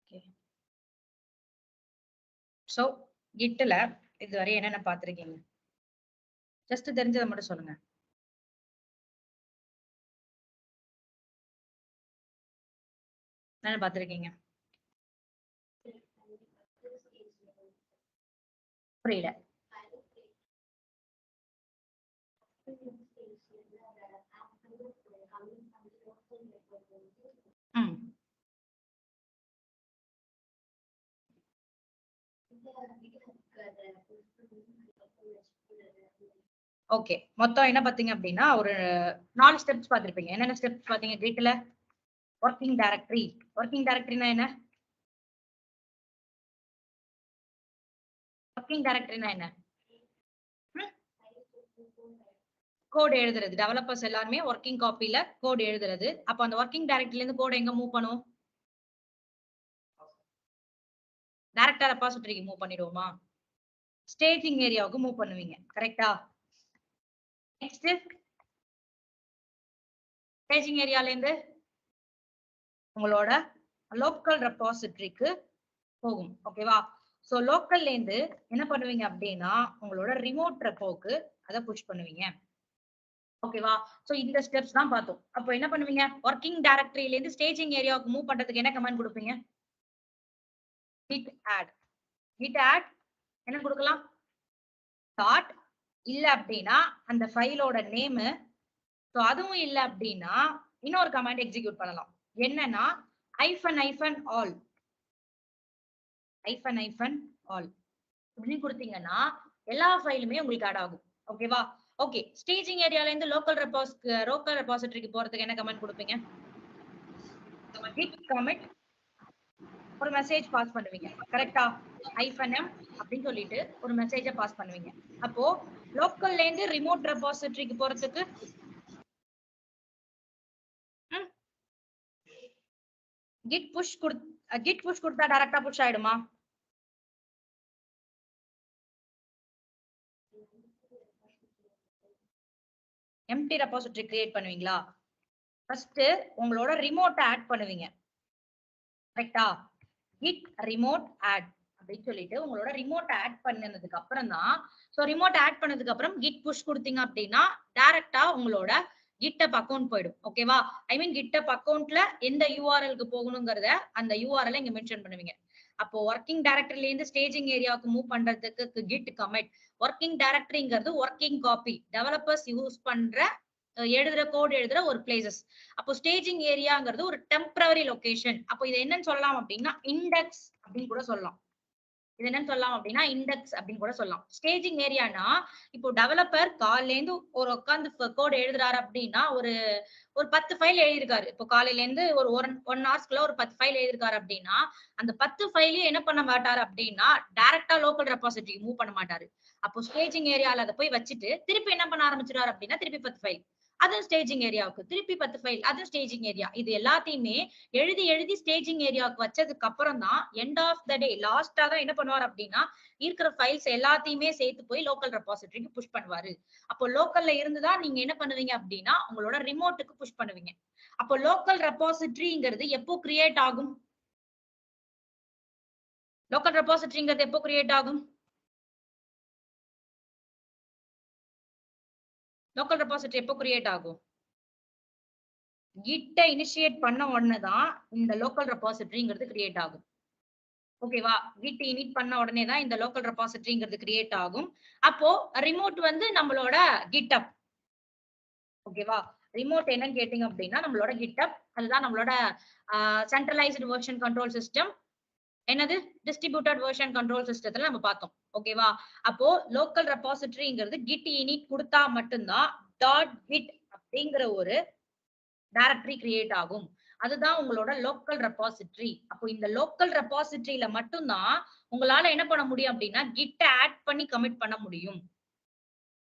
Okay. So கிட்ல இதுவரை என்னென்ன பார்த்திருக்கீங்க? Just தெரிஞ்சதை மட்டும் சொல்லுங்க. என்ன பார்த்திருக்கீங்க? புரியல. ம். ஓகே. மொத்தம் என்ன பாத்தீங்க அப்படின்னா ஒரு 4 ஸ்டெப்ஸ் பார்த்திருப்பீங்க. என்னென்ன ஸ்டெப்ஸ் பாத்தீங்க கிட்ல? Working directory. ஒர்க்கிங் டைரக்டரினா என்ன? ஒர்க்கிங் டைரக்டரினா என்ன? கோட் எழுதுறது. டெவலப்பர்ஸ் எல்லாருமே ஒர்க்கிங் காப்பில கோட் எழுதுறது. அப்ப அந்த ஒர்க்கிங் டைரக்டரில இருந்து கோட் எங்க மூவ் பண்ணும்? டைரக்டா ரெபாசிட்டரிக்கு மூவ் பண்ணிடுவோமா? ஸ்டேஜிங் ஏரியாவுக்கு மூவ் பண்ணுவீங்க. கரெக்ட்டா? நெக்ஸ்ட் ஸ்டேஜிங் ஏரியால இருந்து உங்களோட லோக்கல் ரெபாசிட்டரிக்கு போகும். ஓகேவா? சோ லோக்கல்ல இருந்து என்ன பண்ணுவீங்க அப்படின்னா உங்களோட ரிமோட் ரெப்போக்கு அதை புஷ் பண்ணுவீங்க. ஓகேவா? சோ இந்த ஸ்டெப்ஸ் தான் பார்த்தோம். அப்போ என்ன பண்ணுவீங்க? ஒர்க்கிங் டைரக்டரியில இருந்து ஸ்டேஜிங் ஏரியாவுக்கு மூவ் பண்றதுக்கு என்ன கமாண்ட் கொடுப்பீங்க? git add. git add என்ன கொடுக்கலாம்? டாட் இல்ல அப்படின்னா அந்த ஃபைலோட நேம். சோ அதுவும் இல்ல அப்படின்னா இன்னொரு கமாண்ட் எக்ஸிக்யூட் பண்ணலாம். என்னன்னா ஐஃபன் ஐஃபன் ஆல். ஐஃபன் ஐஃபன் ஆல் இப்படின்னு கொடுத்தீங்கன்னா எல்லா ஃபைலுமே உங்களுக்கு ஆட் ஆகும். ஓகேவா? ஓகே. ஸ்டேஜிங் ஏரியால இருந்து லோக்கல் ரெபாசிட்டரிக்கு போறதுக்கு என்ன கமெண்ட் கொடுப்பீங்க? git commit ஒரு மெசேஜ் பாஸ் பண்ணுவீங்க. கரெக்ட்டா? -m அப்படின்னு சொல்லிட்டு ஒரு மெசேஜ பாஸ் பண்ணுவீங்க. அப்போ லோக்கல்ல இருந்து ரிமோட் ரெபாசிட்டரிக்கு போறதுக்கு git push கொடுத்தா டைரக்டா புஷ் ஆயிடுமா? எம்டி ரெபாசிட்டரி கிரியேட் பண்ணுவீங்களா? ஃபர்ஸ்ட் உங்களோட ரிமோட் ஆட் பண்ணுவீங்க. கரெக்ட்டா? git remote add அப்படின்னு சொல்லிட்டு உங்களோட ரிமோட் ஆட் பண்ணதுக்கு அப்புறம் தான் ரிமோட் ஆட் பண்ணதுக்கு அப்புறம் git push கொடுத்தீங்க அப்படின்னா டைரக்டா உங்களோட GitHub அக்கவுண்ட் போயிடும். ஓகேவா? ஐ மீன் GitHub அக்கவுண்ட்ல எந்த யூஆர்எல்க்கு போகணுங்கிறத அந்த யூஆர்எல் இங்க மென்ஷன் பண்ணுவீங்க. அப்போ ஒர்க்கிங் டைரக்டரில இருந்து ஸ்டேஜிங் ஏரியாவுக்கு மூவ் பண்றதுக்கு git commit. ஒர்க்கிங் டைரக்டரிங்கிறது ஒர்க்கிங் காப்பி டெவலப்பர்ஸ் யூஸ் பண்ற கோட் எழுதுற ஒரு பிளேசஸ். அப்போ ஸ்டேஜிங் ஏரியாங்கிறது ஒரு டெம்பரரி லொகேஷன். அப்போ இது என்னன்னு சொல்லலாம் அப்படின்னா இண்டெக்ஸ் அப்படின்னு கூட சொல்லலாம். இது என்னன்னு சொல்லலாம் அப்படின்னா இண்டெக்ஸ் அப்படின்னு கூட சொல்லலாம். ஸ்டேஜிங் ஏரியானா இப்போ டெவலப்பர் காலையில இருந்து ஒரு உட்காந்து கோட் எழுதுறாரு அப்படின்னா ஒரு 10 ஃபைல் எழுதிருக்காரு. இப்போ காலையில இருந்து ஒரு 1 ஹவர்ஸ்க்குள்ள ஒரு 10 ஃபைல் எழுதிருக்காரு அப்படின்னா அந்த 10 ஃபைலையும் என்ன பண்ண மாட்டாரு அப்படின்னா டைரக்டா லோக்கல் ரெபாசிட்டரிக்கு மூவ் பண்ண மாட்டாரு. அப்போ ஸ்டேஜிங் ஏரியால அதை போய் வச்சுட்டு திருப்பி என்ன பண்ண ஆரம்பிச்சிடாரு அப்படின்னா திருப்பி 10 ஃபைல் அது ஸ்டேஜிங் ஏரியாவுக்கு திருப்பி 10 ஃபைல் அது ஸ்டேஜிங் ஏரியா. இது எல்லாத்தையுமே எழுதி எழுதி ஸ்டேஜிங் ஏரியாவுக்கு வச்சதுக்கு அப்புறம் தான் எண்ட் ஆஃப் த டே லாஸ்டா தான் என்ன பண்ணுவார் அப்படின்னா இருக்கிற ஃபைல்ஸ் எல்லாத்தையுமே சேர்த்து போய் லோக்கல் ரெபாசிட்டரிக்கு புஷ் பண்ணுவாரு. அப்போ லோக்கல்ல இருந்துதான் நீங்க என்ன பண்ணுவீங்க அப்படின்னா உங்களோட ரிமோட்டுக்கு புஷ் பண்ணுவீங்க. அப்போ லோக்கல் ரெபாசிட்டரிங்கிறது எப்போ கிரியேட் ஆகும்? லோக்கல் ரெபாசிட்டரிங்கிறது எப்போ கிரியேட் ஆகும்? லோக்கல் ரெபாசிட்டரி எப்போ கிரியேட் ஆகும்? கிட்ட இனிஷியேட் பண்ண உடனே தான் இந்த லோக்கல் ரெபாசிட்டரிங்கிறது கிரியேட் ஆகும். ஓகேவா? கிட் இனிட் பண்ண உடனே தான் இந்த லோக்கல் ரெபாசிட்டரிங்கிறது கிரியேட் ஆகும். அப்போ ரிமோட் வந்து நம்மளோட GitHub. ஓகேவா? ரிமோட் என்னன்னு கேட்டீங்க அப்படின்னா நம்மளோட GitHub. அதுதான் நம்மளோட சென்ட்ரலைஸ்டு வெர்ஷன் கண்ட்ரோல் சிஸ்டம். என்னது டிஸ்ட்ரிபியூட்டட் வெர்ஷன் கண்ட்ரோல் சிஸ்டத்துல நம்ம பார்த்தோம். ஓகேவா? அப்போ லோக்கல் ரெபாசிட்டரிங்கிறது git init கொடுத்தா மட்டும்தான் .git அப்படிங்கிற ஒரு டைரக்டரி கிரியேட் ஆகும். அதுதான் உங்களோட லோக்கல் ரெபாசிட்டரி. அப்போ இந்த லோக்கல் ரெபாசிட்டரியில மட்டும்தான் உங்களால என்ன பண்ண முடியும் அப்படின்னா git ஆட் பண்ணி கமிட் பண்ண முடியும்.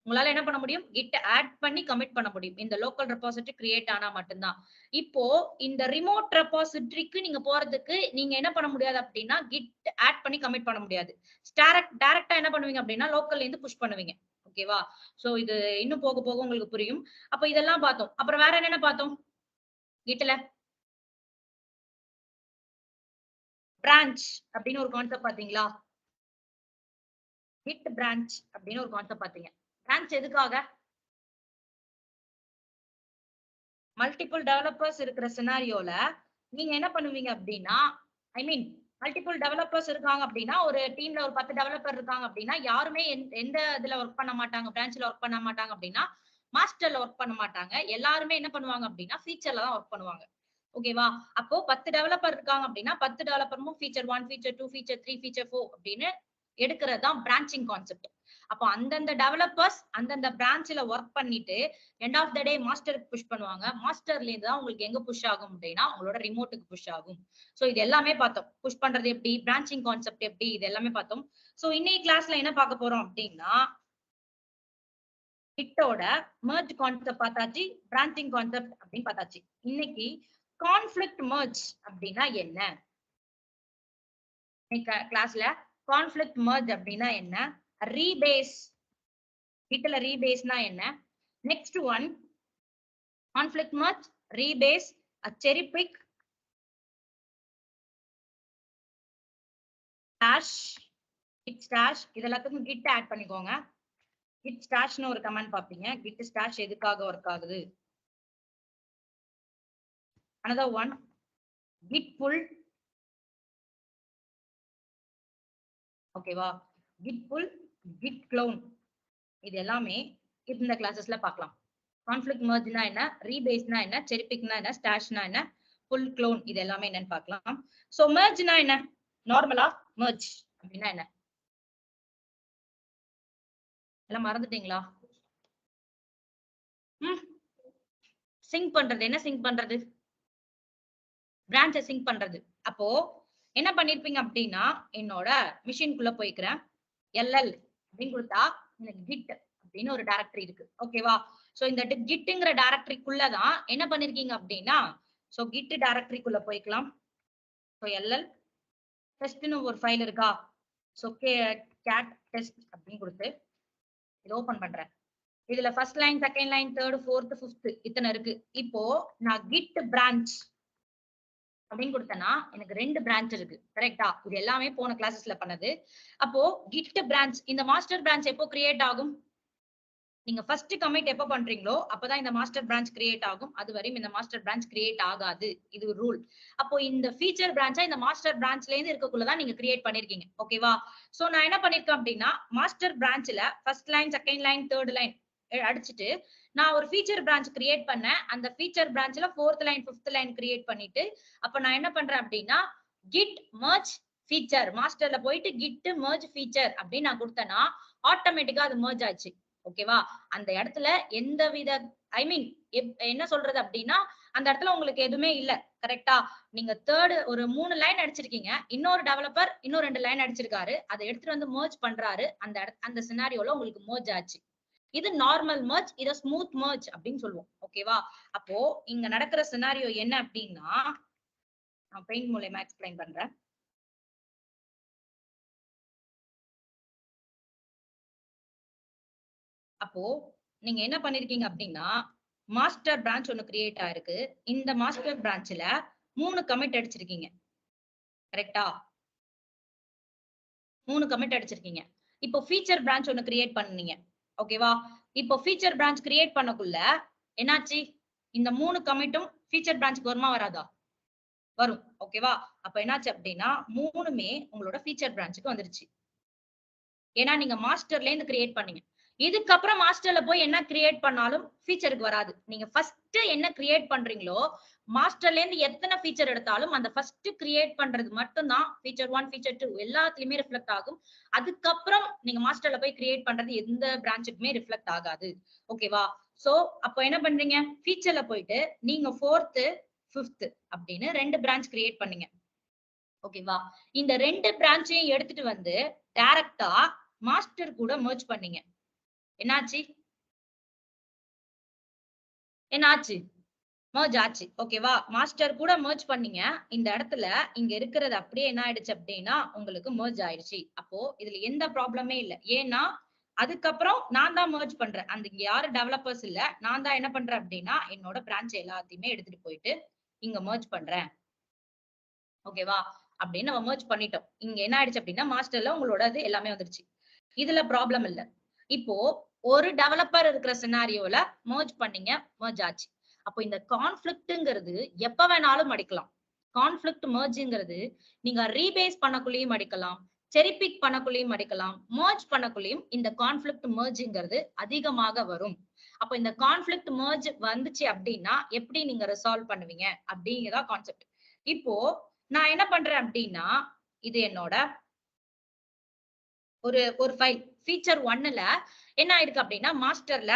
உங்களால என்ன பண்ண முடியும்? git ஆட் பண்ணி கமிட் பண்ண முடியும். இந்த லோக்கல் ரெபாசிட்டரி கிரியேட் ஆனா மட்டும்தான். இப்போ இந்த ரிமோட் ரெபாசிட்டரிக்கு நீங்க போறதுக்கு நீங்க என்ன பண்ண முடியாது அப்படின்னா git ஆட் பண்ணி கமிட் பண்ண முடியாது. டைரக்டா என்ன பண்ணுவீங்க அப்படின்னா லோக்கல்ல இருந்து புஷ் பண்ணுவீங்க. ஓகேவா? சோ இது இன்னும் போக போக உங்களுக்கு புரியும். அப்ப இதெல்லாம் பார்த்தோம். அப்புறம் வேற என்னென்ன பார்த்தோம்? கிட்ல பிரான்ச் அப்படின்னு ஒரு கான்செப்ட் பாத்தீங்களா? கிட் பிரான்ச் அப்படின்னு ஒரு கான்செப்ட் பாத்தீங்க. பிரான்ச் எதுக்காக? மல்டிபிள் டெவலப்பர்ஸ் இருக்கிற சினாரியோல நீங்க என்ன பண்ணுவீங்க அப்படின்னா, ஐ மீன் மல்டிபிள் டெவலப்பர்ஸ் இருக்காங்க அப்படின்னா, ஒரு டீம்ல ஒரு 10 டெவலப்பர் இருக்காங்க அப்படின்னா, யாருமே எந்த இதுல ஒர்க் பண்ண மாட்டாங்க, பிரான்ச்ல ஒர்க் பண்ண மாட்டாங்க அப்படின்னா, மாஸ்டர்ல ஒர்க் பண்ண மாட்டாங்க. எல்லாருமே என்ன பண்ணுவாங்க அப்படின்னா, ஃபீச்சர்ல தான் ஒர்க் பண்ணுவாங்க. ஓகேவா? அப்போ 10 டெவலப்பர் இருக்காங்க அப்படின்னா, 10 டெவலப்பரும் ஃபீச்சர் 1, ஃபீச்சர் 2, ஃபீச்சர் 3, ஃபீச்சர் 4 அப்படின்னு எடுக்கிறது தான் பிரான்ச்சிங் கான்செப்ட். அப்போ அந்தந்த டெவலப்பர்ஸ் அந்தந்த பிரான்ச்ல ஒர்க் பண்ணிட்டு எண்ட் ஆஃப் த டே மாஸ்டருக்கு புஷ் பண்ணுவாங்க. மாஸ்டர்ல இருந்து தான் உங்களுக்கு எங்க புஷ் ஆகும் அப்படின்னா, உங்களோட ரிமோட்டுக்கு புஷ் ஆகும். சோ இது எல்லாமே பார்த்தோம். புஷ் பண்றது எப்படி, பிரான்ச்சிங் கான்செப்ட் எப்படி, இது எல்லாமே பார்த்தோம். சோ இன்னைக்கு கிளாஸ்ல என்ன பார்க்க போறோம் அப்படின்னா, கிட்டோட மெர்ஜ் கான்செப்ட் பார்த்தாச்சு, பிரான்ச்சிங் கான்செப்ட் அப்படின்னு பார்த்தாச்சு. இன்னைக்கு கான்ஃபிளிக்ட் மெர்ஜ் அப்படின்னா என்ன? கிளாஸ்ல கான்ஃபிளிக்ட் மெர்ஜ் அப்படின்னா என்ன? ரீபேஸ், கிட்டல ரீபேஸ்னா என்ன? Next one conflict merge, repays, செரி பிக், ஸ்டாஷ், கிட் ஸ்டாஷ், இது எல்லாத்துக்கும் கிட் ஆட் பண்ணிக்கோங்க. கிட் ஸ்டாஷ்னு ஒரு கமெண்ட் பாப்பீங்க. கிட் ஸ்டாஷ் எதுக்காக ஒர்க் ஆகுது? another one git pull, ஓகேவா? git pull, git clone, இது எல்லாமே இந்த கிளாसेसல பார்க்கலாம். கான்ஃபிளிக்ட் மெர்ஜ்னா என்ன, ரீபேஸ்னா என்ன, செரி பிக்னா என்ன, ஸ்டாஷ்னா என்ன, புல் க்ளோன், இது எல்லாமே என்னன்னு பார்க்கலாம். சோ மெர்ஜ்னா என்ன? நார்மலா மெர்ஜ் அப்படின்னா என்ன? எல்லாம் மறந்துட்டீங்களா? சிங்க் பண்றது. என்ன சிங்க் பண்றது? பிரான்ச்சை சிங்க் பண்றது. அப்போ என்ன பண்ணிருப்பீங்க அப்படின்னா, என்னோட மிஷின்குள்ள போய்க்கிறேன். எல்எல் அப்படின்னு கொடுத்தா எனக்கு கிட் அப்படின்னு ஒரு டைரக்டரி இருக்கு. ஓகேவா? சோ இந்த கிட்ங்கிற டைரக்டரிக்குள்ளதான் என்ன பண்ணிருக்கீங்க அப்படின்னா, சோ கிட் டைரக்டரிக்குள்ள போய்க்கலாம். சோ எல்எல் டெஸ்ட்னு ஒரு ஃபைல் இருக்கா? சோ கேட் டெஸ்ட் அப்படின்னு கொடுத்து இதை ஓபன் பண்றேன். இதுல first line, second line, third, fourth, fifth இத்தனை இருக்கு. இப்போ நான் கிட் பிரான்ச் அப்படின்னு கொடுத்தேன்னா எனக்கு 2 பிரான்ச் இருக்கு. கரெக்டா? இது எல்லாமே போன கிளாஸஸ்ல பண்ணது. அப்போ கிட் பிரான்ச், இந்த மாஸ்டர் பிரான்ச் எப்போ கிரியேட் ஆகும்? நீங்க ஃபர்ஸ்ட் கமிட் எப்ப பண்றீங்களோ அப்பதான் இந்த மாஸ்டர் பிரான்ச் கிரியேட் ஆகும். அது வரையும் இந்த மாஸ்டர் பிரான்ச் கிரியேட் ஆகாது. இது ஒரு ரூல். அப்போ இந்த ஃபீச்சர் பிரான்ச்சா இந்த மாஸ்டர் பிரான்ச்ல இருந்து இருக்கக்குள்ளதான் நீங்க கிரியேட் பண்ணிருக்கீங்க. ஓகேவா? சோ நான் என்ன பண்ணிருக்கேன் அப்படின்னா, மாஸ்டர் பிரான்ச்ல first line, second line, third line அடிச்சுட்டு நான் ஒரு ஃபீச்சர் பிரான்ச் கிரியேட் பண்ணேன். அந்த ஃபீச்சர் பிரான்ச்ல fourth line, fifth line create பண்ணிட்டு அப்ப நான் என்ன பண்றேன் அப்படின்னா, git merge feature, மாஸ்டர்ல போயிட்டு git merge feature அப்படின்னு நான் கொடுத்தேன்னா ஆட்டோமேட்டிக்கா அது merge ஆச்சு. ஓகேவா? அந்த இடத்துல எந்த வித ஐ மீன் என்ன சொல்றது அப்படின்னா, அந்த இடத்துல உங்களுக்கு எதுவுமே இல்ல. கரெக்டா? நீங்க தேர்ட் ஒரு 3 லைன் அடிச்சிருக்கீங்க. இன்னொரு டெவலப்பர் இன்னும் 2 லைன் அடிச்சிருக்காரு. அதை எடுத்துட்டு வந்து merge பண்றாரு. அந்த சினாரியோல உங்களுக்கு merge ஆச்சு. இது நார்மல் merge, இத ஸ்மூத் merge அப்படின்னு சொல்லுவோம். ஓகேவா? அப்போ இங்க நடக்கிற சினாரியோ என்ன அப்படின்னா, நான் பெயிண்ட் மூலமா எக்ஸ்பிளைன் பண்றேன். அப்போ நீங்க என்ன பண்ணிருக்கீங்க அப்படின்னா, மாஸ்டர் பிரான்ச் ஒன்னு கிரியேட் ஆயிருக்கு. இந்த மாஸ்டர் பிரான்ச்ல 3 கமிட் அடிச்சிருக்கீங்க. கரெக்டா? 3 கமிட் அடிச்சிருக்கீங்க. இப்போ ஃபீச்சர் பிரான்ச் ஒன்னு கிரியேட் பண்ணீங்க. ஓகேவா? இப்போ ஃபீச்சர் பிரான்ச் கிரியேட் பண்ணக்குள்ள என்னாச்சு? இந்த 3 கமிட்டும் ஃபீச்சர் பிரான்ச்க்கு வருமா வராதா? வரும். ஓகேவா? அப்ப என்னாச்சு அப்படின்னா 3மே உங்களோட ஃபீச்சர் பிரான்ச்சுக்கு வந்துருச்சு. ஏன்னா நீங்க மாஸ்டர்ல இருந்து கிரியேட் பண்ணீங்க. இதுக்கப்புறம் மாஸ்டர்ல போய் என்ன கிரியேட் பண்ணாலும் ஃபீச்சருக்கு வராது. நீங்க ஃபர்ஸ்ட் என்ன கிரியேட் பண்றீங்களோ, மாஸ்டர்ல இருந்து எத்தனை ஃபீச்சர் எடுத்தாலும் அந்த ஃபர்ஸ்ட் கிரியேட் பண்றது மட்டும் தான் ஃபீச்சர் 1, ஃபீச்சர் 2 எல்லாத்துலயுமே ரிஃப்ளெக்ட் ஆகும். அதுக்கப்புறம் நீங்க மாஸ்டர்ல போய் கிரியேட் பண்றது எந்த பிரான்ச்சுக்குமே ரிஃப்ளெக்ட் ஆகாது. ஓகேவா? சோ அப்போ என்ன பண்றீங்க? ஃபீச்சர்ல போயிட்டு நீங்க 4th, 5th அப்படின்னு 2 பிரான்ச் கிரியேட் பண்ணீங்க. ஓகேவா? இந்த 2 பிரான்ச்சையும் எடுத்துட்டு வந்து டைரக்டா மாஸ்டர் கூட மெர்ஜ் பண்ணீங்க. என்னாச்சு? என்னாச்சு? மெர்ஜ் ஆச்சு. ஓகேவா? மாஸ்டர் கூட மெர்ஜ் பண்ணீங்க. இந்த இடத்துல இங்க இருக்கிறது அப்படியே என்ன ஆயிடுச்சு அப்படின்னா உங்களுக்கு மெர்ஜ் ஆயிடுச்சு. அப்போ இதுல எந்த ப்ராப்ளமே இல்ல. ஏன்னா அதுக்கப்புறம் நான் தான் மெர்ஜ் பண்றேன். அந்த இங்க யாரும் டெவலப்பர்ஸ் இல்ல. நான் தான் என்ன பண்றேன் அப்படின்னா என்னோட பிரான்ச் எல்லாத்தையுமே எடுத்துட்டு போயிட்டு இங்க மெர்ஜ் பண்றேன். ஓகேவா? அப்படின்னு நம்ம merge பண்ணிட்டோம். இங்க என்ன ஆயிடுச்சு அப்படின்னா மாஸ்டர்ல உங்களோட இது எல்லாமே வந்துருச்சு. இதுல ப்ராப்ளம் இல்ல. இப்போ ஒரு டெவலப்பர் இருக்கிற சினாரியோல merge பண்ணீங்க, merge ஆச்சு. அப்போ இந்த கான்ஃபிளிக்ட்ங்கிறது எப்ப வேணாலும் அடிக்கலாம். கான்ஃபிளிக்ட் mergeங்கிறது நீங்க ரீபேஸ் பண்ணக்குள்ளேயும் அடிக்கலாம், செரி பிக் பண்ணக்குள்ளேயும் அடிக்கலாம், merge பண்ணக்குள்ளேயும் இந்த கான்ஃபிளிக்ட் mergeங்கிறது அதிகமாக வரும். அப்போ இந்த கான்ஃபிளிக்ட் merge வந்துச்சு அப்படின்னா எப்படி நீங்க ரிசால்வ் பண்ணுவீங்க அப்படிங்கிறதா கான்செப்ட். இப்போ நான் என்ன பண்றேன் அப்படின்னா இது என்னோட ஒரு ஃபைல் ஃபீச்சர் 1ல என்ன ஆயிருக்கு அப்படின்னா மாஸ்டர்ல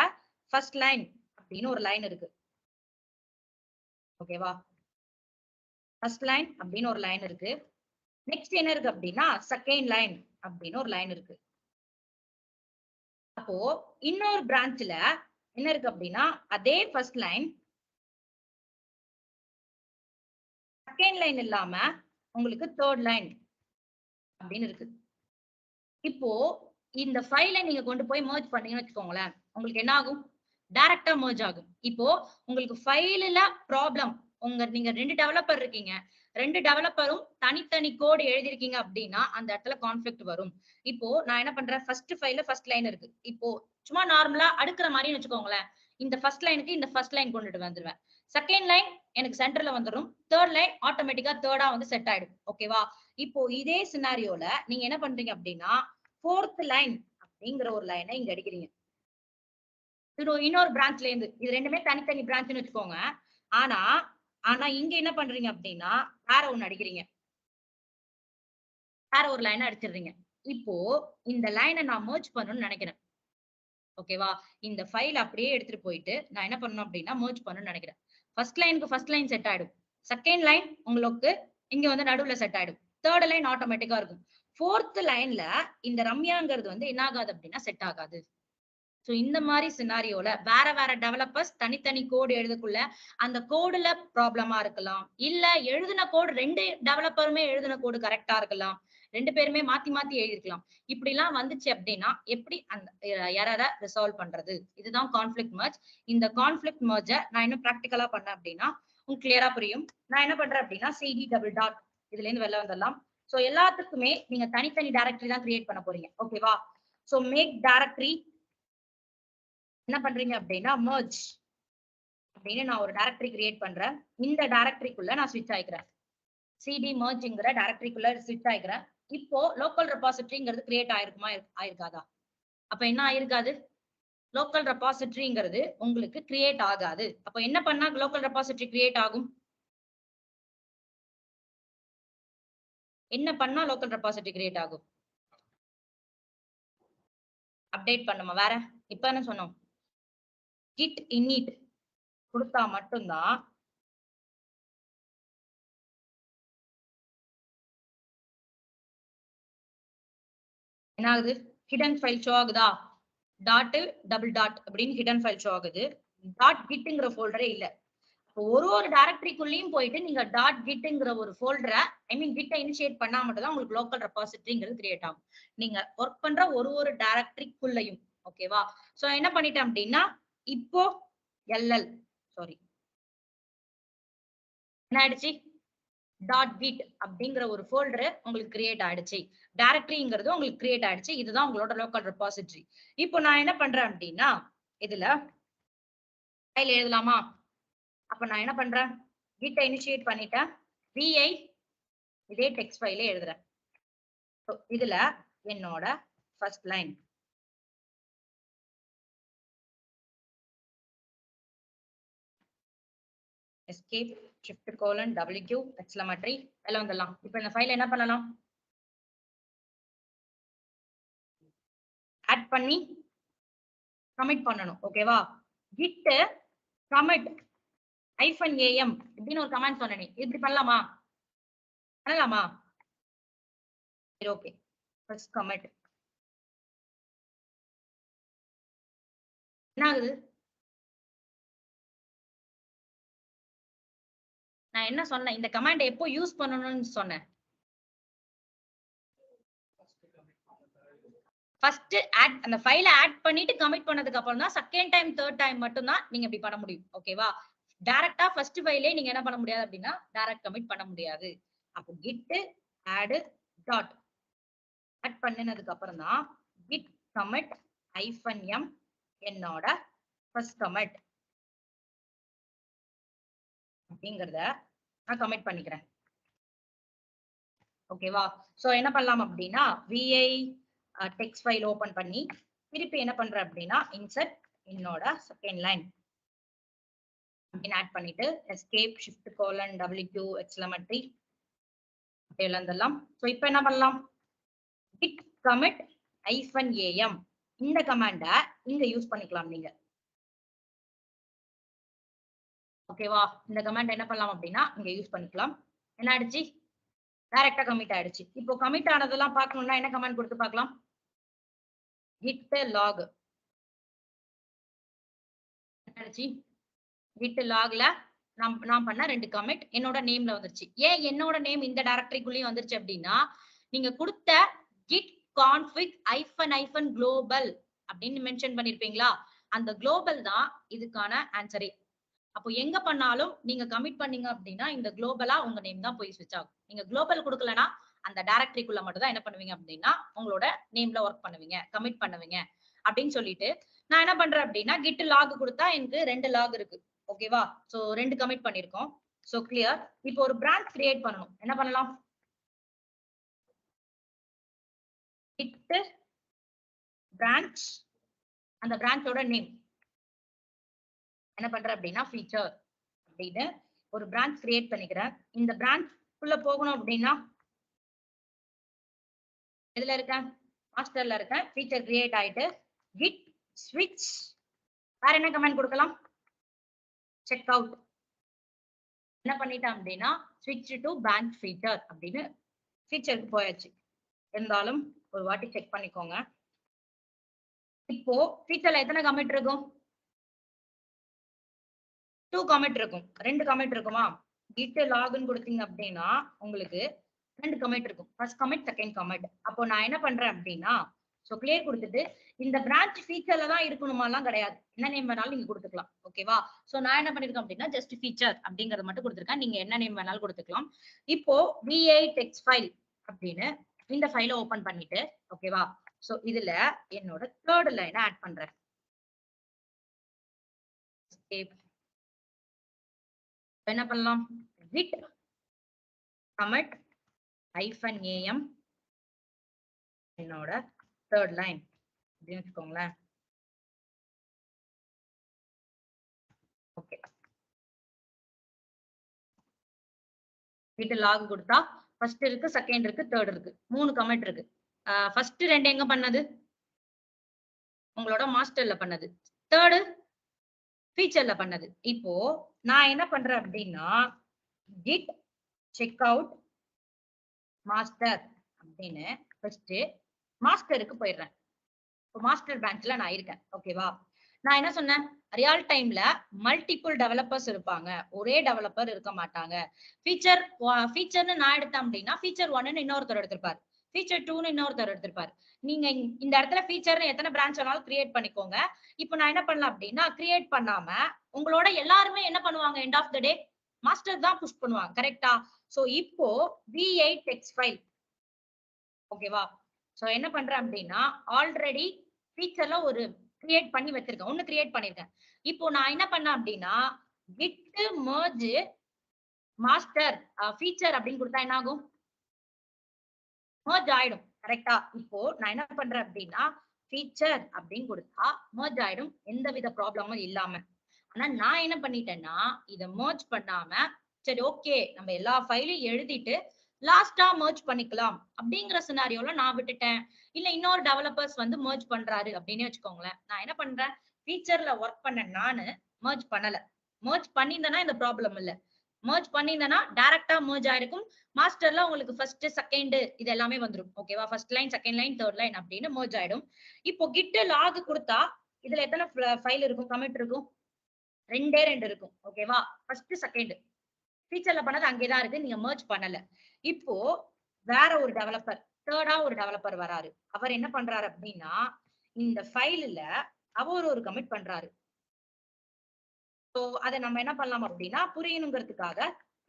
ஃபர்ஸ்ட் லைன் அப்படின்னு ஒரு லைன் இருக்கு. ஓகேவா? ஃபர்ஸ்ட் லைன் அப்படின்னு ஒரு லைன் இருக்கு. நெக்ஸ்ட் என்ன இருக்கு அப்படின்னா செகண்ட் லைன் அப்படின்னு ஒரு லைன் இருக்கு. அப்போ இன்னொரு பிரான்ச்ல என்ன இருக்கு அப்படின்னா அதே ஃபர்ஸ்ட் லைன் செகண்ட் லைன் இல்லாம உங்களுக்கு தேர்ட் லைன் அப்படின்னு இருக்கு. இப்போ இந்த ஃபைலை நீங்க கொண்டு போய் merge பண்ணீங்கன்னு வச்சுக்கோங்களேன், உங்களுக்கு என்ன ஆகும்? டைரக்டா merge ஆகும். இப்போ உங்களுக்கு ஃபைல்ல ப்ராப்ளம் நீங்க 2 டெவலப்பர் இருக்கீங்க, 2 டெவலப்பரும் தனித்தனி கோட் எழுதிருக்கீங்க அப்படின்னா அந்த இடத்துல கான்ஃபிளிக்ட் வரும். இப்போ நான் என்ன பண்றேன், ஃபர்ஸ்ட் ஃபைல்ல ஃபர்ஸ்ட் லைன் இருக்கு. இப்போ சும்மா நார்மலா அடுக்குற மாதிரி வச்சுக்கோங்களேன், இந்த ஃபர்ஸ்ட் லைனுக்கு இந்த ஃபர்ஸ்ட் லைன் கொண்டுட்டு வந்துருவேன். செகண்ட் லைன் எனக்கு சென்டர்ல வந்துரும், தேர்ட் லைன் ஆட்டோமேட்டிக்கா தேர்டா வந்து செட் ஆயிடும். ஓகேவா? இப்போ இதே சினாரியோல நீங்க என்ன பண்றீங்க அப்படின்னா ஃபோர்த் லைன் அப்படிங்கிற ஒரு லைனை இங்க அடிக்கிறீங்க. இன்னொரு பிரான்ச்ல இருந்து இது ரெண்டுமே தனித்தனி பிரான்ச்னு வச்சுக்கோங்க. ஆனா ஆனா இங்க என்ன பண்றீங்க அப்படின்னா வேற ஒண்ணு அடிக்கிறீங்க, வேற ஒரு லைனை அடிச்சிடுறீங்க. இப்போ இந்த லைனை நான் merge பண்ணணும்னு நினைக்கிறேன். ஓகேவா? இந்த ஃபைல் அப்படியே எடுத்துட்டு போயிட்டு நான் என்ன பண்ணணும் அப்படின்னா merge பண்ணணும்னு நினைக்கிறேன். ஃபர்ஸ்ட் லைனுக்கு ஃபர்ஸ்ட் லைன் செட் ஆயிடும், செகண்ட் லைன் உங்களுக்கு இங்க வந்து நடுவுல செட் ஆயிடும், தேர்ட் லைன் ஆட்டோமேட்டிக்கா இருக்கும். ஃபோர்த் லைன்ல இந்த ரம்யாங்கிறது வந்து என்ன ஆகாது அப்படின்னா செட் ஆகாது. சோ இந்த மாதிரி சினாரியோல வேற வேற டெவலப்பர்ஸ் தனித்தனி கோடு எழுதக்குள்ள அந்த கோடுல ப்ராப்ளமா இருக்கலாம், இல்ல எழுதின கோடு 2 டெவலப்பருமே எழுதின கோடு கரெக்டா இருக்கலாம், 2 பேருமே மாத்தி மாத்தி எழுதிருக்கலாம். இப்படி எல்லாம் வந்துச்சு அப்படின்னா எப்படி அந்த எரரை ரிசால்வ் பண்றது? இதுதான் கான்ஃபிளிக்ட் merge. இந்த கான்ஃபிளிக்ட் merge நான் இன்னும் பிராக்டிகலா பண்ணேன் அப்படின்னா உங்களுக்கு கிளியரா புரியும். நான் என்ன பண்றேன் அப்படின்னா cd டபுள் டாட் இதுல இருந்து வெளில வந்துடலாம். சோ எல்லாத்துக்குமே நீங்க தனித்தனி டைரக்டரி தான் கிரியேட் பண்ண போறீங்க. ஓகேவா? சோ மேக் டைரக்டரி என்ன பண்றீங்க அப்படின்னா merge அப்படின்னு நான் ஒரு டைரக்டரி கிரியேட் பண்றேன். இந்த டைரக்டரிக்குள்ள நான் ஸ்விட்ச் ஆயிக்கிறேன், cd mergeங்கிற டைரக்டரிக்குள்ள ஸ்விட்ச் ஆயிக்கிறேன். இப்போ லோக்கல் ரெபாசிட்டரிங்கிறது கிரியேட் ஆயிருக்குமா ஆயிருக்காதா? அப்ப என்ன ஆயிருக்காது? லோக்கல் ரெபாசிட்டரிங்கிறது உங்களுக்கு கிரியேட் ஆகாது. அப்ப என்ன பண்ணா லோக்கல் ரெபாசிட்டரி கிரியேட் ஆகும்? என்ன பண்ணா லோக்கல் ரெபாசிட்டரி கிரியேட் ஆகும்? அப்டேட் பண்ணுமா? வேற இப்ப என்ன சொன்னோம், git init கொடுத்தா மட்டும்தான் என்ன ஆகுது? ஹிடன் ஃபைல் ஷோ ஆகுதா? டாட் டபுள் டாட் அப்படின்னு ஹிடன் ஃபைல் ஷோ ஆகுது. டாட் கிட்ங்கிற ஃபோல்டரே இல்ல. ஒரு டைரக்டரிக்குள்ளேயும் போயிட்டு நீங்க டாட் கிட்ங்கிற ஒரு ஃபோல்டரை கிட்ட இனிஷியேட் பண்ணா மட்டும் தான் உங்களுக்கு லோக்கல் ரெபாசிட்டரிங்கிறது கிரியேட் ஆகும். நீங்க ஒர்க் பண்ற ஒரு டைரக்டரிக்குள்ளேயும். ஓகேவா? சோ என்ன பண்ணிட்டேன் அப்படின்னா இப்போ எல்எல் சாரி என்ன ஆயிடுச்சு, டாட் கிட் அப்படிங்கிற ஒரு ஃபோல்டர் உங்களுக்கு கிரியேட் ஆயிடுச்சு, டைரக்டரிங்கிறது உங்களுக்கு கிரியேட் ஆயிடுச்சு. இதுதான் உங்களோட லோக்கல் ரெபாசிட்டரி. இப்போ நான் என்ன பண்றேன் அப்படின்னா இதுல ஃபைல் எழுதலாமா? அப்ப நான் என்ன பண்றேன், கிட்ட இனிஷியேட் பண்ணிட்டேன், vi இதே டெக்ஸ்ட் ஃபைலே எழுதுறேன். இதுல என்னோட first line escape shift colon wq exclamatory எல்லாம் வந்துடலாம். இப்ப இந்த ஃபைல் என்ன பண்ணலாம், ஆட் பண்ணி கமிட் பண்ணணும். ஓகேவா? git commit -am இப்படின்னு ஒரு கமாண்ட் சொன்னேனே, இப்படி பண்ணலாமா? பண்ணலாமா? சரி ஓகே, ஃபர்ஸ்ட் கமிட் என்ன ஆகுது? நான் என்ன சொன்னேன், இந்த கமாண்ட் எப்போ யூஸ் பண்ணணும்னு சொன்னேன்? ஃபர்ஸ்ட் ஆட் அந்த ஃபைலை ஆட் பண்ணிட்டு கமிட் பண்ணதுக்கு அப்புறம் தான் செகண்ட் டைம் தேர்ட் டைம் மட்டும் தான் நீங்க இப்படி பண்ண முடியும். ஓகேவா? டைரக்டா ஃபர்ஸ்ட் ஃபைலே நீங்க என்ன பண்ண முடியாது அப்படின்னா டைரக்ட் கமிட் பண்ண முடியாது. அப்போ கிட் add dot ஆட் பண்ணினதுக்கு அப்புறம் தான் git commit -m என்னோட first commit அப்படிங்கறத நான் கமிட் பண்ணிக்கிறேன். ஓகேவா? சோ என்ன பண்ணலாம் அப்படின்னா vi டெக்ஸ்ட் ஃபைல் ஓபன் பண்ணி திருப்பி என்ன பண்றேன் அப்படின்னா இன்சர்ட் என்னோட செகண்ட் லைன் அப்படின்னு ஆட் பண்ணிட்டு escape shift colon w2 exclamatory எழுந்தலாம். சோ இப்போ என்ன பண்ணலாம் git commit -am இந்த கமாண்ட இங்க யூஸ் பண்ணிக்கலாம் நீங்க. ஓகேவா? இந்த கமாண்ட் என்ன பண்ணலாம் அப்படின்னா இங்க யூஸ் பண்ணிக்கலாம். என்ன ஆயிடுச்சு? டைரக்டா கமிட் ஆயிடுச்சு. இப்போ கமிட் ஆனதெல்லாம் பார்க்கணும்னா என்ன கமாண்ட் கொடுத்து பார்க்கலாம்? git log ஆயிடுச்சு. git logல நான் பண்ண 2 கமிட் என்னோட நேம்ல வந்துருச்சு. ஏன் என்னோட நேம் இந்த டைரக்டரிக்குள்ளேயும் வந்துருச்சு அப்படின்னா நீங்க கொடுத்த git config -global அப்படின்னு மென்ஷன் பண்ணிருப்பீங்களா? அந்த குளோபல் தான் இதுக்கான ஆன்சரே. அப்போ எங்க பண்ணாலும் நீங்க கமிட் பண்ணீங்க அப்படின்னா இந்த குளோபலா உங்க நேம் தான் போய் ஸ்விட்ச் ஆகும். நீங்க குளோபல் கொடுக்கலனா அந்த டைரக்டரிக்குள்ள மட்டும் தான் என்ன பண்ணுவீங்க அப்படின்னா உங்களோட நேம்ல ஒர்க் பண்ணுவீங்க, கமிட் பண்ணுவீங்க அப்படின்னு சொல்லிட்டு நான் என்ன பண்றேன் அப்படின்னா git log கொடுத்தா எனக்கு 2 லாக் இருக்கு. ஓகேவா? சோ 2 கமிட் பண்ணிருக்கோம். So clear. இப்போ ஒரு பிரான்ச் கிரியேட் பண்ணனும். என்ன பண்ணலாம்? git branch அந்த பிரான்ச்சோட நேம் என்ன பண்றேன் அப்படின்னா ஃபீச்சர் அப்படின்னு ஒரு பிரான்ச் கிரியேட் பண்ணிக்கிறேன். இந்த பிரான்ச் உள்ள போகணும் அப்படின்னா எதுல இருக்கேன்? மாஸ்டர்ல இருக்கேன். ஃபீச்சர் கிரியேட் ஆயிட்டு git switch வேற என்ன கமெண்ட் கொடுக்கலாம்? செக் அவுட் என்ன பண்ணிட்டேன் அப்படின்னா switch to branch feature அப்படின்னு ஃபீச்சருக்கு போயாச்சு. இருந்தாலும் ஒரு வாட்டி செக் பண்ணிக்கோங்க. இப்போ ஃபீச்சர்ல எத்தனை கமிட் இருக்கும்? 2 கமிட் இருக்கும். 2 கமிட் இருக்குமா? git login கொடுத்தீங்க அப்படின்னா உங்களுக்கு 2 கமிட் இருக்கும். First commit, second commit. அப்போ நான் என்ன பண்றேன் அப்படின்னா சோ கிளியர் கொடுத்துட்டு இந்த பிரான்ச் ஃபீச்சர்ல தான் இருக்கணுமாலாம் கிடையாது. என்ன நேம் வேணாலும் நீங்க கொடுத்துக்கலாம். ஓகேவா? சோ நான் என்ன பண்ணிருக்கேன் அப்படின்னா ஜஸ்ட் ஃபீச்சர் அப்படிங்கறத மட்டும் கொடுத்துருக்கேன். நீங்க என்ன நேம் வேணாலும் கொடுத்துக்கலாம். இப்போ vi டெக்ஸ்ட் ஃபைல் அப்படின்னு இந்த ஃபைலை ஓபன் பண்ணிட்டு ஓகேவா? சோ இதுல என்னோட தேர்ட் லைனை ஆட் பண்றேன். என்ன பண்ணலாம்? git commit -am என்னோட தேர்ட் லைன் அப்படின்னு வச்சுக்கோங்களேன். ஓகே git log கொடுத்தா ஃபர்ஸ்ட் இருக்கு, செகண்ட் இருக்கு, தேர்ட் இருக்கு. 3 கமிட் இருக்கு. ஃபர்ஸ்ட் 2 எங்க பண்ணது? உங்களோட மாஸ்டர்ல பண்ணது. தேர்டு ஃபீச்சர்ல பண்ணது. இப்போ நான் என்ன பண்றேன் அப்படின்னா git checkout master அப்படின்னு ஃபர்ஸ்ட் மாஸ்டருக்கு போயிடுறேன். இப்போ மாஸ்டர் பிரான்ச்ல நான் இருக்கேன். ஓகேவா? நான் என்ன சொன்னேன்? ரியல் டைம்ல மல்டிபிள் டெவலப்பர்ஸ் இருப்பாங்க, ஒரே டெவலப்பர் இருக்க மாட்டாங்க. ஃபீச்சர்னு நான் எடுத்தேன் அப்படின்னா ஃபீச்சர் 1ன்னு இன்னொருத்தர் எடுத்திருப்பாரு, ஃபீச்சர் 2ன்னு இன்னொருத்தர் எடுத்திருப்பாரு. நீங்க இந்த இடத்துல ஃபீச்சர் எத்தனை பிரான்ச் வேணாலும் கிரியேட் பண்ணிக்கோங்க. இப்போ நான் என்ன பண்ணலாம் அப்படின்னா கிரியேட் பண்ணாம உங்களோட எல்லாருமே என்ன பண்ணுவாங்க? End of the day master தான் புஷ் பண்ணுவாங்க. கரெக்டா? சோ இப்போ vi டெக்ஸ்ட் ஃபைல் ஓகேவா? சோ என்ன பண்றேன் அப்படின்னா ஆல்ரெடி ஃபீச்சர்ல ஒரு கிரியேட் பண்ணி வச்சிருக்கேன். ஒன்னு கிரியேட் பண்ணிருக்கேன். இப்போ நான் என்ன பண்ணேன் அப்படின்னா git merge master feature அப்படின்னு கொடுத்தா என்ன ஆகும்? merge ஆயிடும். கரெக்டா? இப்போ நான் என்ன பண்றேன் அப்படின்னா feature அப்படின்னு கொடுத்தா merge ஆயிடும், எந்தவித ப்ராப்ளமும் இல்லாம. ஆனா நான் என்ன பண்ணிட்டேன்னா இத merge பண்ணாம சரி ஓகே நம்ம எல்லா ஃபைலையும் எழுதிட்டு லாஸ்டா merge பண்ணிக்கலாம் அப்படிங்கிற சினாரியோல நான் விட்டுட்டேன். இல்ல இன்னொரு டெவலப்பர்ஸ் வந்து merge பண்றாரு அப்படின்னு வச்சுக்கோங்களேன். நான் என்ன பண்றேன்? ஃபீச்சர்ல ஒர்க் பண்ண நானு merge பண்ணல. merge பண்ணியிருந்தேன்னா இந்த ப்ராப்ளம் இல்ல. merge பண்ணியிருந்தேன்னா டைரக்டா merge ஆயிருக்கும். மாஸ்டர்ல உங்களுக்கு ஃபர்ஸ்ட், செகண்ட் இது எல்லாமே வந்துரும். ஓகேவா? First line, second line, third line அப்படின்னு merge ஆயிடும். இப்போ git log கொடுத்தா இதுல எத்தனை ஃபைல் இருக்கும்? கமிட் இருக்கும்? 2 இருக்கும். ஓகேவா? ஃபர்ஸ்ட், செகண்ட் ஃபீச்சர்ல பண்ணது அங்கேதான் இருக்கு. நீங்க merge பண்ணல. இப்போ வேற ஒரு டெவலப்பர், தேர்டா ஒரு டெவலப்பர் வராரு. அவர் என்ன பண்றாரு அப்படின்னா இந்த ஃபைல்ல அவர் ஒரு கமிட் பண்றாரு. சோ அதை நம்ம என்ன பண்ணலாம் அப்படின்னா புரியணுங்கிறதுக்காக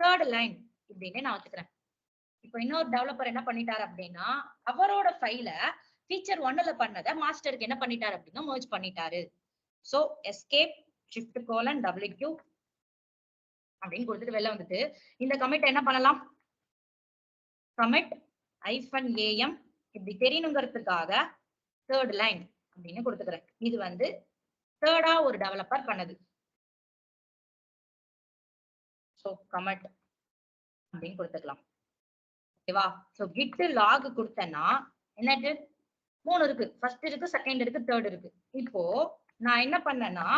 தேர்ட் லைன் இப்படின்னு நான் வச்சுக்கிறேன். இப்போ இன்னொரு டெவலப்பர் என்ன பண்ணிட்டாரு அப்படின்னா அவரோட ஃபைல ஃபீச்சர் 1ல பண்ணதை மாஸ்டருக்கு என்ன பண்ணிட்டாரு அப்படின்னா merge பண்ணிட்டாரு. So escape shift colon WQ அப்படின்னு கொடுத்துட்டு வெளில வந்துட்டு இந்த கமிட் என்ன பண்ணலாம், commit -am இப்படி தெரியணுங்கிறதுக்காக தேர்ட் லைன் அப்படின்னு கொடுத்துக்கிறேன். இது வந்து தேர்டா ஒரு டெவலப்பர் பண்ணது. சோ commit அப்படின்னு கொடுத்துக்கலாம். ஓகேவா? சோ git log கொடுத்தேன்னா என்னது 3 இருக்கு. ஃபர்ஸ்ட் இருக்கு, செகண்ட் இருக்கு, தேர்ட் இருக்கு. இப்போ நான் என்ன பண்ணேன்னா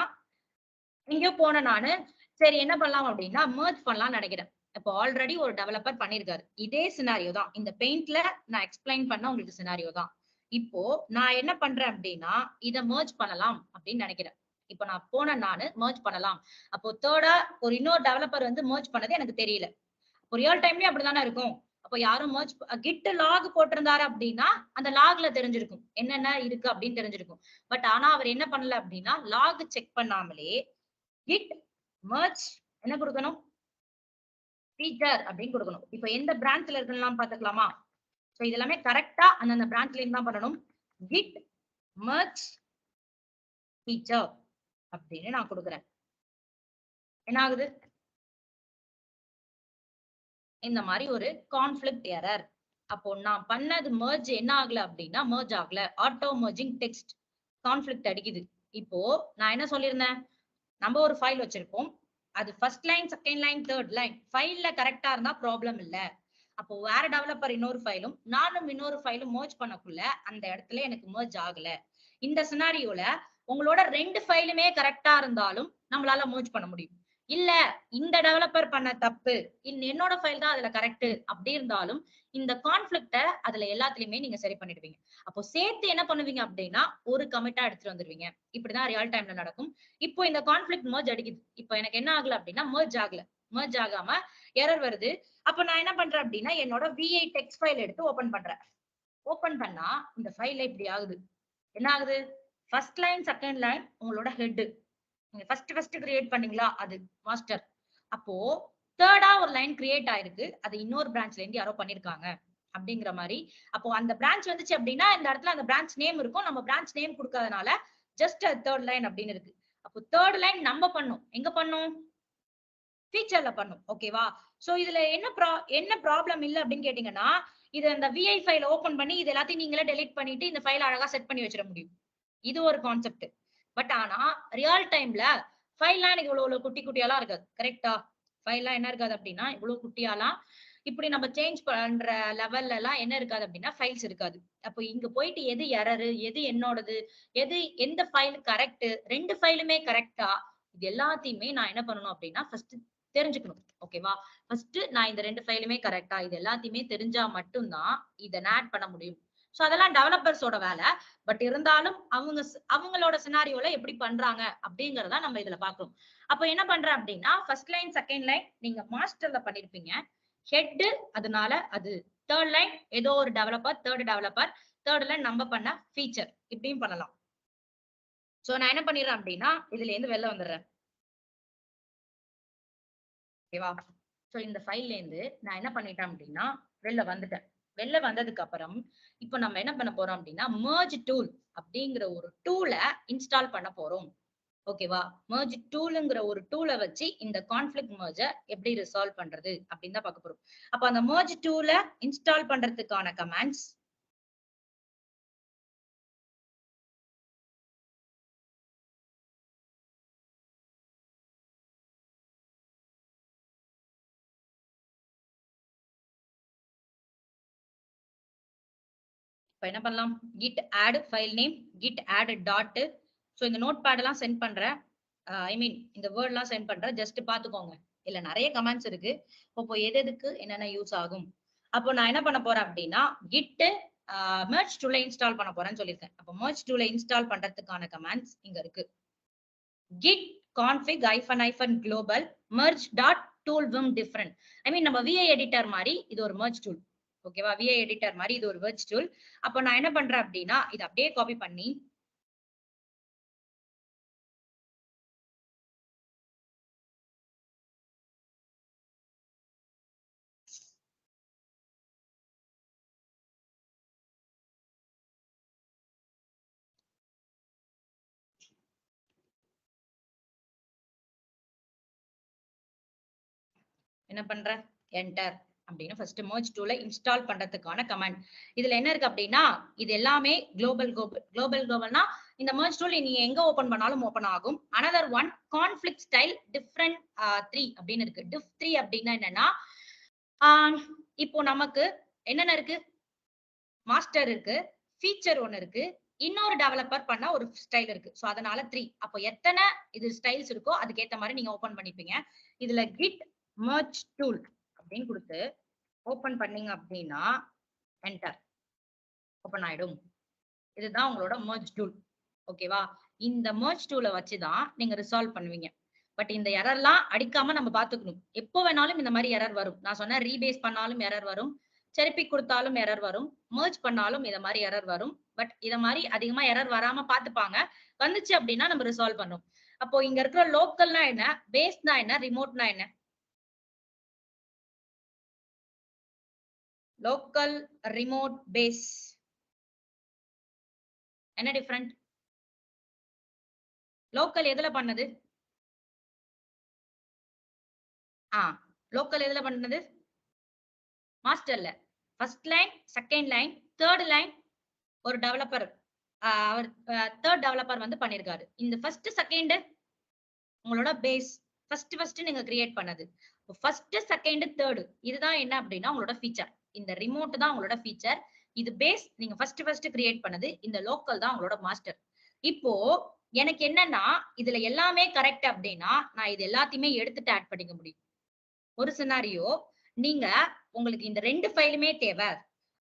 எங்கேயோ போனேன் நானு. சரி என்ன பண்ணலாம் அப்படின்னா merge பண்ணலாம்னு நினைக்கிறேன். இப்போ ஆல்ரெடி ஒரு டெவலப்பர் பண்ணிருக்காரு. இதே சினாரியோ தான். இந்த பெயிண்ட்ல நான் எக்ஸ்பிளைன் பண்ண உங்களுக்கு சினாரியோ தான். இப்போ நான் என்ன பண்றேன் அப்படின்னா இத merge பண்ணலாம் அப்படின்னு நினைக்கிறேன். இப்போ நான் போனேன் நானு merge பண்ணலாம். அப்போ தேர்டா ஒரு இன்னொரு டெவலப்பர் வந்து merge பண்ணது எனக்கு தெரியல. இப்போ ரியல் டைம்லயும் அப்படிதானே இருக்கும். அப்போ யாரும் merge git log போட்டிருந்தாரு அப்படின்னா அந்த லாக்ல தெரிஞ்சிருக்கும் என்னென்ன இருக்கு அப்படின்னு தெரிஞ்சிருக்கும். பட் ஆனா அவர் என்ன பண்ணல அப்படின்னா லாக் செக் பண்ணாமலே git merge என்ன கொடுக்கணும், feature அப்படின்னு கொடுக்கணும். இப்போ எந்த பிரான்ச்ல இருக்குன்னு பாத்துக்கலாமா? சோ இதெல்லாமே கரெக்டா அந்தந்த பிரான்ச்ல இருந்து தான் பண்ணணும். git merge feature அப்படின்னு நான் கொடுக்குறேன். என்ன ஆகுது, இந்த மாதிரி ஒரு கான்ஃபிளிக்ட் எரர். அப்போ நான் பண்ணது merge என்ன ஆகல அப்படின்னா merge ஆகல, ஆட்டோ merging டெக்ஸ்ட் கான்ஃபிளிக்ட் அடிக்குது. இப்போ நான் என்ன சொல்லியிருந்தேன், நம்ம ஒரு ஃபைல் வச்சிருப்போம். அது first line, second line, third line ஃபைல்ல கரெக்டா இருந்தா ப்ராப்ளம் இல்ல. அப்போ வேற டெவலப்பர் இன்னொரு ஃபைலும் நானும் இன்னொரு ஃபைலும் merge பண்ணக்குள்ள அந்த இடத்துல எனக்கு merge ஆகல. இந்த சினாரியோல உங்களோட ரெண்டு ஃபைலுமே கரெக்டா இருந்தாலும் நம்மளால merge பண்ண முடியும். இல்ல இந்த டெவலப்பர் பண்ண தப்பு, என்னோட ஃபைல் தான் அதுல கரெக்ட் அப்படி இருந்தாலும் இந்த கான்ஃபிளிக்ட அதுல எல்லாத்துலயுமே நீங்க சரி பண்ணிடுவீங்க. அப்போ சேர்த்து என்ன பண்ணுவீங்க அப்படின்னா ஒரு கமிட்டா எடுத்துட்டு வந்துருவீங்க. இப்படிதான் ரியல் டைம்ல நடக்கும். இப்போ இந்த கான்ஃபிளிக்ட் merge அடிக்குது. இப்போ எனக்கு என்ன ஆகல அப்படின்னா merge ஆகல, merge ஆகாம எரர் வருது. அப்ப நான் என்ன பண்றேன் அப்படின்னா என்னோட vi டெக்ஸ்ட் ஃபைல் எடுத்து ஓபன் பண்றேன். ஓபன் பண்ணா இந்த ஃபைல்ல இப்படி ஆகுது. என்ன ஆகுது, ஃபர்ஸ்ட் லைன், செகண்ட் லைன் உங்களோட ஹெட் நீங்க ஃபர்ஸ்ட் கிரியேட் பண்ணீங்களா அது மாஸ்டர். அப்போ தேர்டா ஒரு லைன் கிரியேட் ஆயிருக்கு. அது இன்னொரு பிரான்ச்ல இருந்து யாரோ பண்ணிருக்காங்க அப்படிங்கிற மாதிரி. அப்போ அந்த பிரான்ச் வந்துச்சு அப்படின்னா இந்த இடத்துல அந்த பிரான்ச் நேம் இருக்கும். நம்ம பிரான்ச் நேம் கொடுக்காதனால ஜஸ்ட் தேர்ட் லைன் அப்படின்னு இருக்கு. அப்போ தேர்ட் லைன் நம்ம பண்ணும், எங்க பண்ணும், ஃபீச்சர்ல பண்ணும். ஓகேவா? சோ இதுல என்ன ப்ராப்ளம் இல்ல அப்படின்னு கேட்டீங்கன்னா இது அந்த vi ஃபைல் ஓபன் பண்ணி இது எல்லாத்தையும் நீங்களே டெலீட் பண்ணிட்டு இந்த ஃபைல் அழகா செட் பண்ணி வச்சிட முடியும். இது ஒரு கான்செப்ட். பட் ஆனா ரியல் டைம்ல ஃபைல்லாம் எனக்கு இவ்வளவு குட்டி குட்டியாலாம் இருக்காது. கரெக்டா? ஃபைல்லாம் என்ன இருக்காது அப்படின்னா இவ்வளவு குட்டியாலாம் இப்படி நம்ம சேஞ்ச் பண்ற லெவல்ல எல்லாம் என்ன இருக்காது அப்படின்னா ஃபைல்ஸ் இருக்காது. அப்போ இங்க போயிட்டு எது எரரு, எது என்னோடது, எது எந்த ஃபைல் கரெக்ட், ரெண்டு ஃபைலுமே கரெக்டா, இது எல்லாத்தையுமே நான் என்ன பண்ணணும் அப்படின்னா ஃபர்ஸ்ட் தெரிஞ்சுக்கணும். ஓகேவா? ஃபர்ஸ்ட் நான் இந்த ரெண்டு ஃபைலுமே கரெக்டா இது எல்லாத்தையுமே தெரிஞ்சா மட்டும்தான் இதை ஆட் பண்ண முடியும். சோ அதெல்லாம் டெவலப்பர்ஸோட வேலை. பட் இருந்தாலும் அவங்களோட சினாரியோல எப்படி பண்றாங்க அப்படிங்கறத நம்ம இதுல பாக்கணும். அப்ப என்ன பண்றேன் அப்படின்னா ஃபர்ஸ்ட் லைன், செகண்ட் லைன் நீங்க மாஸ்டர்ல பண்ணிருப்பீங்க. ஹெட் அதனால அது தேர்ட் லைன் ஏதோ ஒரு டெவலப்பர், தேர்ட் லைன் நம்ம பண்ண ஃபீச்சர் இப்படியும் பண்ணலாம். சோ நான் என்ன பண்ணிடுறேன் அப்படின்னா இதுல இருந்து வெளில வந்துடுறேன். ஓகேவா? சோ இந்த ஃபைல்ல இருந்து நான் என்ன பண்ணிட்டேன் அப்படின்னா வெளில வந்துட்டேன். வெளில வந்ததுக்கு அப்புறம் இப்போ நம்ம என்ன பண்ண போறோம் அப்படின்னா merge tool அப்படிங்கிற ஒரு டூலை இன்ஸ்டால் பண்ண போறோம். ஓகேவா? merge toolங்கிற ஒரு டூலை வச்சு இந்த கான்ஃபிளிக்ட் merge எப்படி ரிசால்வ் பண்றது அப்படின்னு தான் பார்க்க போறோம். அப்ப அந்த merge டூலை இன்ஸ்டால் பண்றதுக்கான கமாண்ட்ஸ் இப்ப என்ன பண்ணலாம், git add file name, git add dot. So இந்த நோட் பேட் எல்லாம் சென்ட் பண்றேன். ஐ மீன் இந்த வேர்ட் எல்லாம் சென்ட் பண்றேன். ஜஸ்ட் பாத்துக்கோங்க. இல்ல நிறைய கமெண்ட்ஸ் இருக்கு. இப்போ எது எதுக்கு என்னென்ன யூஸ் ஆகும். அப்போ நான் என்ன பண்ண போறேன் அப்படின்னா git merge tool இன்ஸ்டால் பண்ண போறேன்னு சொல்லியிருக்கேன். அப்போ merge tool இன்ஸ்டால் பண்றதுக்கான கமெண்ட்ஸ் இங்க இருக்கு. git config -- global merge dot tool vim different. ஐ மீன் நம்ம vi எடிட்டர் மாதிரி இது ஒரு merge tool. ஓகேவா? vi எடிட்டர் மாதிரி இது ஒரு merge tool. அப்போ நான் என்ன பண்றேன் அப்படின்னா இதை அப்படியே காப்பி பண்ணி என்ன பண்ற என்டர் அப்படின்னு ஃபர்ஸ்ட் merge tool இன்ஸ்டால் பண்றதுக்கான கமாண்ட். இதுல என்ன இருக்கு அப்படின்னா இது எல்லாமே குளோபல்னா இந்த merge tool நீங்க எங்க ஓபன் பண்ணாலும் ஓபன் ஆகும். Another one conflict style different 3 அப்படின்னு இருக்கு. diff 3 அப்படின்னா என்னன்னா இப்போ நமக்கு என்னென்ன இருக்கு, மாஸ்டர் இருக்கு, ஃபீச்சர் ஒன்னு இருக்கு, இன்னொரு டெவலப்பர் பண்ண ஒரு ஸ்டைல் இருக்கு. சோ அதனால 3. அப்போ எத்தனை இது ஸ்டைல்ஸ் இருக்கோ அதுக்கு ஏத்த மாதிரி நீங்க ஓபன் பண்ணிப்பீங்க. இதுல git merge tool அப்படின்னு கொடுத்து ஓபன் பண்ணீங்க அப்படின்னா என்டர் ஓபன் ஆயிடும். இதுதான் உங்களோட merge tool. ஓகேவா? இந்த merge tool வச்சுதான் நீங்க ரிசால்வ் பண்ணுவீங்க. பட் இந்த எரர்லாம் அடிக்காம நம்ம பாத்துக்கணும். எப்போ வேணாலும் இந்த மாதிரி எரர் வரும். நான் சொன்ன ரீபேஸ் பண்ணாலும் எரர் வரும், செரிப்பி கொடுத்தாலும் எரர் வரும், merge பண்ணாலும் இத மாதிரி எரர் வரும். பட் இத மாதிரி அதிகமா எரர் வராம பாத்துப்பாங்க. வந்துச்சு அப்படின்னா நம்ம ரிசால்வ் பண்ணணும். அப்போ இங்க இருக்கிற லோக்கல்னா என்ன, பேஸ்னா என்ன, ரிமோட்னா என்ன? லோக்கல், ரிமோட், பேஸ் என்ன டிஃபரண்ட்? லோக்கல் எதுல பண்ணது? லோக்கல் எதுல பண்ணது? மாஸ்டர்ல. First line, second line, third line ஒரு டெவலப்பர் அவர் தேர்ட் டெவலப்பர் வந்து பண்ணிருக்காரு. இந்த ஃபர்ஸ்ட் செகண்ட் உங்களோட பேஸ் ஃபர்ஸ்ட் நீங்க கிரியேட் பண்ணது. ஃபர்ஸ்ட் செகண்ட் தேர்ட் இதுதான் என்ன அப்படின்னா உங்களோட ஃபீச்சர். இந்த ரிமோட் தான் உங்களோட ஃபீச்சர். இது பேஸ் நீங்க ஃபர்ஸ்ட் கிரியேட் பண்ணது. இந்த லோக்கல் தான் உங்களோட மாஸ்டர். இப்போ எனக்கு என்னன்னா இதுல எல்லாமே கரெக்ட் அப்படின்னா நான் இது எல்லாத்தையுமே எடுத்துட்டு ஆட் பண்ணிக்க முடியும். ஒரு சினாரியோ நீங்க உங்களுக்கு இந்த 2 ஃபைலுமே தேவை,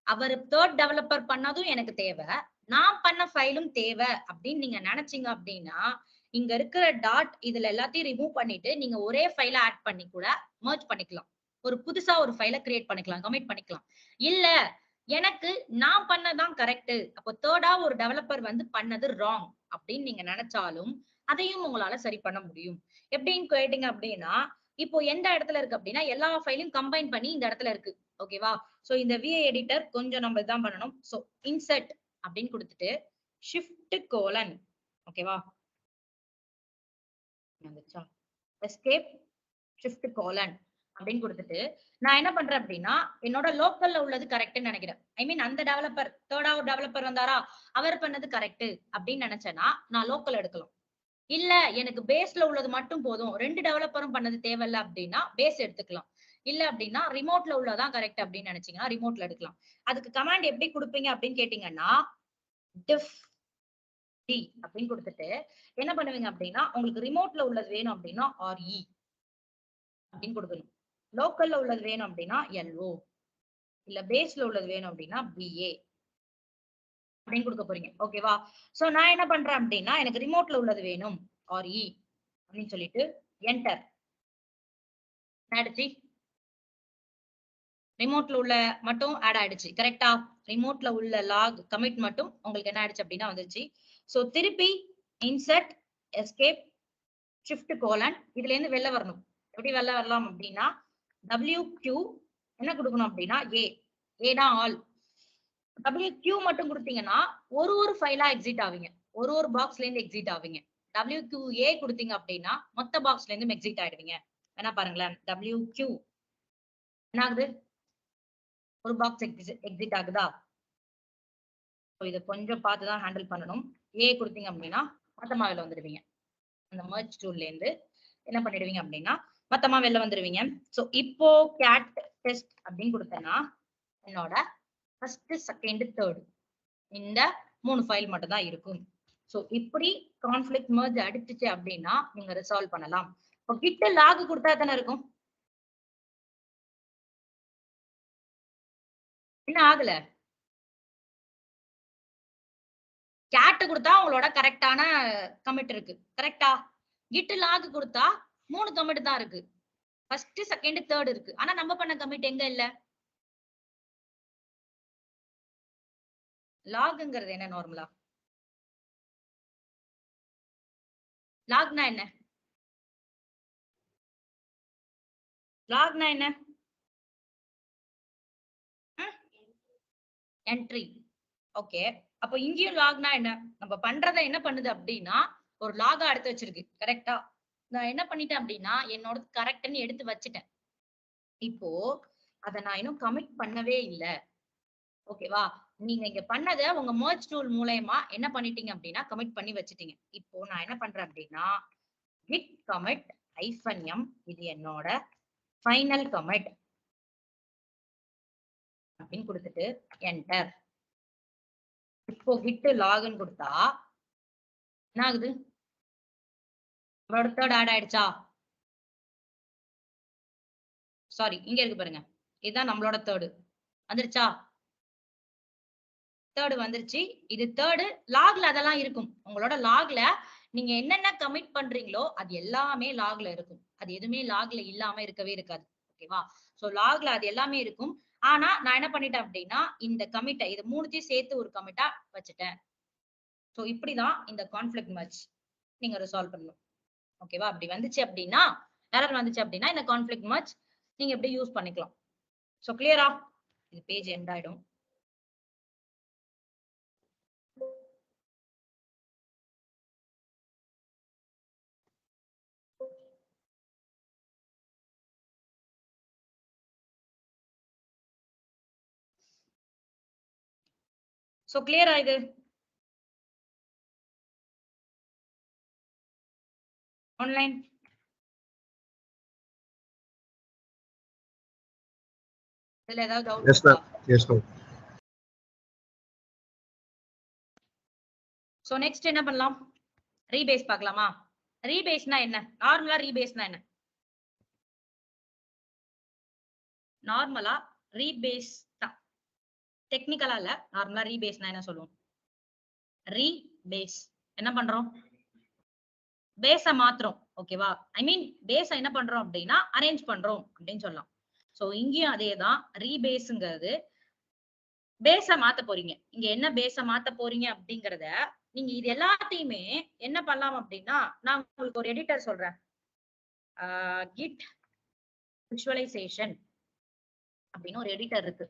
அவர் தேர்ட் டெவலப்பர் பண்ணதும் எனக்கு தேவை, நான் பண்ண ஃபைலும் தேவை அப்படின்னு நீங்க நினைச்சீங்க அப்படின்னா இங்க இருக்கிற டாட் இதுல எல்லாத்தையும் ரிமூவ் பண்ணிட்டு நீங்க ஒரே ஃபைல ஆட் பண்ணி கூட merge பண்ணிக்கலாம். ஒரு புதுசா ஒரு ஃபைல கிரியேட் பண்ணிக்கலாம், கமிட் பண்ணிக்கலாம். இல்ல எனக்கு நான் பண்ணதான் கரெக்ட், அப்போ தேர்டா ஒரு டெவலப்பர் வந்து பண்ணது ராங் அப்படின்னு நீங்க நினைச்சாலும் அதையும் உங்களால சரி பண்ண முடியும். எப்படின்னு கேட்டீங்க அப்படின்னா இப்போ எந்த இடத்துல இருக்கு அப்படின்னா எல்லா ஃபைலையும் கம்பைன் பண்ணி இந்த இடத்துல இருக்கு. ஓகேவா? சோ இந்த VA எடிட்டர் கொஞ்சம் நம்ம இதான் பண்ணணும். சோ இன்சர்ட் அப்படின்னு கொடுத்துட்டு ஷிஃப்ட் கோலன், ஓகேவா, எஸ்கேப் ஷிஃப்ட் கோலன் அப்படின்னு கொடுத்துட்டு நான் என்ன பண்றேன் அப்படின்னா என்னோட லோக்கல்ல உள்ளது கரெக்ட்னு நினைக்கிறேன். ஐ மீன் அந்த டெவலப்பர் தேர்டா ஒரு டெவலப்பர் வந்தாரா அவர் பண்ணது கரெக்ட் அப்படின்னு நினைச்சேன்னா நான் லோக்கல் எடுக்கலாம். இல்ல எனக்கு பேஸ்ல உள்ளது மட்டும் போதும், 2 டெவலப்பரும் பண்ணது தேவையில்ல அப்படின்னா பேஸ் எடுத்துக்கலாம். இல்ல அப்படின்னா ரிமோட்ல உள்ளதான் கரெக்ட் அப்படின்னு நினைச்சீங்கன்னா ரிமோட்ல எடுக்கலாம். அதுக்கு கமாண்ட் எப்படி கொடுப்பீங்க அப்படின்னு கேட்டீங்கன்னா diff d அப்படின்னு கொடுத்துட்டு என்ன பண்ணுவீங்க அப்படின்னா உங்களுக்கு ரிமோட்ல உள்ளது வேணும் அப்படின்னா RE அப்படின்னு கொடுக்கணும். லோக்கல்ல உள்ளது வேணும் அப்படின்னா LO, இல்ல பேஸ்ல உள்ளது வேணும் அப்படின்னா BA அப்படின்னு கொடுக்க போறீங்க. ஓகேவா? சோ நான் என்ன பண்றேன் அப்படின்னா எனக்கு ரிமோட்ல உள்ளது வேணும் RE அப்படின்னு சொல்லிட்டு என்டர் ஆயிடுச்சு. ரிமோட்ல உள்ள மட்டும் ஆட் ஆயிடுச்சு. கரெக்டா? ரிமோட்ல உள்ள லாக் கமிட் மட்டும் உங்களுக்கு என்ன ஆயிடுச்சு அப்படின்னா வந்துச்சு. சோ திருப்பி இன்சர்ட் எஸ்கேப் ஷிஃப்ட் கோலன் இதுல இருந்து வெளில வரணும். எப்படி வெளில வரலாம் அப்படின்னா WQ என்ன கொடுக்கணும் அப்படின்னா A தான் ஆல். WQ மட்டும் கொடுத்தீங்கன்னா ஒரு ஃபைலா எக்ஸிட் ஆவீங்க, ஒரு பாக்ஸ்ல இருந்து எக்ஸிட் ஆவீங்க. WQA கொடுத்தீங்க அப்படின்னா மொத்த பாக்ஸ்ல இருந்து எக்ஸிட் ஆயிடுவீங்க. என்ன பாருங்களேன், WQ என்ன ஆகுது, ஒரு பாக்ஸ் எக்ஸிட் ஆகுதா? இத கொஞ்சம் பார்த்துதான் ஹேண்டில் பண்ணணும். A கொடுத்தீங்க அப்படின்னா மொத்தமா வெளில வந்துடுவீங்க. அந்த merge toolல இருந்து என்ன பண்ணிடுவீங்க அப்படின்னா மொத்தமா வெளில வந்துடுவீங்க. சோ இப்போ cat test அப்படின்னு கொடுத்தேன்னா என்னோட ஃபர்ஸ்ட் செகண்ட் தேர்ட் இந்த 3 ஃபைல் மட்டும் தான் இருக்கும். சோ இப்படி கான்ஃபிளிக்ட் merge அடிச்சுச்சு அப்படின்னா நீங்க ரிசால்வ் பண்ணலாம். இப்போ git log கொடுத்தா தானே இருக்கும். என்ன ஆகல, கேட் கொடுத்தா உங்களோட கரெக்டான கமிட் இருக்கு. கரெக்டா? git log கொடுத்தா 3 கமிட் தான் இருக்கு. ஃபர்ஸ்ட் செகண்ட் தேர்ட் இருக்கு. ஆனா நம்ம பண்ண கமிட் எங்க இல்ல. லாக்ங்கிறது என்ன நார்மலா? லாக்னா என்ன? லாக்னா என்ன? என்ட்ரி. ஓகே, அப்போ இங்கேயும் லாக்னா என்ன? நம்ம பண்றத என்ன பண்ணுது அப்படின்னா ஒரு லாகா எடுத்து வச்சிருக்கு. கரெக்டா? நான் என்ன பண்ணிட்டேன் அப்படின்னா என்னோட கரெக்ட்னு எடுத்து வச்சுட்டேன். இப்போ அத நான் இன்னும் கமிட் பண்ணவே இல்லை. ஓகேவா? நீங்க இங்க பண்ணத உங்க மெர்ஜ் டூல் மூலமா என்ன பண்ணிட்டீங்க அப்படின்னா கமிட் பண்ணி வச்சுட்டீங்க. இப்போ நான் என்ன பண்றேன் அப்படின்னா git commit -m இது என்னோட ஃபைனல் கமிட் அப்படின்னு கொடுத்துட்டு என்டர். இப்போ git லாகின் கொடுத்தா என்ன ஆகுது? தேர்ட் ஆட் ஆயிடுச்சா? சாரி, இங்க இருக்கு பாருங்க. இதுதான் நம்மளோட தேர்டு வந்துருச்சா? தேர்டு வந்துருச்சு. இது தேர்டு. லாக்ல அதெல்லாம் இருக்கும். உங்களோட லாக்ல நீங்க என்னென்ன கமிட் பண்றீங்களோ அது எல்லாமே லாக்ல இருக்கும். அது எதுவுமே லாக்ல இல்லாம இருக்கவே இருக்காது. ஓகேவா? சோ லாக்ல அது எல்லாமே இருக்கும். ஆனா நான் என்ன பண்ணிட்டேன் அப்படின்னா இந்த கமிட்ட இது மூணுத்தையும் சேர்த்து ஒரு கமிட்டா வச்சுட்டேன். சோ இப்படிதான் இந்த கான்ஃபிளிக்ட் மெர்ஜ் நீங்க ரிசால்வ் பண்ணணும். ஓகேவா? அப்படி வந்துச்சு அப்படின்னா எரர் வந்துச்சு அப்படின்னா இந்த கான்ஃபிளிக்ட் மெர்ஜ் நீங்க எப்படி யூஸ் பண்ணிக்கலாம். சோ கிளியரா? இது பேஜ் எண்ட் ஆயிடும். சோ கிளியரா இது? ஆன்லைன் இதுல ஏதாவது டவுட் இருக்கா? Yes ma'am. சோ நெக்ஸ்ட் என்ன பண்ணலாம்? ரீபேஸ் பார்க்கலாமா? ரீபேஸ்னா என்ன? நார்மலா ரீபேஸ்னா என்ன? நார்மலா ரீபேஸ் தான். டெக்னிக்கலா இல்ல. நார்மலா ரீபேஸ்னா என்ன சொல்லுவோம்? ரீபேஸ் என்ன பண்றோம்? பேஸ மாத்துறோம். ஓகேவா? ஐ மீன் பேஸ என்ன பண்றோம் அப்படின்னா அரேஞ்ச் பண்றோம் அப்படின்னு சொல்லலாம். சோ இங்கேயும் அதேதான். ரீபேஸ்ங்கிறது பேஸ மாத்த போறீங்க. இங்க என்ன பேஸ மாத்த போறீங்க அப்படிங்கறத நீங்க இது எல்லாத்தையுமே என்ன பண்ணலாம் அப்படின்னா நான் உங்களுக்கு ஒரு எடிட்டர் சொல்றேன். git visualization அப்படின்னு ஒரு எடிட்டர் இருக்கு.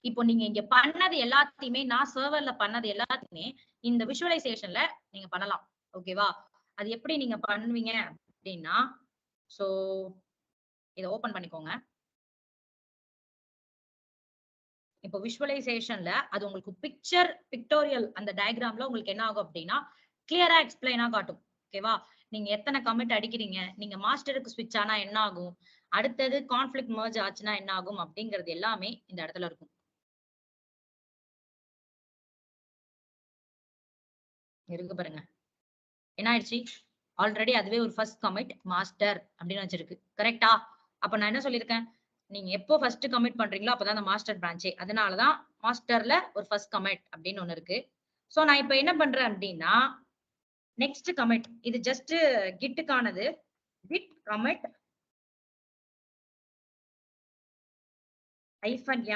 இப்போ நீங்க இங்க பண்ணது எல்லாத்தையுமே நான் சர்வர்ல பண்ணது எல்லாத்தையுமே இந்த விஷுவலைசேஷன்ல நீங்க பண்ணலாம். ஓகேவா? அது எப்படி நீங்க பண்ணுவீங்க அப்படின்னா சோ இத ஓபன் பண்ணிக்கோங்க. இப்போ விஷுவலைசேஷன்ல அது உங்களுக்கு பிக்டோரியல் அந்த டயகிராம்ல உங்களுக்கு என்ன ஆகும் அப்படின்னா கிளியரா எக்ஸ்பிளைனா காட்டும். ஓகேவா? நீங்க எத்தனை கமிட் அடிக்கிறீங்க, நீங்க மாஸ்டருக்கு ஸ்விட்ச் ஆனா என்ன ஆகும், அடுத்தது கான்ஃபிளிக்ட் மெர்ஜ் ஆச்சுன்னா என்ன ஆகும் அப்படிங்கிறது எல்லாமே இந்த இடத்துல இருக்கும். இருக்கு பாருங்க. என்ன ஆயிடுச்சு? ஆல்ரெடி அதுவே ஒரு ஃபர்ஸ்ட் கமிட் மாஸ்டர் அப்படின்னு வச்சிருக்கு. கரெக்டா? அப்ப நான் என்ன சொல்லியிருக்கேன்? நீங்க எப்போ ஃபர்ஸ்ட் கமிட் பண்றீங்களோ அப்பதான் அந்த மாஸ்டர் பிரான்ச்சே. அதனாலதான் மாஸ்டர்ல ஒரு ஃபர்ஸ்ட் கமிட் அப்படின்னு ஒண்ணு இருக்கு. சோ நான் இப்ப என்ன பண்றேன் அப்படின்னா நெக்ஸ்ட் கமிட் இது ஜஸ்ட் கிட்டுக்கானது. git commit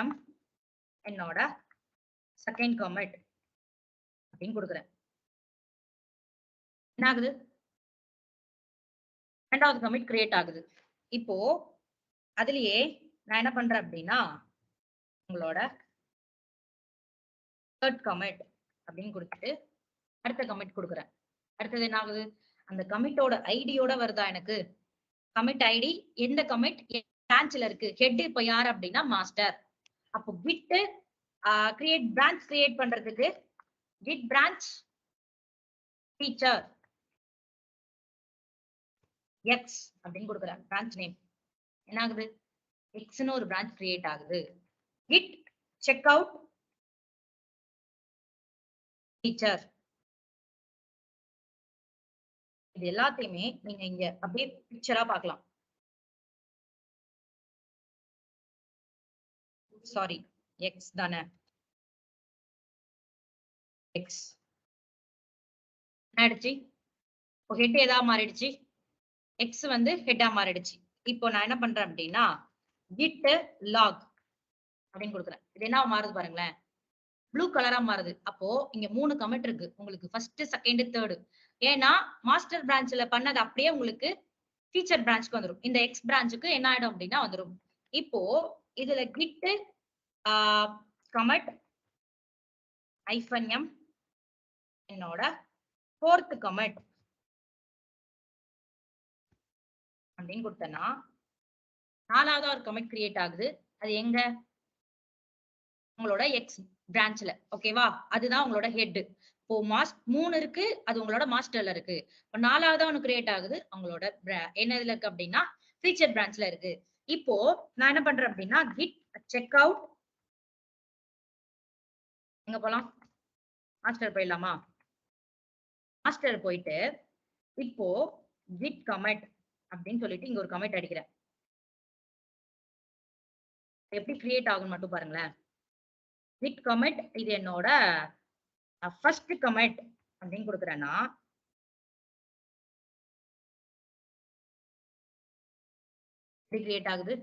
-m என்னோட செகண்ட் கமிட் அப்படின்னு கொடுக்குறேன். என்ன ஆகுது? ரெண்டாவது கமிட் கிரியேட் ஆகுது. இப்போ அதுலயே நான் என்ன பண்றேன் அப்படின்னா உங்களோட தேர்ட் கமிட் அப்படின்னு கொடுத்துட்டு அடுத்த கமிட் கொடுக்குறேன். அடுத்தது என்ன ஆகுது? அந்த கமிட்டோட ஐடியோட வருதா எனக்கு? கமிட் ஐடி எந்த கமிட் பிரான்ச்ல இருக்கு? ஹெட் இப்ப யாரு அப்படின்னா மாஸ்டர். அப்போ git கிரியேட் பிரான்ச் கிரியேட் பண்றதுக்கு git branch feature x அப்படின்னு கொடுக்குறேன். பிரான்ச் நேம் என்ன ஆகுது? எக்ஸ்னு ஒரு பிரான்ச் கிரியேட் ஆகுது. git checkout feature இது எல்லாத்தையுமே நீங்க இங்க அப்படியே பிக்சரா பார்க்கலாம். சாரி, எக்ஸ் தானே? எக்ஸ் ஆயிடுச்சு. ஹெட் ஏதா மாறிடுச்சு. எக்ஸ் வந்து ஹெட்டா மாறிடுச்சு. இப்போ நான் என்ன பண்றேன் அப்படின்னா git log அப்படின்னு கொடுக்குறேன். இது என்ன மாறுது பாருங்களேன். ப்ளூ கலரா மாறுது. அப்போ இங்க 3 கமிட் இருக்கு உங்களுக்கு. First, second, third. ஏன்னா மாஸ்டர் பிரான்ச்ல பண்ணது அப்படியே உங்களுக்கு ஃபீச்சர் பிரான்ச்க்கு வந்துரும். இந்த எக்ஸ் பிரான்ச்சுக்கு என்ன ஆயிடும் அப்படின்னா வந்துரும். இப்போ இதுல git commit -m என்னோட ஃபோர்த் கமிட் அப்படின்னு கொடுத்தேன்னா 4வதா ஒரு கமிட் கிரியேட் ஆகுது. அது எங்க? உங்களோட எக்ஸ் பிரான்ச்ல. ஓகேவா? அதுதான் உங்களோட ஹெட். இப்போ 3 இருக்கு. அது உங்களோட மாஸ்டர்ல இருக்கு. இப்ப 4வதா ஒண்ணு கிரியேட் ஆகுது. உங்களோட என்னதுல இருக்கு அப்படின்னா ஃபீச்சர் பிரான்ச்ல இருக்கு. இப்போ நான் என்ன பண்றேன் அப்படின்னா git செக் அவுட். எங்க போலாம்? மாஸ்டர் போயிடலாமா? மாஸ்டர் போயிட்டு இப்போ git commit அப்படின்னு சொல்லிட்டு இங்க ஒரு கமிட் அடிக்கிறேன். எப்படி கிரியேட் ஆகும் மட்டும் பாருங்களேன். git commit இது என்னோட ஃபர்ஸ்ட் கமிட் அப்படின்னு கொடுக்குறேன்னா எப்படி கிரியேட் ஆகுது?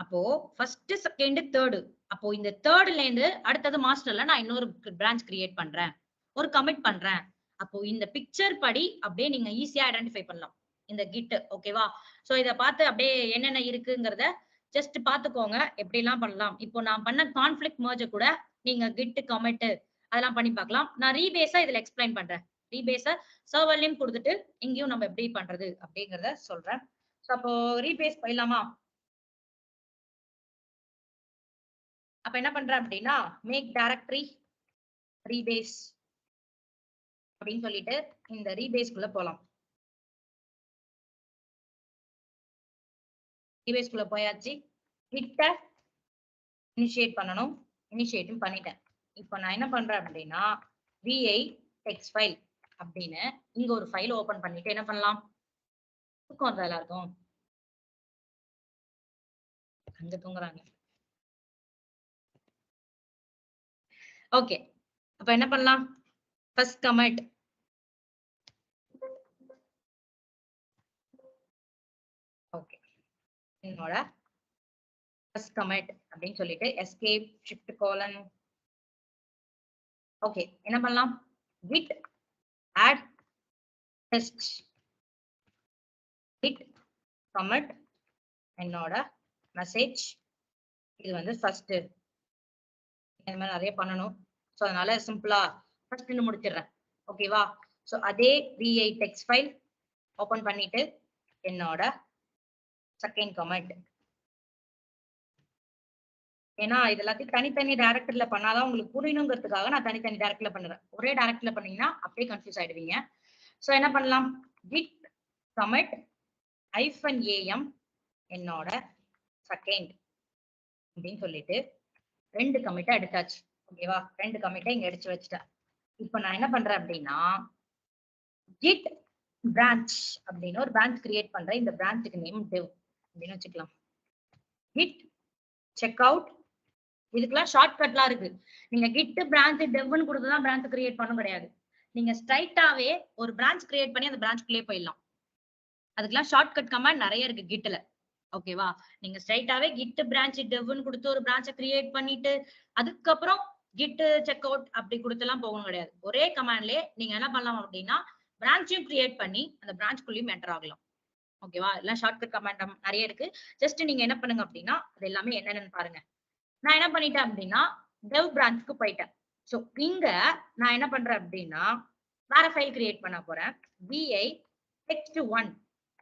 அப்போ ஃபர்ஸ்ட், செகண்ட், தேர்டு. அப்போ இந்த தேர்ட்ல இருந்து அடுத்தது மாஸ்டர்ல நான் இன்னொரு பிரான்ச் கிரியேட் பண்றேன். ஒரு கமிட் பண்றேன். அப்போ இந்த பிக்சர் படி அப்படியே நீங்க ஈஸியா ஐடென்டிஃபை பண்ணலாம். இந்த கிட் ஓகேவா? சோ இத பார்த்து அப்படியே என்னென்ன இருக்குங்கிறத ஜஸ்ட் பாத்துக்கோங்க. எப்படி எல்லாம் பண்ணலாம். இப்போ நான் பண்ண கான்ஃபிளிக்ட் மெர்ஜ் கூட நீங்க கிட் கமிட் அதெல்லாம் பண்ணி பார்க்கலாம். நான் ரீபேஸா இதுல எக்ஸ்பிளைன் பண்றேன். ரீபேஸ சர்வர் நேம் கொடுத்துட்டு இங்கேயும் நம்ம எப்படி பண்றது அப்படிங்கறத சொல்றேன். சோ அப்போ ரீபேஸ் போயிடலாமா? அப்ப என்ன பண்றேன் அப்படின்னா மேக் டைரக்டரி ரீபேஸ் அப்படின்னு சொல்லிட்டு இந்த ரீபேஸ்க்குள்ள போலாம். ரீபேஸ்க்குள்ள போயாச்சு. கிட்ட இனிஷியேட் பண்ணணும். இனிஷியேட்டும் பண்ணிட்டேன். இப்போ நான் என்ன பண்றேன் அப்படின்னா vi text file அப்படின்னு இங்க ஒரு ஃபைல் ஓபன் பண்ணிட்டு என்ன பண்ணலாம்? தூக்கம் வருதா எல்லாருக்கும்? அங்க தூங்குறாங்க. ஓகே. அப்ப என்ன பண்ணலாம்? First commit okay. என்னோட ஃபர்ஸ்ட் கமிட் அப்படின்னு சொல்லிட்டு எஸ்கேப் ஷிஃப்ட் கோலன். ஓகே. என்ன பண்ணலாம்? git add test git commit என்னோட மெசேஜ். இது வந்து ஃபர்ஸ்ட். இந்த மாதிரி நிறைய பண்ணணும். சோ அதனால சிம்பிளா ஃபர்ஸ்ட் முடிச்சிடுறேன். ஓகேவா? சோ அதே vi text file ஓபன் பண்ணிட்டு என்னோட செகண்ட் கமெண்ட். ஏன்னா இது எல்லாத்தையும் தனித்தனி டைரக்டர்ல பண்ணாதான் உங்களுக்கு புரியணுங்கிறதுக்காக நான் தனித்தனி டைரக்டர்ல பண்ணுறேன். ஒரே டைரக்டர்ல பண்ணீங்கன்னா அப்படியே கன்ஃபியூஸ் ஆயிடுவீங்க. சோ என்ன பண்ணலாம்? git commit -am என்னோட செகண்ட் அப்படின்னு சொல்லிட்டு 2 கமிட்டை எடுத்தாச்சு. ஓகேவா? 2 கமிட்டை இங்க எடுத்து வச்சுட்டேன். இப்போ நான் என்ன பண்றேன் அப்படின்னா git branch அப்படின்னு ஒரு பிரான்ச் கிரியேட் பண்றேன். இந்த பிரான்ச்சுக்கு நேம் dev அப்படின்னு வச்சுக்கலாம். git checkout. இதுக்கெல்லாம் ஷார்ட்கட்லாம் இருக்கு. நீங்க git branch devன்னு கொடுத்துதான் பிரான்ச் கிரியேட் பண்ண கிடையாது. நீங்க ஸ்ட்ரைட்டாவே ஒரு பிரான்ச் கிரியேட் பண்ணி அந்த பிரான்ச்குள்ளே போயிடலாம். அதுக்கெல்லாம் ஷார்ட்கட் கமாண்ட் நிறைய இருக்கு கிட்ல. ஓகேவா? நீங்க ஸ்ட்ரைட்டாவே git branch devன்னு கொடுத்து ஒரு பிரான்ச்சை கிரியேட் பண்ணிட்டு அதுக்கப்புறம் git checkout அப்படி கொடுத்தெல்லாம் போகணும் கிடையாது. ஒரே கமாண்ட்லயே நீங்க என்ன பண்ணலாம் அப்படின்னா பிரான்ச்சையும் கிரியேட் பண்ணி அந்த பிரான்ச்குள்ளேயும் என்டர் ஆகலாம். ஓகேவா? எல்லாம் ஷார்ட்கட் கமாண்ட் நிறைய இருக்கு. ஜஸ்ட் நீங்க என்ன பண்ணுங்க அப்படின்னா அது எல்லாமே என்னென்னு பாருங்க. நான் என்ன பண்ணிட்டேன் அப்படின்னா dev பிரான்ச்க்கு போயிட்டேன். சோ இங்க நான் என்ன பண்றேன் அப்படின்னா வேற ஃபைல் கிரியேட் பண்ண போறேன். vi text1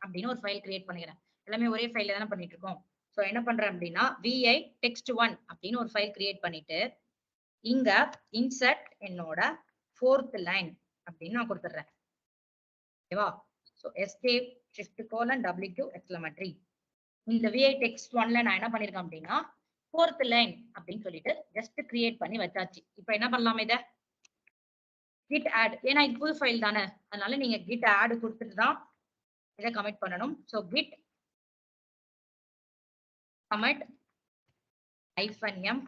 அப்படின்னு ஒரு ஃபைல் கிரியேட் பண்ணிக்கிறேன். எல்லாமே ஒரே ஃபைல்ல தானே பண்ணிட்டு இருக்கோம். சோ என்ன பண்றேன் அப்படின்னா vi text1 அப்படின்னு ஒரு ஃபைல் கிரியேட் பண்ணிட்டு இங்க இன்சர்ட் என்னோட 4th லைன் அப்படின்னு நான் கொடுத்துறேன். ஓகேவா? So escape shift colon wq exclamatory. இந்த vi text1ல நான் என்ன பண்ணிருக்கேன் அப்படின்னா 4th லைன் அப்படின்னு சொல்லிட்டு ஜஸ்ட் கிரியேட் பண்ணி வச்சாச்சு. இப்போ என்ன பண்ணலாம் இத git add. ஏன்னா இது புது ஃபைல் தானே, அதனால நீங்க git add கொடுத்துட்டு தான் இதை கமிட் பண்ணணும். சோ git commit -m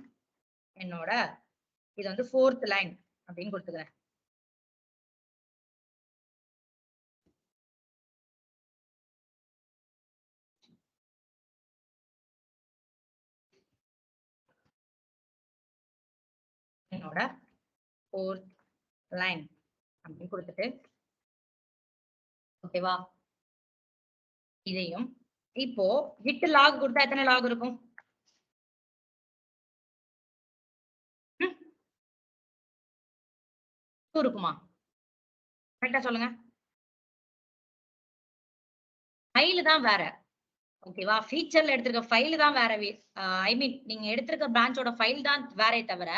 என்னோட இது வந்து 4th லைன் அப்படின்னு கொடுத்துக்கிறேன். என்னோட 4th லைன் அப்படின்னு கொடுத்துட்டு ஓகேவா? இதையும் இப்போ git log கொடுத்தா எத்தனை லாக் இருக்கும்? இருக்குமா? கரெக்டா சொல்லுங்க. ஃபைல் தான் வேற. ஓகேவா? ஃபீச்சர்ல எடுத்திருக்க ஃபைல் தான் வேற ஐ மீன் நீங்க எடுத்திருக்க பிரான்ச்சோட ஃபைல் தான் வேறே தவிர,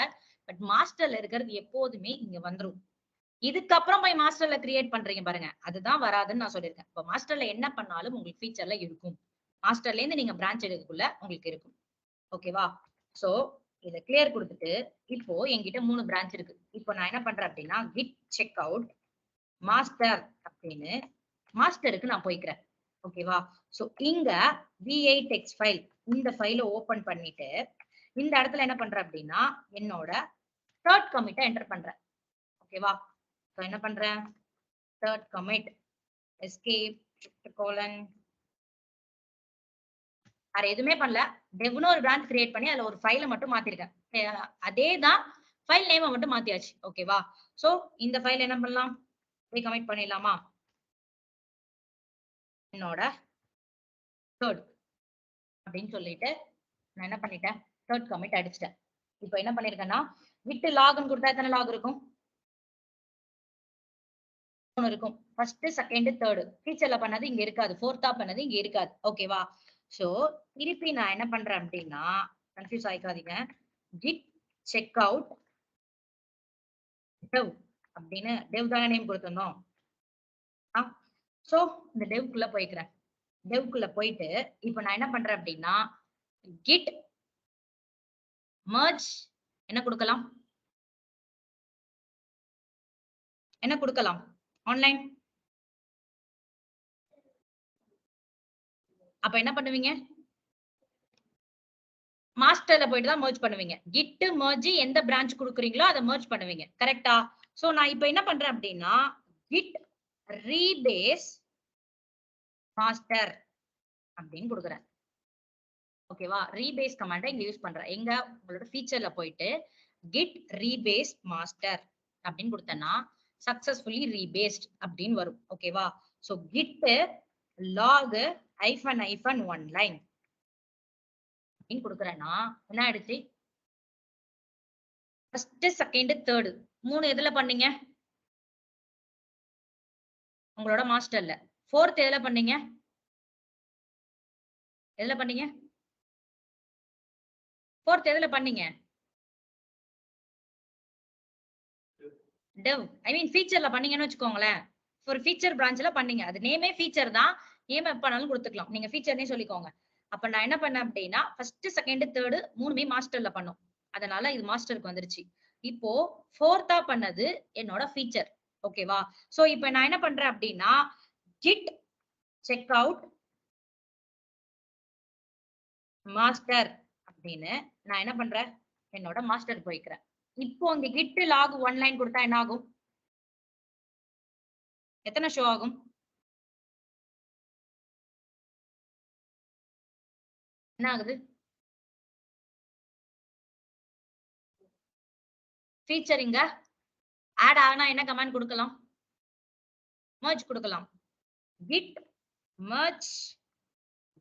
பட் மாஸ்டர்ல இருக்கிறது எப்போதுமே இங்க வந்துரும். இதுக்கப்புறம் போய் மாஸ்டர்ல கிரியேட் பண்றீங்க பாருங்க. அதுதான் வராதுன்னு நான் சொல்லியிருக்கேன். இப்ப மாஸ்டர்ல என்ன பண்ணாலும் உங்களுக்கு ஃபீச்சர்ல இருக்கும். மாஸ்டர்ல இருந்து நீங்க பிரான்ச் எடுக்கக்குள்ள உங்களுக்கு இருக்கும். ஓகேவா? சோ இத கிளியர் குடுத்துட்டு, இப்போ என்கிட்ட 3 பிரான்ச் இருக்கு. இப்போ நான் என்ன பண்றேன் அப்டின்னா, git checkout மாஸ்டர் அப்படின்னு மாஸ்டருக்கு நான் போய்க்கிறேன். ஓகேவா? சோ இங்க v8 text ஃபைல் இந்த ஃபைல ஓபன் பண்ணிட்டு, இந்த இடத்துல என்ன பண்றேன் அப்டின்னா, என்னோட 3rd கமிட்ட என்டர் பண்றேன். ஓகேவா? சோ என்ன பண்றேன்? 3rd commit escape colon வேற எதுவுமே பண்ணல. டெவ்னு ஒரு பிரான்ச் கிரியேட் பண்ணி அதுல ஒரு ஃபைல மட்டும் மாத்திருக்கேன். அதே தான் ஃபைல் நேம மட்டும் மாத்தியாச்சு. ஓகேவா? சோ இந்த ஃபைல் என்ன பண்ணலாம்? ரீகமிட் பண்ணிடலாமா? என்னோட 3rd அப்படின்னு சொல்லிட்டு நான் என்ன பண்ணிட்டேன்? 3rd commit அடிச்சிட்டேன். இப்போ என்ன பண்ணிருக்கேன்னா, விட்டு லாக்னு கொடுத்தா எத்தனை லாக் இருக்கும்? 3 இருக்கும். First, second, third. ஃபீச்சர்ல பண்ணது இங்க இருக்காது. ஃபோர்த்தா பண்ணது இங்க இருக்காது. ஓகேவா? சோ திருப்பி நான் என்ன பண்றேன் அப்படின்னா, கன்ஃபியூஸ் ஆயிக்காதீங்க. git checkout dev அப்படின்னு டெவ் தானே நேம் கொடுத்திருந்தோம். சோ இந்த டெவ்க்குள்ள போய்க்கிறேன். டெவ்க்குள்ள போயிட்டு இப்போ நான் என்ன பண்றேன் அப்படின்னா, git merge என்ன கொடுக்கலாம்? என்ன கொடுக்கலாம்? ஆன்லைன். அப்ப என்ன பண்ணுவீங்க? மாஸ்டர்ல போயிட்டு தான் மெர்ஜ் பண்ணுவீங்க. git merge எந்த பிரான்ச் குடுக்குறீங்களோ அதை மெர்ஜ் பண்ணுவீங்க. கரெக்ட்டா? சோ நான் இப்போ என்ன பண்றேன் அப்படின்னா, git rebase master அப்படின்னு கொடுக்குறேன். ஓகேவா? rebase கமாண்ட இங்க யூஸ் பண்றேன். எங்க உங்களோட ஃபீச்சர்ல போயிட்டு git rebase master அப்படின்னு கொடுத்தேன்னா successfully rebased அப்படின்னு வரும். ஓகேவா? சோ git log -online அப்படின்னு கொடுக்குறேன்னா என்ன ஆயிடுச்சு? ஃபர்ஸ்ட், செகண்ட், தேர்ட் 3 எதுல பண்ணீங்க? உங்களோட மாஸ்டர்ல. 4th எதுல பண்ணீங்க? எதுல பண்ணீங்க? 4th எதுல பண்ணீங்க? dev ஐ மீன் ஃபீச்சர்ல பண்ணீங்கன்னு வச்சுக்கோங்களேன். ஒரு ஃபீச்சர் பிரான்ச்ல பண்ணீங்க. அது நேமே ஃபீச்சர் தான். நேம் எப்பனாலும் கொடுத்துக்கலாம். நீங்க ஃபீச்சர்னே சொல்லிக்கோங்க. அப்ப நான் என்ன பண்ணேன் அப்படின்னா, ஃபர்ஸ்ட், செகண்ட், தேர்ட் 3மே மாஸ்டர்ல பண்ணோம். அதனால இது மாஸ்டருக்கு வந்துருச்சு. இப்போ 4த்தா பண்ணது என்னோட ஃபீச்சர். ஓகேவா? சோ இப்போ நான் என்ன பண்றேன் அப்படின்னா, git checkout மாஸ்டர் அப்படின்னு நான் என்ன பண்றேன்? என்னோட மாஸ்டர் போய்க்கிறேன். இப்போ இங்க git log online கொடுத்தா என்ன ஆகும்? எத்தனை ஷோ ஆகும்? என்ன ஆகுது? ஃபீச்சர் இங்க ஆட் ஆனா என்ன கமாண்ட் கொடுக்கலாம்? merge கொடுக்கலாம். git merge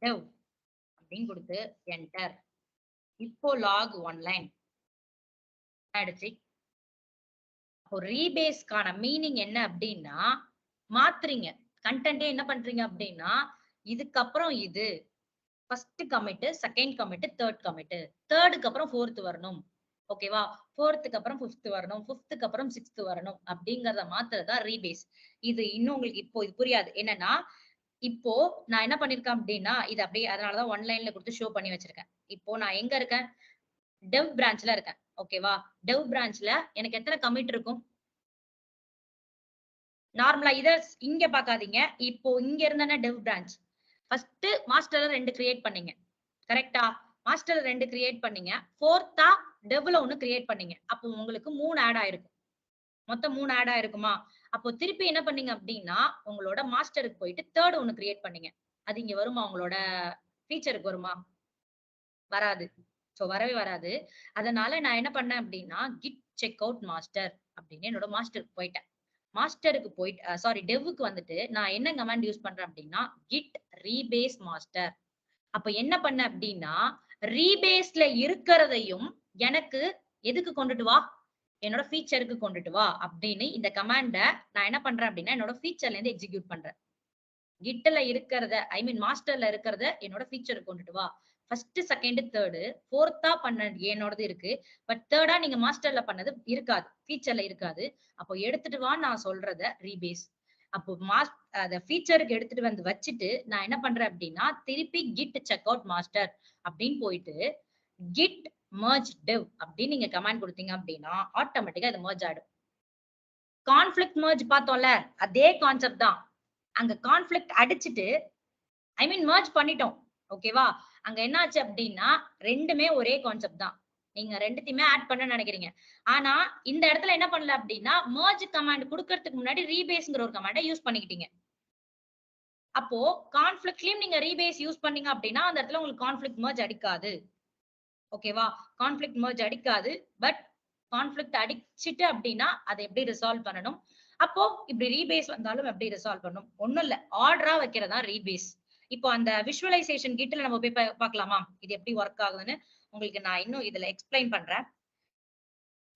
dev அப்படின்னு கொடுத்து enter. இப்போ log online ஆயிடுச்சு. இப்போ ரீபேஸ்க்கான மீனிங் என்ன அப்படின்னா, மாத்துறீங்க. கண்டென்ட்டே என்ன பண்றீங்க அப்படின்னா, இதுக்கப்புறம் இது first commit, second commit, third commit. தேர்டுக்கு அப்புறம் ஃபோர்த் வரணும். ஓகேவா? ஃபோர்த்துக்கு அப்புறம் ஃபிஃப்த் வரணும். ஃபிஃப்த்துக்கு அப்புறம் சிக்ஸ்த் வரணும். அப்படிங்கறத மாத்துறது தான் ரீபேஸ். இது இன்னும் உங்களுக்கு இப்போ இது புரியாது. என்னன்னா, இப்போ நான் என்ன பண்ணிருக்கேன் அப்படின்னா, இது அப்படியே அதனாலதான் ஒன் லைன்ல கொடுத்து ஷோ பண்ணி வச்சிருக்கேன். இப்போ நான் எங்க இருக்கேன்? டெவ் பிரான்ச்ல இருக்கேன். ஓகேவா? டெவ் பிரான்ச்ல எனக்கு எத்தனை கமிட் இருக்கும்? நார்மலா இத இங்க பாக்காதீங்க. இப்போ இங்க இருந்தானே டெவ் பிரான்ச். ஃபர்ஸ்ட் மாஸ்டர்ல 2 கிரியேட் பண்ணீங்க. கரெக்ட்டா? மாஸ்டர்ல 2 கிரியேட் பண்ணீங்க. 4த்தா டெவ்ல 1 கிரியேட் பண்ணீங்க. அப்போ உங்களுக்கு 3 ஆட் ஆயிருக்கும். மொத்தம் 3 ஆட் ஆயிருக்குமா? அப்போ திருப்பி என்ன பண்ணீங்க அப்டின்னா, உங்களோட மாஸ்டருக்கு போயிட்டு 3rd 1 கிரியேட் பண்ணீங்க. அது இங்க வருமா? உங்களோட ஃபீச்சருக்கு வருமா? வராது. சோ வரவே வராது. அதனால நான் என்ன பண்ணேன் அப்டின்னா, git checkout master அப்படின்னு என்னோட மாஸ்டருக்கு போயிட்டேன். மாஸ்டருக்கு போயிட்டு சாரி டெவ்வுக்கு வந்துட்டு நான் என்ன கமாண்ட் யூஸ் பண்றேன் அப்டின்னா, git rebase master. அப்ப என்ன பண்ண அப்டின்னா, ரீபேஸ்ல இருக்கிறதையும் எனக்கு எதுக்கு கொண்டுட்டு வா? என்னோட ஃபீச்சருக்கு கொண்டுட்டு வா அப்படின்னு இந்த கமாண்ட நான் என்ன பண்றேன் அப்டின்னா, என்னோட ஃபீச்சர்ல இருந்து எக்ஸிக்யூட் பண்றேன். கிட்ல இருக்கிறத ஐ மீன் மாஸ்டர்ல இருக்கிறத என்னோட ஃபீச்சர் கொண்டுட்டு வா. ஃபர்ஸ்ட் செகண்ட் தேர்டு ஃபோர்த்தா பண்ண என்னோடது இருக்கு. பட் தேர்டா நீங்க மாஸ்டர்ல பண்ணது இருக்காது, ஃபீச்சர்ல இருக்காது. அப்போ எடுத்துட்டு வா நான் சொல்றத ரீபேஸ். அப்போ அத ஃபீச்சருக்கு எடுத்துட்டு வந்து வச்சுட்டு நான் என்ன பண்றேன் அப்படின்னா திருப்பி கிட் செக் அவுட் மாஸ்டர் அப்படின்னு போயிட்டு git merge dev அப்படின்னு நீங்க கமாண்ட் கொடுத்தீங்க அப்படின்னா ஆட்டோமேட்டிக்கா இது merge ஆயிடும். கான்ஃபிளிக்ட் merge பார்த்தோம்ல, அதே கான்செப்ட் தான். அங்க கான்ஃபிளிக்ட் அடிச்சிட்டு ஐ மீன் merge பண்ணிட்டோம். ஓகேவா? அங்க என்னாச்சு அப்படின்னா ரெண்டுமே ஒரே கான்செப்ட் தான். நீங்க ரெண்டுத்தையுமே ஆட் பண்ண நினைக்கிறீங்க. ஆனா இந்த இடத்துல என்ன பண்ணல அப்படின்னா merge கமாண்ட் கொடுக்கறதுக்கு முன்னாடி ரீபேஸ்ங்கிற ஒரு கமாண்டை யூஸ் பண்ணிக்கிட்டீங்க. அப்போ கான்ஃபிளிக்ட்லயும் நீங்க ரீபேஸ் யூஸ் பண்ணீங்க அப்படின்னா அந்த இடத்துல உங்களுக்கு கான்ஃபிளிக்ட் merge அடிக்காது. ஓகேவா? கான்ஃபிளிக்ட் merge அடிக்காது. பட் கான்ஃபிளிக்ட் அடிச்சிட்டு அப்படின்னா அதை எப்படி ரிசால்வ் பண்ணணும்? அப்போ இப்படி ரீபேஸ் வந்தாலும் எப்படி ரிசால்வ் பண்ணணும்? ஒண்ணும் இல்ல, ஆர்டரா வைக்கிறதா ரீபேஸ். இப்போ அந்த விஷுவலைசேஷன் கிட்ல நம்ம போய் பார்க்கலாமா இது எப்படி ஒர்க் ஆகுதுன்னு? உங்களுக்கு நான் இன்னும் இதுல எக்ஸ்பிளைன் பண்றேன்.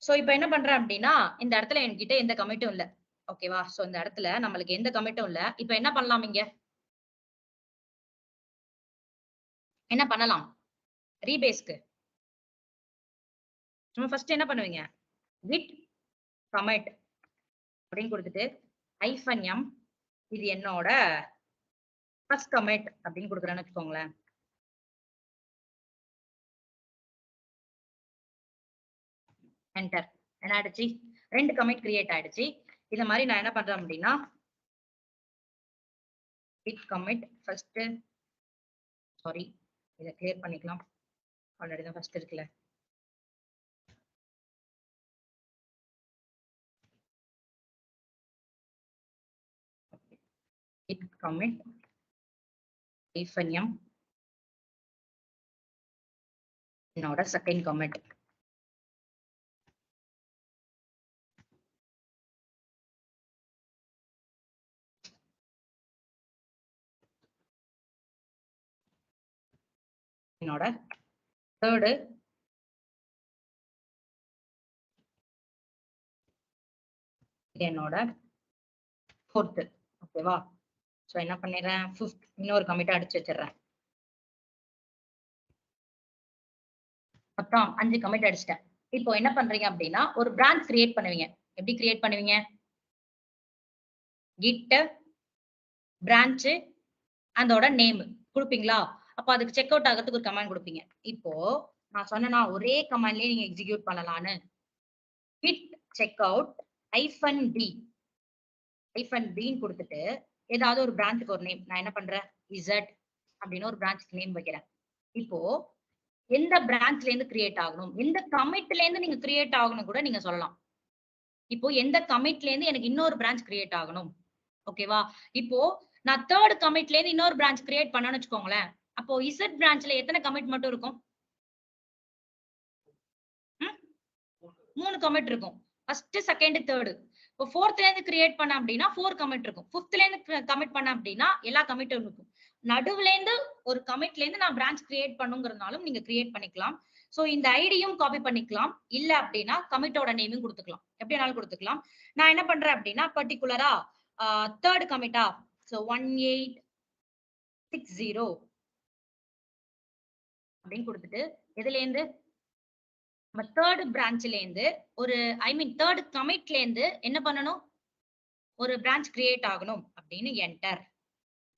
சோ இப்போ என்ன பண்றேன் அப்படின்னா இந்த இடத்துல என்கிட்ட எந்த கமிட்டும் இல்ல. ஓகேவா? சோ இந்த இடத்துல நம்மளுக்கு எந்த கமிட்டும் இல்ல. இப்போ என்ன பண்ணலாம்? இங்க என்ன பண்ணலாம் ரீபேஸ்க்கு? நம்ம ஃபர்ஸ்ட் என்ன பண்ணுவீங்க? git commit அப்படின்னு கொடுத்துட்டு -m இது என்னோட ஃபர்ஸ்ட் கமிட் அப்படின்னு கொடுக்குறேன்னு வச்சுக்கோங்களேன். என்டர். என்ன ஆயிடுச்சு? 2 கமிட் கிரியேட் ஆயிடுச்சு. இந்த மாதிரி நான் என்ன பண்றேன் அப்படின்னா git commit ஃபர்ஸ்ட் சாரி இதை கிளியர் பண்ணிக்கலாம். ஆல்ரெடி தான் ஃபர்ஸ்ட் இருக்குல்ல. git commit -m என்னோட செகண்ட் கமிட். என்னோட தேர்டு என்னோட ஃபோர்த்து. ஓகேவா? சோ என்ன பண்ணிடுறேன்? ஃபிஃப்த் இன்னொரு கமிட்டா அடிச்சு வச்சிடுறேன். மொத்தம் 5 கமிட் அடிச்சிட்டேன். இப்போ என்ன பண்றீங்க அப்படின்னா ஒரு பிரான்ச் கிரியேட் பண்ணுவீங்க. எப்படி கிரியேட் பண்ணுவீங்க? git branch அதோட நேம் கொடுப்பீங்களா? அப்ப அதுக்கு செக் அவுட் ஆகிறதுக்கு ஒரு கமாண்ட் கொடுப்பீங்க. இப்போ நான் சொன்னேன்னா ஒரே கமாண்ட்லயே நீங்க எக்ஸிக்யூட் பண்ணலாம்னு. git checkout -d -b கொடுத்துட்டு ஏதாவது ஒரு பிரான்ச்சுக்கு ஒரு நேம் நான் என்ன பண்றேன்? z அப்படின்னு ஒரு பிரான்ச்சுக்கு நேம் வைக்கிறேன். இப்போ எந்த பிரான்ச்ல இருந்து கிரியேட் ஆகணும், எந்த கமிட்ல இருந்து நீங்க கிரியேட் ஆகணும் கூட நீங்க சொல்லலாம். இப்போ எந்த கமிட்ல இருந்து எனக்கு இன்னொரு பிரான்ச் கிரியேட் ஆகணும். ஓகேவா? இப்போ நான் தேர்ட் கமிட்ல இருந்து இன்னொரு பிரான்ச் கிரியேட் பண்ணனும்னு வச்சுக்கோங்களேன். அப்போ இசட் பிரான்ச்ல எத்தனை கமிட் மட்டும் இருக்கும்? 3 கமிட் இருக்கும். First, second, third. இப்போ ஃபோர்த்ல இருந்து கிரியேட் பண்ண அப்படின்னா 4 கமிட் இருக்கும். ஃபிஃப்த்ல இருந்து கமிட் பண்ண அப்படின்னா எல்லா கமிட்டும் இருக்கும். நடுவுல இருந்து ஒரு கமிட்ல இருந்து நான் பிரான்ச் கிரியேட் பண்ணுங்கிறதுனாலும் நீங்க கிரியேட் பண்ணிக்கலாம். சோ இந்த ஐடியும் காப்பி பண்ணிக்கலாம். இல்ல அப்படின்னா கமிட்டோட நேமும் கொடுத்துக்கலாம். எப்படி வேணாலும் கொடுத்துக்கலாம். நான் என்ன பண்றேன் அப்படின்னா பர்டிகுலரா தேர்ட் கமிட்டா சோ 1860 அப்படின்னு கொடுத்துட்டு எதுல இருந்து நம்ம தேர்ட் பிரான்ச்ல இருந்து ஒரு ஐ மீன் தேர்ட் கமிட்ல இருந்து என்ன பண்ணணும்? ஒரு பிரான்ச் கிரியேட் ஆகணும் அப்படின்னு என்டர்.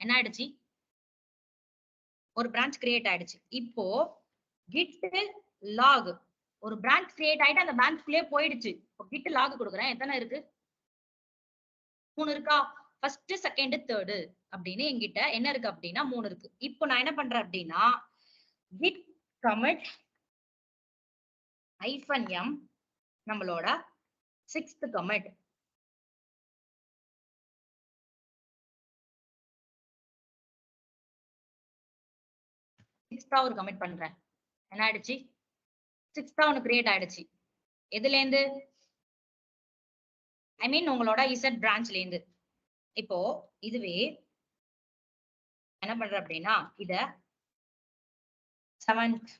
என்ன ஆயிடுச்சு? ஒரு பிரான்ச் கிரியேட் ஆயிடுச்சு. இப்போ git log ஒரு பிரான்ச் கிரியேட் ஆயிட்டு அந்த பிரான்ச்க்குள்ளே போயிடுச்சு. இப்போ git log கொடுக்குறேன். எத்தனை இருக்கு? 3 இருக்கா? ஃபர்ஸ்ட், செகண்ட், தேர்ட் அப்படின்னு என்கிட்ட என்ன இருக்கு அப்படின்னா 3 இருக்கு. இப்போ நான் என்ன பண்றேன் அப்படின்னா git commit -m நம்மளோட 6th commit. சிக்ஸ்தா ஒரு கமிட் பண்றேன். என்ன ஆயிடுச்சு? 6ஆ ஒன்னு கிரியேட் ஆயிடுச்சு. எதுல இருந்து? ஐ மீன் உங்களோட இசட் பிரான்ச்ல இருந்து. இப்போ இதுவே என்ன பண்றேன் அப்படின்னா இத 7th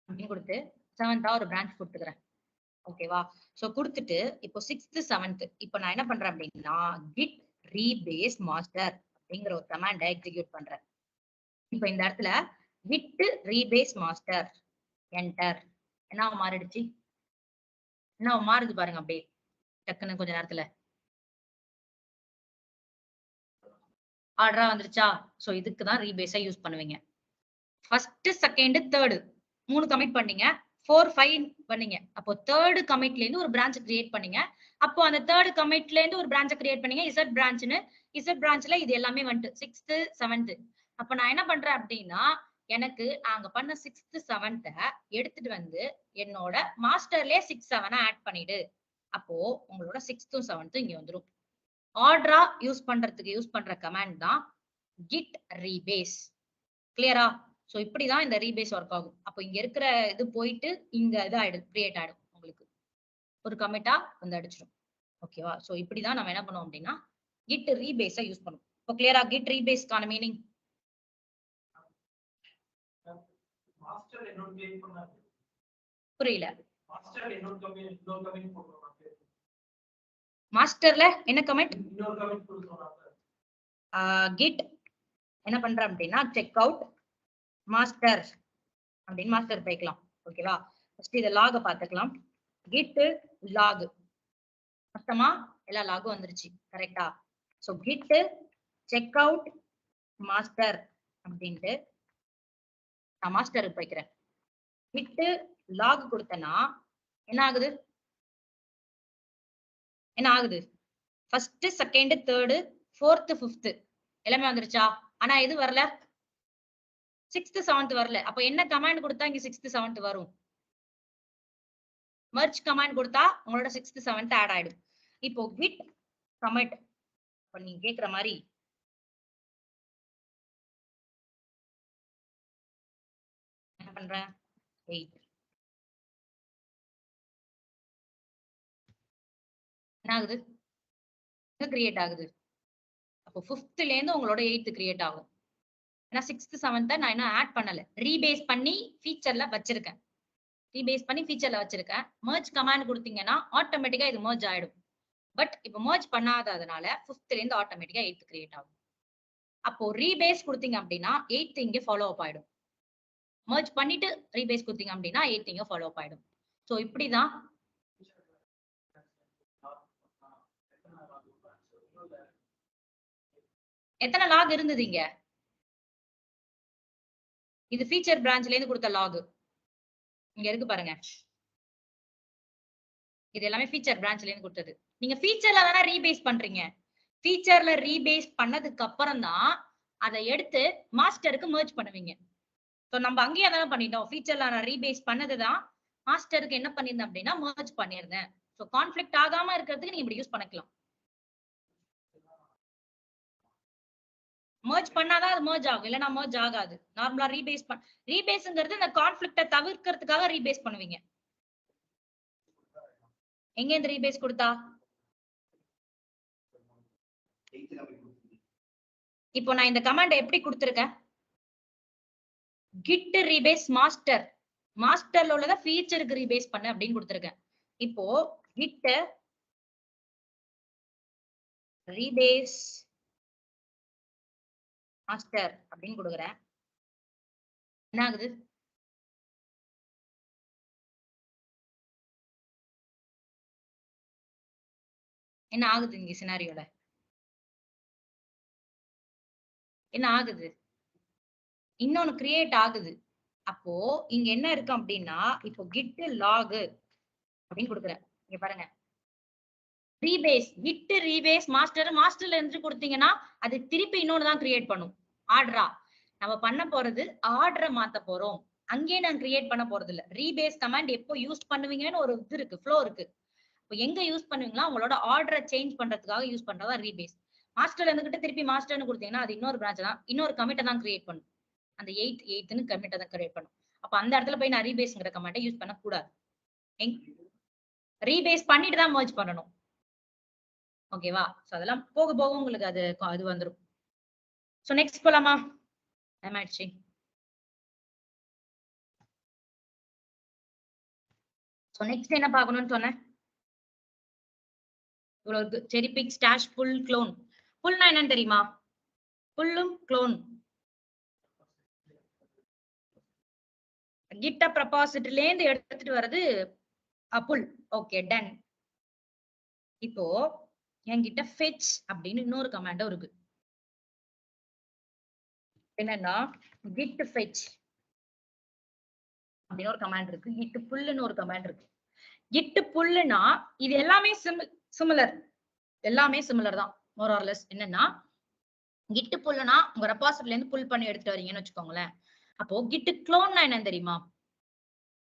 அப்படின்னு கொடுத்து 7th ஒரு பிரான்ச் கொடுத்துக்கிறேன். ஓகேவா? சோ கொடுத்துட்டு இப்போ 6th 7th இப்போ நான் என்ன பண்றேன் அப்படின்னா git ரீபேஸ் மாஸ்டர் அப்படிங்கிற ஒரு கமாண்டை எக்ஸிக்யூட் பண்றேன். இப்ப இந்த இடத்துல விட்டு ரீபேஸ் மாஸ்டர் என்டர் என்ன மாறிடுச்சு, என்ன மாறுது பாருங்க அப்படியே டக்குன்னு கொஞ்ச நேரத்துல ஆர்டரா வந்துருச்சா. சோ இதுக்குதான் ரீபேஸா யூஸ் பண்ணுவீங்க. ஃபர்ஸ்ட் செகண்ட் தேர்டு 3 கமிட் பண்ணீங்க, 4 5 பண்ணீங்க. அப்போ தேர்ட் கமிட்ல இருந்து ஒரு பிரான்ச் கிரியேட் பண்ணீங்க. அப்போ அந்த தேர்ட் கமிட்ல இருந்து ஒரு பிரான்ச் கிரியேட் பண்ணீங்க இசட் பிரான்ச்னு. இசட் பிரான்ச்ல இது எல்லாமே வந்துட்டு 6th 7th. அப்ப நான் என்ன பண்றேன் அப்படின்னா எனக்கு நாங்க பண்ண 6th 7th எடுத்துட்டு வந்து என்னோட மாஸ்டர்லயே 6 7 ஆட் பண்ணிடு. அப்போ உங்களோட 6th 7th இங்க வந்துரும். ஆர்டரா யூஸ் பண்றதுக்கு யூஸ் பண்ற கமாண்ட் தான் git rebase. கிளியரா? சோ இப்படிதான் இந்த ரீபேஸ் ஒர்க் ஆகும். அப்போ இங்க இருக்கிற இது போயிட்டு இங்க இது ஆயிடும், கிரியேட் ஆயிடும். உங்களுக்கு ஒரு கமிட்டா வந்து அடிச்சிடும். ஓகேவா? சோ இப்படிதான் நம்ம என்ன பண்ணுவோம் அப்படின்னா git rebase யூஸ் பண்ணுவோம். இப்போ கிளியரா git rebase-க்கான மீனிங்? புரியல. மாஸ்டர்ல என்ன கமெண்ட்? git என்ன பண்றேன் அப்படின்னா செக் அவுட் மாஸ்டர் அப்படின்னு மாஸ்டர் போய்க்கலாம். ஓகேவா? ஃபர்ஸ்ட் இத லாக பாத்துக்கலாம். git log மொத்தமா எல்லா லாகும் வந்துருச்சு. கரெக்டா? So git check out master அப்படின்ட்டு நான் மாஸ்டருக்கு போய்க்கிறேன். git log கொடுத்தனா என்ன ஆகுது? என்ன ஆகுது? First second third 4th 5th எல்லாமே வந்துருச்சா? ஆனா இது வரல, 6th 7th வரல. அப்ப என்ன கமாண்ட் கொடுத்தா இங்க 6th 7th வரும்? merge கமாண்ட் கொடுத்தா உங்களோட 6th 7th ஆட் ஆயிடும். இப்போ git commit இப்ப நீங்க கேக்குற மாதிரி என்ன பண்றேன் 8 என்ன ஆகுது? என்ன கிரியேட் ஆகுது? அப்போ 5th இருந்து உங்களோட 8th கிரியேட் ஆகும். ஏன்னா 6th 7th நான் இன்னும் ஆட் பண்ணல, ரீபேஸ் பண்ணி ஃபீச்சர்ல வச்சிருக்கேன். ரீபேஸ் பண்ணி ஃபீச்சர்ல வச்சிருக்கேன். merge கமாண்ட் கொடுத்தீங்கன்னா ஆட்டோமேட்டிக்கா இது merge ஆயிடும். பட் இப்போ merge பண்ணாததுனால 5th இருந்து ஆட்டோமேட்டிக்கா 8th கிரியேட் ஆகும். அப்போ ரீபேஸ் கொடுத்தீங்க அப்படின்னா 8th இங்க ஃபாலோ அப் ஆயிடும். merge பண்ணிட்டு ரீபேஸ் கொடுத்தீங்க அப்படின்னா 8th இங்க ஃபாலோ அப் ஆயிடும். சோ இப்படிதான் எத்தனை லாக் இருந்தது இங்க? இது ஃபீச்சர் பிரான்ச்ல இருந்து கொடுத்த லாக் இங்க இருக்கு பாருங்க. இது எல்லாமே ஃபீச்சர் பிரான்ச்ல இருந்து கொடுத்தது. நீங்க ஃபீச்சர்ல தானே ரீபேஸ் பண்றீங்க. ஃபீச்சர்ல ரீபேஸ் பண்ணதுக்கு அப்புறம் தான் அதை எடுத்து மாஸ்டருக்கு merge பண்ணுவீங்க. சோ நம்ம அங்கேயே தானே பண்ணிட்டோம். ஃபீச்சர்ல நான் ரீபேஸ் பண்ணதுதான் மாஸ்டருக்கு என்ன பண்ணிருந்தேன் அப்படின்னா merge பண்ணிருந்தேன். சோ கான்ஃபிளிக்ட் ஆகாம இருக்கிறதுக்கு நீங்க இப்படி யூஸ் பண்ணிக்கலாம். merge பண்ணாதான் அது merge ஆகும், இல்லனா merge ஆகாது. நார்மலா ரீபேஸ்ங்கிறது இந்த கான்ஃபிளிக்ட தவிர்க்கிறதுக்காக ரீபேஸ் பண்ணுவீங்க. எங்க இந்த ரீபேஸ் கொடுத்தா? இப்போ நான் இந்த கமாண்ட் எப்படி கொடுத்திருக்கேன்? git rebase master, மாஸ்டர்ல உள்ளத ஃபீச்சருக்கு ரீபேஸ் பண்ணு அப்படின்னு கொடுத்திருக்கேன். இப்போ git rebase master அப்படின்னு கொடுக்குறேன். என்ன ஆகுது? என்ன ஆகுது இங்க சினாரியோல? என்ன ஆகுது? இன்னொன்னு கிரியேட் ஆகுது. அப்போ இங்க என்ன இருக்கு அப்படின்னா இப்போ git log அப்படின்னு கொடுக்குறேன். இங்க பாருங்க, ரீபேஸ் git rebase master, மாஸ்டர்ல இருந்து கொடுத்தீங்கன்னா அது திருப்பி இன்னொன்னு தான் கிரியேட் பண்ணும். ஆர்டரா நம்ம பண்ண போறது ஆர்டரை மாத்த போறோம். அங்கேயே நான் கிரியேட் பண்ண போறது இல்ல. ரீபேஸ் கமாண்ட் எப்போ யூஸ் பண்ணுவீங்கன்னு ஒரு இது இருக்கு, ஃப்ளோ இருக்கு. இப்போ எங்க யூஸ் பண்ணுவீங்களா உங்களோட ஆர்டரை சேஞ்ச் பண்றதுக்காக யூஸ் பண்றதா ரீபேஸ். மாஸ்டர்ல இருந்துகிட்டு திருப்பி மாஸ்டர்னு கொடுத்தீங்கன்னா அது இன்னொரு பிரான்ச் தான், இன்னொரு கமிட்டை தான் கிரியேட் பண்ணும். அந்த 8th கமிட்டை தான் கிரியேட் பண்ணும். அப்ப அந்த இடத்துல போய் நான் ரீபேஸ்ங்கிற கமாண்டை யூஸ் பண்ண கூடாது. ரீபேஸ் பண்ணிட்டு தான் merge பண்ணணும். ஓகேவா? சோ அதெல்லாம் போக போக உங்களுக்கு அது வந்துரும். சோ நெக்ஸ்ட் போலாமா? டைம் ஆயிடுச்சு. சோ நெக்ஸ்ட் என்ன பார்க்கணும்னு சொன்னேன்? இவ்வளவு செரி பிக் ஸ்டாஷ் ஃபுல் க்ளோன் புல்னா என்னன்னு தெரியுமா? புல்லும் க்ளோன். GitHub ரெபாசிட்டரியில இருந்து எடுத்துட்டு வர்றது புல். Okay done. இப்போ என்கிட்ட fetch அப்படின்னு இன்னொரு கமாண்டும் இருக்கு. என்னன்னா git fetch அப்படின்னு ஒரு கமாண்ட் இருக்கு. git pullன்னு ஒரு கமாண்ட் இருக்கு. git pullனா இது எல்லாமே சிமிலர். எல்லாமே சிமிலர் தான் more or less. என்னன்னா git pullனா உங்க ரெபாசிட்டரியில இருந்து புல் பண்ணி எடுத்துட்டு வரீங்கன்னு வச்சுக்கோங்களேன். அப்போ git clone என்னன்னு தெரியுமா?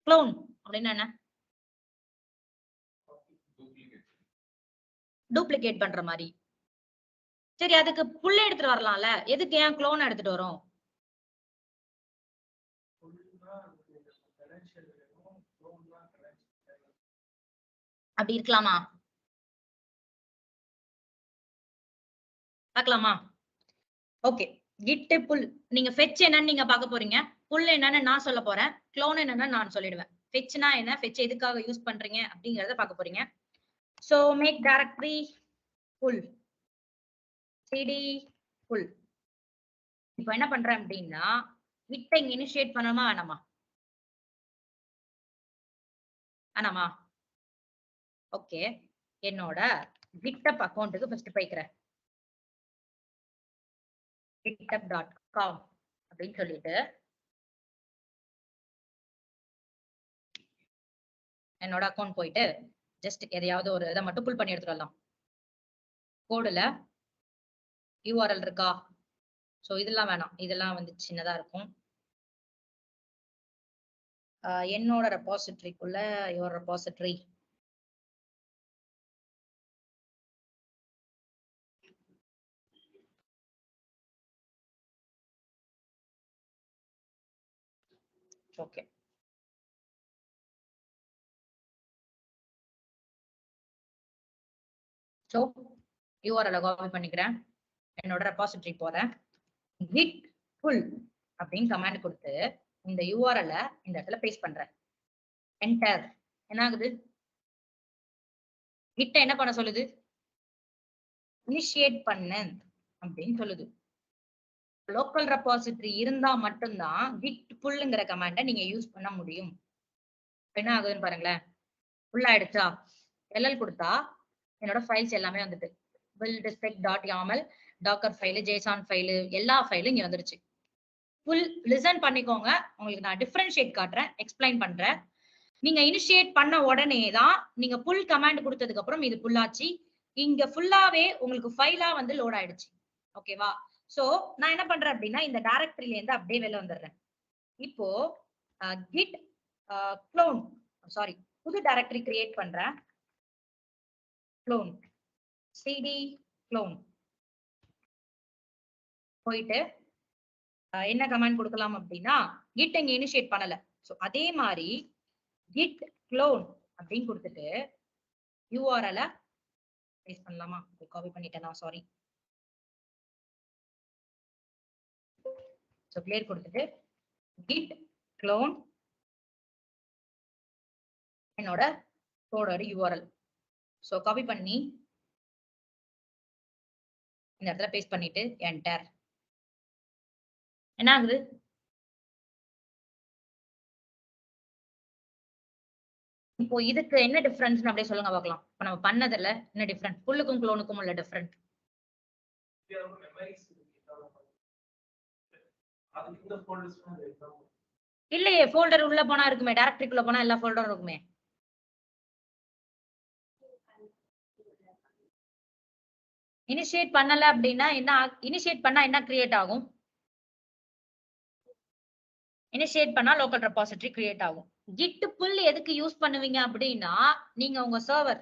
clone அப்படின்னா என்ன? டூப்ளிகேட் பண்ற மாதிரி. சரி, அதுக்கு புல் எடுத்துட்டு வரலாம்ல, எதுக்கு ஏன் க்ளோன் எடுத்துட்டு வரோம்? அப்படி இருக்கலாமா? பார்க்கலாமா? Okay, git pull. நீங்க fetch என்னன்னு நீங்க பார்க்க போறீங்க, புல் என்னன்னு நான் சொல்ல போறேன், க்ளோன் என்னன்னு நான் சொல்லிடுவேன். fetchனா என்ன, fetch எதுக்காக யூஸ் பண்றீங்க அப்படிங்கறத பார்க்க போறீங்க. சோ மேக் டைரக்டரி புல் cd புல். இப்போ என்ன பண்றேன் அப்படின்னா கிட்ட இனிஷியேட் பண்ணணுமா வேணாமா? வேணாமா? ஓகே, என்னோட GitHub அக்கௌண்ட்டுக்கு ஃபர்ஸ்ட் போய்க்கிறேன். github.com அப்படின்னு சொல்லிட்டு என்னோட அக்கௌண்ட் போயிட்டு ஜஸ்ட் எதையாவது ஒரு இதை மட்டும் புல் பண்ணி எடுத்துட்டு வரலாம். கோடுல URL இருக்கா? சோ இதெல்லாம் வேணாம், இதெல்லாம் வந்து சின்னதா இருக்கும். என்னோட ரெபாசிட்டரிக்குள்ள your repository okay. So URL copy பண்ணிக்கிறேன், என்னோட ரெபாசிட்டரி போறேன், git pull அப்படின்னு கமாண்ட் கொடுத்து இந்த URL இந்த இடத்துல பேஸ்ட் பண்றேன். என்டர். என்ன ஆகுது? கிட்ட என்ன பண்ண சொல்லுது? இனிஷியேட் பண்ணு அப்படின்னு சொல்லுது. லோக்கல் ரெபாசிட்டரி இருந்தா மட்டும்தான் git pullங்கிற கமாண்டை நீங்க யூஸ் பண்ண முடியும். என்ன ஆகுதுன்னு பாருங்களேன், புல் ஆயிடுச்சா? LL கொடுத்தா என்னோட ஃபைல்ஸ் எல்லாமே வந்துட்டு build.yaml, Docker file, JSON file, எல்லா ஃபைலும் இங்க வந்துருச்சு. புல் லிசன் பண்ணிக்கோங்க, உங்களுக்கு நான் டிஃபரன்ஷியேட் காட்டுறேன், எக்ஸ்பிளைன் பண்றேன். நீங்க இனிஷியேட் பண்ண உடனே தான் நீங்க புல் கமாண்ட் கொடுத்ததுக்கு அப்புறம் இது புல்லாச்சு. இங்க ஃபுல்லாவே உங்களுக்கு ஃபைலா வந்து லோட் ஆயிடுச்சு. ஓகேவா? சோ நான் என்ன பண்றேன் அப்படின்னா இந்த டைரக்டரியில இருந்து அப்படியே வெளில வந்துடுறேன். இப்போ git clone சாரி புது டைரக்டரி கிரியேட் பண்றேன். clone cd clone போயிட்டு என்ன கமாண்ட் கொடுக்கலாம் அப்படின்னா git இங்க இனிஷியேட் பண்ணல. சோ அதே மாதிரி git clone அப்படின்னு கொடுத்துட்டு URL பேஸ்ட் பண்ணலாமா? காப்பி பண்ணிட்டேனா? சாரி. சோ கிளியர் கொடுத்துட்டு git clone என்னோட கோடோட URL. சோ காப்பி பண்ணி இந்த இடத்துல பேஸ்ட் பண்ணிட்டு என்டர். என்ன ஆகுது? இப்போ இதுக்கு என்ன டிஃபரன்ஸ் அப்படியே சொல்லுங்க பார்க்கலாம். இப்ப நம்ம பண்ணதுல என்ன டிஃபரன்ஸ்? புல்லுக்கும் க்ளோனுக்கும் உள்ள டிஃபரன்ஸ். இல்லையே, ஃபோல்டர் உள்ள போனா இருக்குமே, டைரக்டரிக்குள்ள போனா எல்லா ஃபோல்டரும் இருக்குமே. இனிஷியேட் பண்ணல அப்படின்னா என்ன? இனிஷியேட் பண்ணா என்ன கிரியேட் ஆகும்? இனிஷியேட் பண்ணா லோக்கல் ரெபாசிட்டரி கிரியேட் ஆகும். git pull எதுக்கு யூஸ் பண்ணுவீங்க அப்படின்னா நீங்க உங்க சர்வர்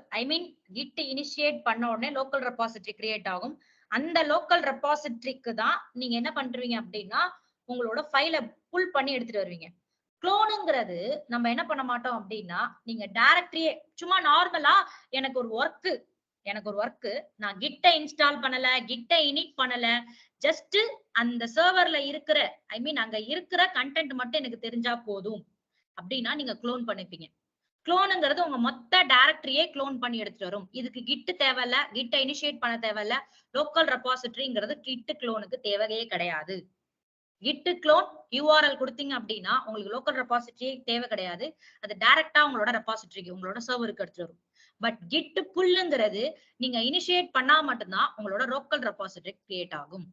git இனிஷியேட் பண்ண உடனே லோக்கல் ரெபாசிட்டரி கிரியேட் ஆகும். அந்த லோக்கல் ரெபாசிட்டரிக்கு தான் நீங்க என்ன பண்றீங்க அப்படின்னா உங்களோட ஃபைலை புல் பண்ணி எடுத்துட்டு வருவீங்க. க்ளோனுங்கிறது நம்ம என்ன பண்ண மாட்டோம் அப்படின்னா நீங்க டைரக்டரியே சும்மா நார்மலா எனக்கு ஒரு ஒர்க் நான் கிட்ட இன்ஸ்டால் பண்ணல, கிட்ட இனிட் பண்ணல, ஜஸ்ட் அந்த சர்வர்ல இருக்கிற அங்க இருக்கிற கண்டென்ட் மட்டும் எனக்கு தெரிஞ்சா போதும் அப்படின்னா நீங்க க்ளோன் பண்ணிப்பீங்க. குளோனுங்கிறது உங்க மொத்த டைரக்டரியே குளோன் பண்ணி எடுத்துட்டு வரும். இதுக்கு கிட் தேவையில்ல, கிட்ட இனிஷியேட் பண்ண தேவையில்ல. லோக்கல் ரெபாசிட்டரிங்கிறது கிட் குளோனுக்கு தேவையே கிடையாது. கிட் குளோன் URL கொடுத்தீங்க அப்படின்னா உங்களுக்கு லோக்கல் ரெபாசிட்டரி தேவை கிடையாது. அது டைரக்டா உங்களோட ரெபாசிட்டரிக்கு உங்களோட சர்வருக்கு எடுத்துட்டு வரும். பட் கிட் புல்லுங்கிறது நீங்க இனிஷியேட் பண்ணா மட்டும்தான் உங்களோட லோக்கல் ரெபாசிட்டரி கிரியேட் ஆகும்.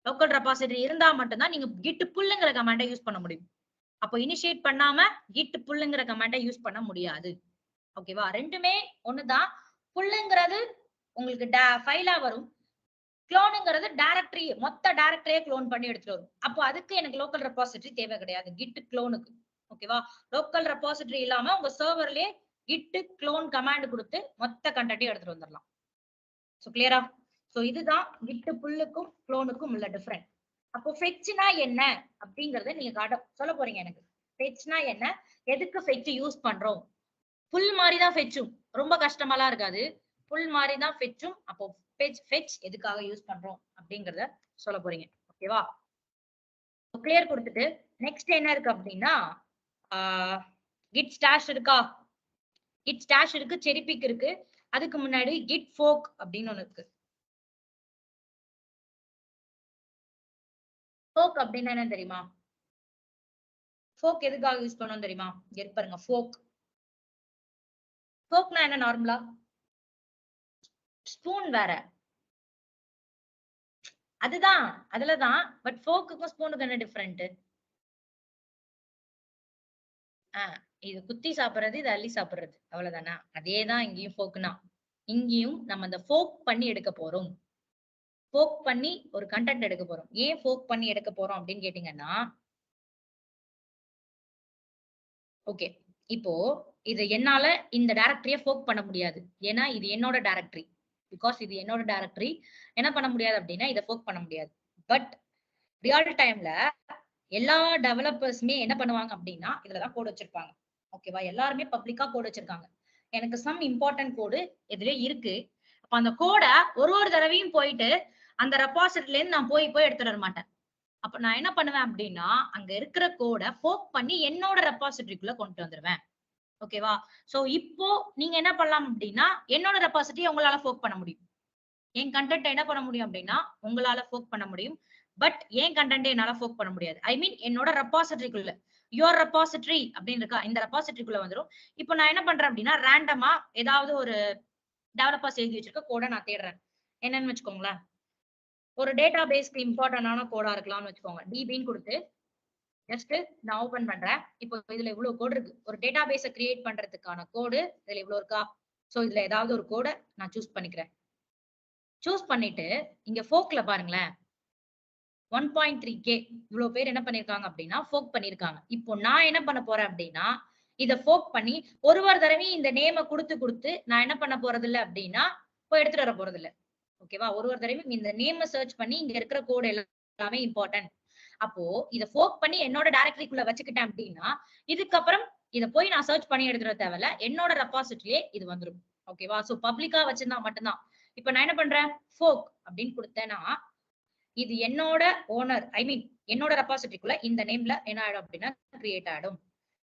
லோக்கல் ரெபாசிட்டரி இருந்தா மட்டும்தான் நீங்க கிட் புல்லுங்கிற கமாண்டை யூஸ் பண்ண முடியும். அப்போ இனிஷியேட் பண்ணாம கிட் புல்லுங்கிற கமாண்டை யூஸ் பண்ண முடியாது. ஓகேவா? ரெண்டுமே ஒண்ணுதான். புல்லுங்கிறது உங்களுக்கு ஃபைலா வரும். குளோனுங்கிறது டைரக்டரி, மொத்த டைரக்டரியே குளோன் பண்ணி எடுத்துட்டு வரும். அப்போ அதுக்கு எனக்கு லோக்கல் ரெபாசிட்டரி தேவை கிடையாது கிட் குளோனுக்கு. ஓகேவா? லோக்கல் ரெபாசிட்டரி இல்லாம உங்க சர்வர்லயே கிட் குளோன் கமாண்ட் கொடுத்து மொத்த கண்டென்ட்டையும் எடுத்துட்டு வந்துடலாம். சோ கிளியரா? சோ இதுதான் கிட் புல்லுக்கும் குளோனுக்கும் உள்ள டிஃபரன்ஸ். அப்போ ஃபெட்ச்னா என்ன அப்படிங்கறத நீங்க சொல்ல போறீங்க எனக்கு. ஃபெட்ச்னா என்ன, எதுக்கு ஃபெட்ச் யூஸ் பண்றோம்? புல் மாதிரி தான் ஃபெட்சும், ரொம்ப கஷ்டமாலாம் இருக்காது. புல் மாதிரி தான் ஃபெட்சும். அப்போ ஃபெட்ச் எதுக்காக யூஸ் பண்றோம் அப்படிங்கறத சொல்ல போறீங்க. ஓகேவா? கிளியர் கொடுத்துட்டு நெக்ஸ்ட் என்ன இருக்கு அப்படின்னா கிட் ஸ்டாஷ் இருக்கா? கிட் ஸ்டாஷ் இருக்கு, செரி பிக் இருக்கு. அதுக்கு முன்னாடி கிட் ஃபோக் அப்படின்னு ஒண்ணு இருக்கு. ஃபோக் அப்படின்னா என்ன தெரியுமா? ஃபோக் எதுக்காக யூஸ் பண்ணணும் தெரியுமா? இங்க பாருங்க, ஃபோக். ஃபோக்னா என்ன? நார்மலா ஸ்பூன் வேற, அதுதான் அதுலதான். பட் ஃபோக்குக்கும் ஸ்பூனுக்கு என்ன டிஃபரெண்ட்? இது குத்தி சாப்பிடுறது, இது அள்ளி சாப்பிடுறது, அவ்வளவுதானா? அதேதான் இங்கேயும் ஃபோக்னா. இங்கேயும் நம்ம அந்த ஃபோக் பண்ணி எடுக்க போறோம். ஃபோக் பண்ணி ஒரு கண்டென்ட் எடுக்க போறோம். ஏன் ஃபோக் பண்ணி எடுக்க போறோம் அப்படின்னு கேட்டீங்கன்னா, ஓகே, இப்போ இது என்னால இந்த டைரக்டரிய ஃபோக் பண்ண முடியாது. ஏன்னா இது என்னோட டைரக்டரி. பிகாஸ் இது என்னோட டைரக்டரி. என்ன பண்ண முடியாது அப்படின்னா இதை ஃபோக் பண்ண முடியாது. பட் ரியல் டைம்ல எல்லா டெவலப்பர்ஸுமே என்ன பண்ணுவாங்க அப்படின்னா இதுலதான் கோட் வச்சிருப்பாங்க. ஓகேவா? எல்லாருமே பப்ளிக்கா கோட் வச்சிருக்காங்க. எனக்கு சம் இம்பார்ட்டன்ட் கோடு இதுல இருக்கு. அப்ப அந்த கோட ஒரு தடவையும் போயிட்டு அந்த ரெபாசிட்டரில இருந்து நான் போய் எடுத்துட்டு வர மாட்டேன். அப்ப நான் என்ன பண்ணுவேன் அப்படின்னா அங்க இருக்கிற கோட ஃபோக் பண்ணி என்னோட ரெபாசிட்டரிக்குள்ள கொண்டு வந்துருவேன். ஓகேவா? சோ இப்போ நீங்க என்ன பண்ணலாம் அப்படின்னா என்னோட ரெபாசிட்டரி உங்களால ஃபோக் பண்ண முடியும். என் கண்டென்ட் என்ன பண்ண முடியும் அப்படின்னா உங்களால ஃபோக் பண்ண முடியும். பட் ஏன் கண்டென்ட் என்னால ஃபோக் பண்ண முடியாது. ஐ மீன் என்னோட ரெபாசிட்டரிக்குள்ள, யுவர் ரெபாசிட்டரி அப்படின்னு இருக்கா, இந்த ரெபாசிட்டரிக்குள்ள வந்துரும். இப்போ நான் என்ன பண்றேன் அப்படின்னா ரேண்டமா ஏதாவது ஒரு டெவலப்பர்ஸ் எழுதி வச்சிருக்க கோட நான் தேடுறேன். என்னன்னு வச்சுக்கோங்களேன், ஒரு டேட்டா பேஸ்க்கு இம்பார்ட்டன்டான கோடா இருக்கலாம்னு வச்சுக்கோங்க. டிபின்னு கொடுத்து ஜஸ்ட் நான் ஓபன் பண்றேன். இப்போ இதுல இவ்வளவு கோடு இருக்கு. ஒரு டேட்டா பேஸ கிரியேட் பண்றதுக்கான கோடு இதுல இவ்வளவு இருக்கா? சோ இதுல ஏதாவது ஒரு கோட நான் சூஸ் பண்ணிக்கிறேன். சூஸ் பண்ணிட்டு இங்க ஃபோக்ல பாருங்களேன், 1.3K இவ்வளவு பேர் என்ன பண்ணிருக்காங்க அப்படின்னா ஃபோக் பண்ணிருக்காங்க. இப்போ நான் என்ன பண்ண போறேன் அப்படின்னா இத ஃபோக் பண்ணி ஒரு தடவையும் இந்த நேம கொடுத்து நான் என்ன பண்ண போறது இல்ல அப்படின்னா போய் எடுத்துட்டு வர போறது இல்ல. ஓகேவா? ஒரு தடவையும் இந்த நேம சர்ச் பண்ணி இங்க இருக்கிற கோட் எல்லாமே இம்பார்ட்டன்ட். அப்போ இத ஃபோக் பண்ணி என்னோட டைரக்டரிக்குள்ள வச்சுக்கிட்டேன் அப்படின்னா இதுக்கப்புறம் இத போய் நான் சர்ச் பண்ணி எடுத்துட தேவையில்ல. என்னோட ரெபாசிட்டரியே இது வந்துரும். ஓகேவா? சோ பப்ளிக்கா வச்சிருந்தா மட்டும்தான். இப்ப நான் என்ன பண்றேன், ஃபோக் அப்படின்னு கொடுத்தேன்னா இது என்னோட ஓனர், ஐ மீன் என்னோட ரெபாசிட்டரிக்குள்ள இந்த நேம்ல என்ன ஆயிடும் அப்படின்னா கிரியேட் ஆயிடும்.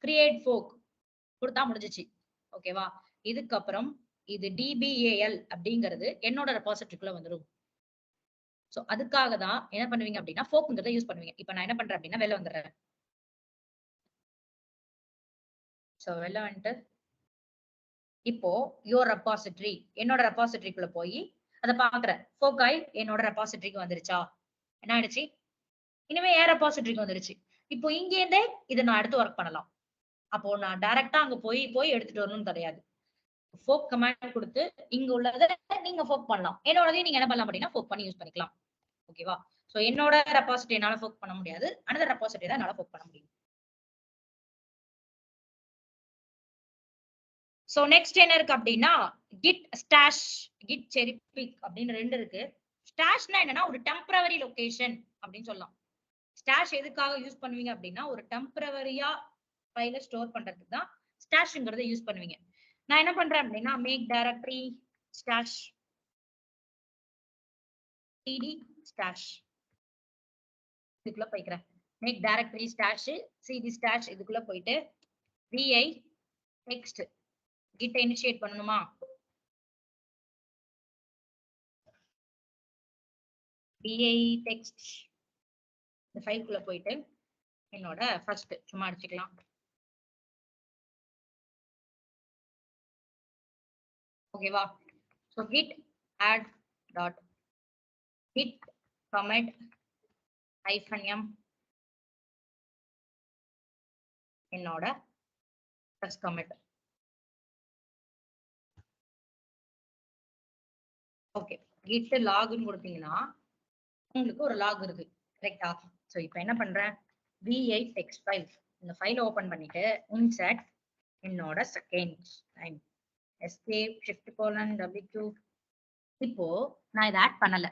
கிரியேட் ஃபோக் கொடுத்தா முடிஞ்சிச்சு. ஓகேவா? இதுக்கப்புறம் இது DBAL அப்படிங்கிறது என்னோட ரெபாசிட்டரிக்குள்ள வந்துடும். சோ அதுக்காக தான் என்ன பண்ணுவீங்க அப்படின்னா ஃபோக்ங்கிறத யூஸ் பண்ணுவீங்க. இப்ப நான் என்ன பண்றேன் அப்படின்னா வெளில வந்துடுறேன். சோ வெளில வந்துட்டு இப்போ யோர் ரெபாசிட்டரி, என்னோட ரெபாசிட்டரிக்குள்ள போய் அதை பாக்குறேன். ஃபோக்காய் என்னோட ரெபாசிட்டரிக்கு வந்துருச்சா? என்ன ஆயிடுச்சு? இனிமே ஏன் ரெபாசிட்டரிக்கு வந்துருச்சு. இப்போ இங்க இருந்தே இதை நான் அடுத்து ஒர்க் பண்ணலாம். அப்போ நான் டைரக்டா அங்க போய் எடுத்துட்டு வரணும்னு கிடையாது. ஃபோக் கமாண்ட் கொடுத்து இங்க உள்ளதை நீங்க ஃபோக் பண்ணலாம். என்னோடதையும் நீங்க என்ன பண்ணலாம் அப்படின்னா ஃபோக் பண்ணி யூஸ் பண்ணிக்கலாம். ஓகேவா? சோ என்னோட ரெபாசிட்டரி என்னால ஃபோக் பண்ண முடியாது. அனதர் ரெபாசிட்டரி தான் என்னால ஃபோக் பண்ண முடியும். சோ நெக்ஸ்ட் என்ன இருக்கு அப்படின்னா கிட் ஸ்டாஷ், கிட் செரி பிக் அப்படின்னு ரெண்டு இருக்கு. ஸ்டாஷ்னா என்னன்னா ஒரு டெம்பரவரி லொகேஷன் அப்படின்னு சொல்லலாம். ஸ்டாஷ் எதுக்காக யூஸ் பண்ணுவீங்க அப்படின்னா ஒரு டெம்பரவரியா ஃபைல ஸ்டோர் பண்றதுக்கு தான் ஸ்டாஷ்ங்கிறத யூஸ் பண்ணுவீங்க. நான் என்ன பண்றேன் அப்படின்னா make directory stash cd stash இதுக்குள்ள போய்க்கிறேன். Make directory stash cd stash இதுக்குள்ள போயிட்டு vi டெக்ஸ்ட் கிட்ட இனிஷியேட் பண்ணணுமா? BI text இந்த ஃபைல்குள்ள போயிட்டு என்னோட ஃபர்ஸ்ட் சும்மா அடிச்சுக்கலாம். ஓகேவா? So git add dot git commit -m என்னோட first commit. Okay, git log ன்னு கொடுத்தீங்கன்னா உங்களுக்கு ஒரு லாக் இருக்கு, கரெக்டா? சோ இப்போ என்ன பண்றேன், vi text file இந்த ஃபைலை ஓபன் பண்ணிட்டு insert என்னோட second line escape shift colon w2. இப்போ நான் இதை ஆட் பண்ணல.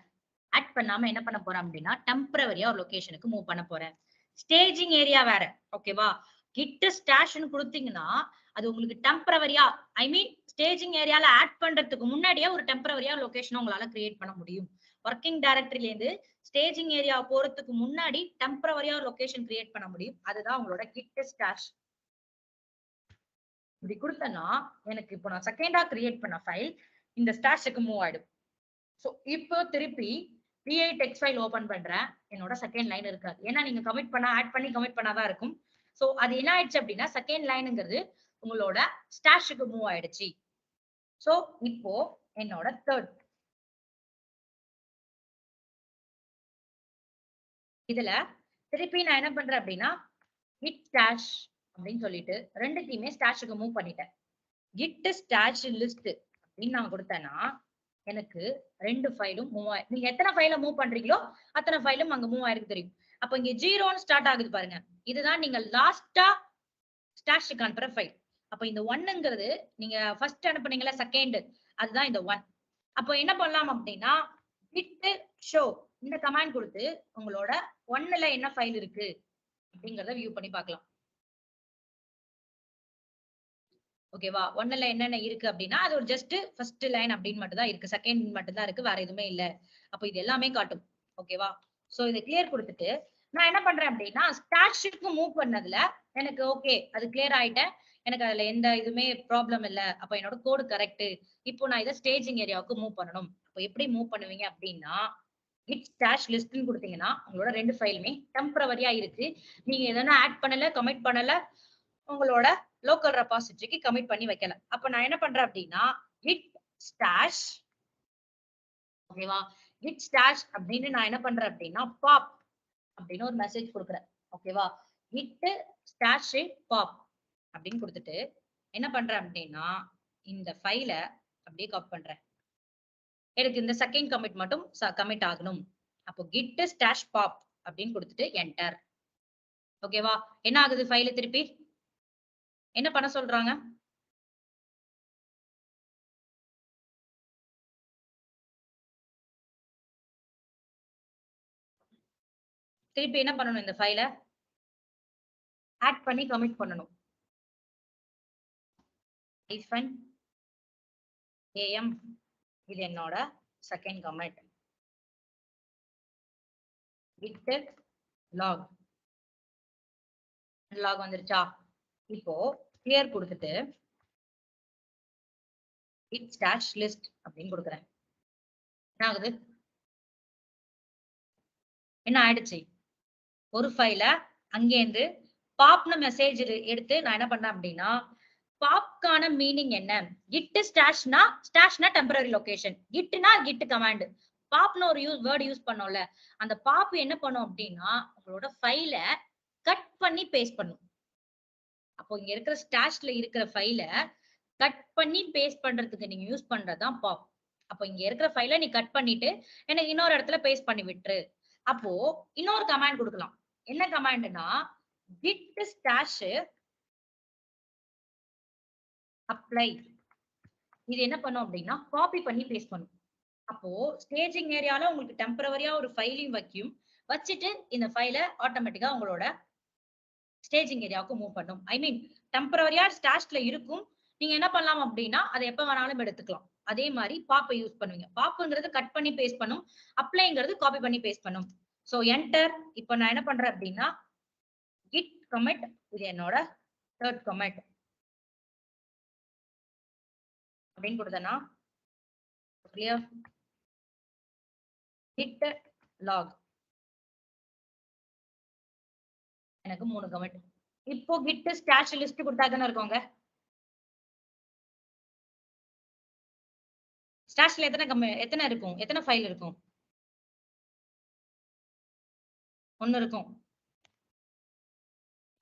ஆட் பண்ணாம என்ன பண்ண போறேன் அப்படின்னா டெம்பரவரியா ஒரு லொகேஷனுக்கு மூவ் பண்ண போறேன். ஸ்டேஜிங் ஏரியா வேற, ஓகேவா? கிட் ஸ்டாஷ்னு கொடுத்தீங்கன்னா அது உங்களுக்கு டெம்பரவரியா, ஐ மீன் ஸ்டேஜிங் ஏரியால ஆட் பண்றதுக்கு முன்னாடியே ஒரு டெம்பரவரியா லொகேஷன் உங்களால கிரியேட் பண்ண முடியும். ஒர்க்கிங் டைரக்டரியில இருந்து ஸ்டேஜிங் ஏரியா போறதுக்கு முன்னாடி டெம்பரவரியா ஒரு லொகேஷன் கிரியேட் பண்ண முடியும். அதுதான் உங்களோட கிட் ஸ்டாஷ். இப்படி கொடுத்தனா எனக்கு இப்போ நான் செகண்டா கிரியேட் பண்ண ஃபைல் இந்த ஸ்டாஷ்க்கு மூவ் ஆயிடும். சோ இப்போ திருப்பி vi text file ஓபன் பண்றேன், என்னோட செகண்ட் லைன் இருக்காது. ஏன்னா நீங்க கமிட் பண்ணா ஆட் பண்ணி கமிட் பண்ணாதான் இருக்கும். சோ அது என்ன ஆயிடுச்சு அப்படின்னா செகண்ட் லைனுங்கிறது உங்களோட ஸ்டாஷ்க்கு மூவ் ஆயிடுச்சு. சோ இப்போ என்னோட தேர்ட் இதுல திருப்பி நான் என்ன பண்றேன் அப்படின்னா git stash அப்படின்னு சொல்லிட்டு ரெண்டுத்தையுமே ஸ்டாஷ்க்கு மூவ் பண்ணிட்டேன். git stash list அப்படின்னு நான் கொடுத்தேன்னா எனக்கு ரெண்டு ஃபைலும் மூவ் ஆயி, நீங்க எத்தனை ஃபைல மூவ் பண்றீங்களோ அத்தனை ஃபைலும் அங்க மூவ் ஆயிருக்கு தெரியும். அப்ப இங்க 0ன்னு ஸ்டார்ட் ஆகுது பாருங்க, இதுதான் நீங்க லாஸ்டா ஸ்டாஷ்க்கு அனுப்புற ஃபைல். அப்ப இந்த 1ங்கிறது நீங்க ஃபர்ஸ்ட் அனுப்புனீங்களா செகண்ட், அதுதான் இந்த 1. அப்போ என்ன பண்ணலாம் அப்படின்னா git show இந்த கமாண்ட் கொடுத்து உங்களோட 1ல என்ன ஃபைல் இருக்கு அப்படிங்கறத வியூ பண்ணி பார்க்கலாம். ஓகேவா? 1ல என்னென்ன இருக்கு அப்படின்னா அது ஒரு ஜஸ்ட் ஃபர்ஸ்ட் லைன் அப்படின்னு மட்டும் தான் இருக்கு, செகண்ட் மட்டும் தான் இருக்கு, வேற எதுவுமே இல்ல. அப்போ இது எல்லாமே காட்டும். ஓகேவா? சோ இதை கிளியர் கொடுத்துட்டு நான் என்ன பண்றேன் அப்படின்னா ஸ்டாஷ்க்கு மூவ் பண்ணதுல எனக்கு ஓகே, அது கிளியர் ஆயிட்டேன், எனக்கு அதுல எந்த இதுவுமே ப்ராப்ளம் இல்ல, அப்ப என்னோட கோடு கரெக்ட். இப்போ நான் இதை ஸ்டேஜிங் ஏரியாவுக்கு மூவ் பண்ணணும். அப்போ எப்படி மூவ் பண்ணுவீங்க அப்படின்னா git stash listன்னு கொடுத்தீங்கன்னா உங்களோட ரெண்டு ஃபைலுமே டெம்பரவரியா இருக்கு, நீங்க எதனா ஆட் பண்ணல கமிட் பண்ணல, உங்களோட லோக்கல் ரெபாசிட்டரிக்கு கமிட் பண்ணி வைக்கல. அப்ப நான் என்ன பண்றேன் அப்படின்னா git stash, ஓகேவா? git stash அப்படின்னு நான் என்ன பண்றேன் அப்படின்னா pop அப்படின்னு ஒரு மெசேஜ் கொடுக்குறேன். ஓகேவா? git stash pop அப்படின்னு கொடுத்துட்டு என்ன பண்றேன் அப்படின்னா இந்த ஃபைலை அப்படியே காப்பி பண்றேன். எனக்கு இந்த செகண்ட் கமிட் மட்டும் கமிட் ஆகணும். அப்போ git stash pop அப்படின்னு கொடுத்துட்டு என்டர். ஓகேவா? என்ன ஆகுது ஃபைல திருப்பி என்ன பண்ண சொல்றாங்க? திருப்பி என்ன பண்ணணும், இந்த ஃபைலை ஆட் பண்ணி கமிட் பண்ணணும். -am இது என்னோட செகண்ட் கமிட். git log வந்துருச்சா? இப்போ கிளியர் கொடுத்துட்டு git stash list அப்படின்னு கொடுக்குறேன். என்ன ஆகுது? என்ன ஆயிடுச்சு? ஒரு ஃபைல அங்கேருந்து பாப்னு மெசேஜ் எடுத்து நான் என்ன பண்ணேன் அப்படின்னா பாப்கான மீனிங் என்ன, git ஸ்டாஷ்னா டெம்பரரி லொகேஷன், gitனா git கமாண்ட், பாப்னு ஒரு வேர்ட் யூஸ் பண்ணோம்ல, அந்த பாப் என்ன பண்ணும் அப்படின்னா உங்களோட ஃபைல கட் பண்ணி பேஸ்ட் பண்ணும். அப்போ இங்க இருக்கிற ஸ்டாஷ்ல இருக்கிற ஃபைல கட் பண்ணி பேஸ்ட் பண்றதுக்கு நீங்க யூஸ் பண்றதுதான் பாப். அப்போ இங்க இருக்கிற ஃபைல நீ கட் பண்ணிட்டு எனக்கு இன்னொரு இடத்துல பேஸ்ட் பண்ணி விட்டுரு. அப்போ இன்னொரு கமாண்ட் கொடுக்கலாம். என்ன கமாண்ட்னா git stash apply. இது என்ன பண்ணும் அப்படின்னா காப்பி பண்ணி பேஸ்ட் பண்ணும். அப்போ ஸ்டேஜிங் ஏரியால உங்களுக்கு டெம்பரவரியா ஒரு ஃபைலையும் வச்சுட்டு இந்த ஃபைலை ஆட்டோமேட்டிக்கா உங்களோட ஸ்டேஜிங் ஏரியாவுக்கு மூவ் பண்ணும். ஐ மீன் டெம்பரவரியா ஸ்டாஷ்ல இருக்கும், நீங்க என்ன பண்ணலாம் அப்படின்னா அதை எப்ப வேணாலும் எடுத்துக்கலாம். அதே மாதிரி பாப்பை யூஸ் பண்ணுவீங்க. பாப்புங்கிறது கட் பண்ணி பேஸ்ட் பண்ணும், அப்ளைங்கிறது காப்பி பண்ணி பேஸ்ட் பண்ணும். So enter. இப்போ நான் என்ன பண்றேன் அப்படின்னா git commit இது என்னோட தேர்ட் கமிட். அப்படின்னு கொடுத்தேன்னா clear git log எனக்கு 3 கமெண்ட். இப்போ git stash list கொடுத்தா தானே இருக்கோங்க. ஸ்டாஷ்ல எத்தனை இருக்கும், எத்தனை ஃபைல் இருக்கும்? 1 இருக்கும்.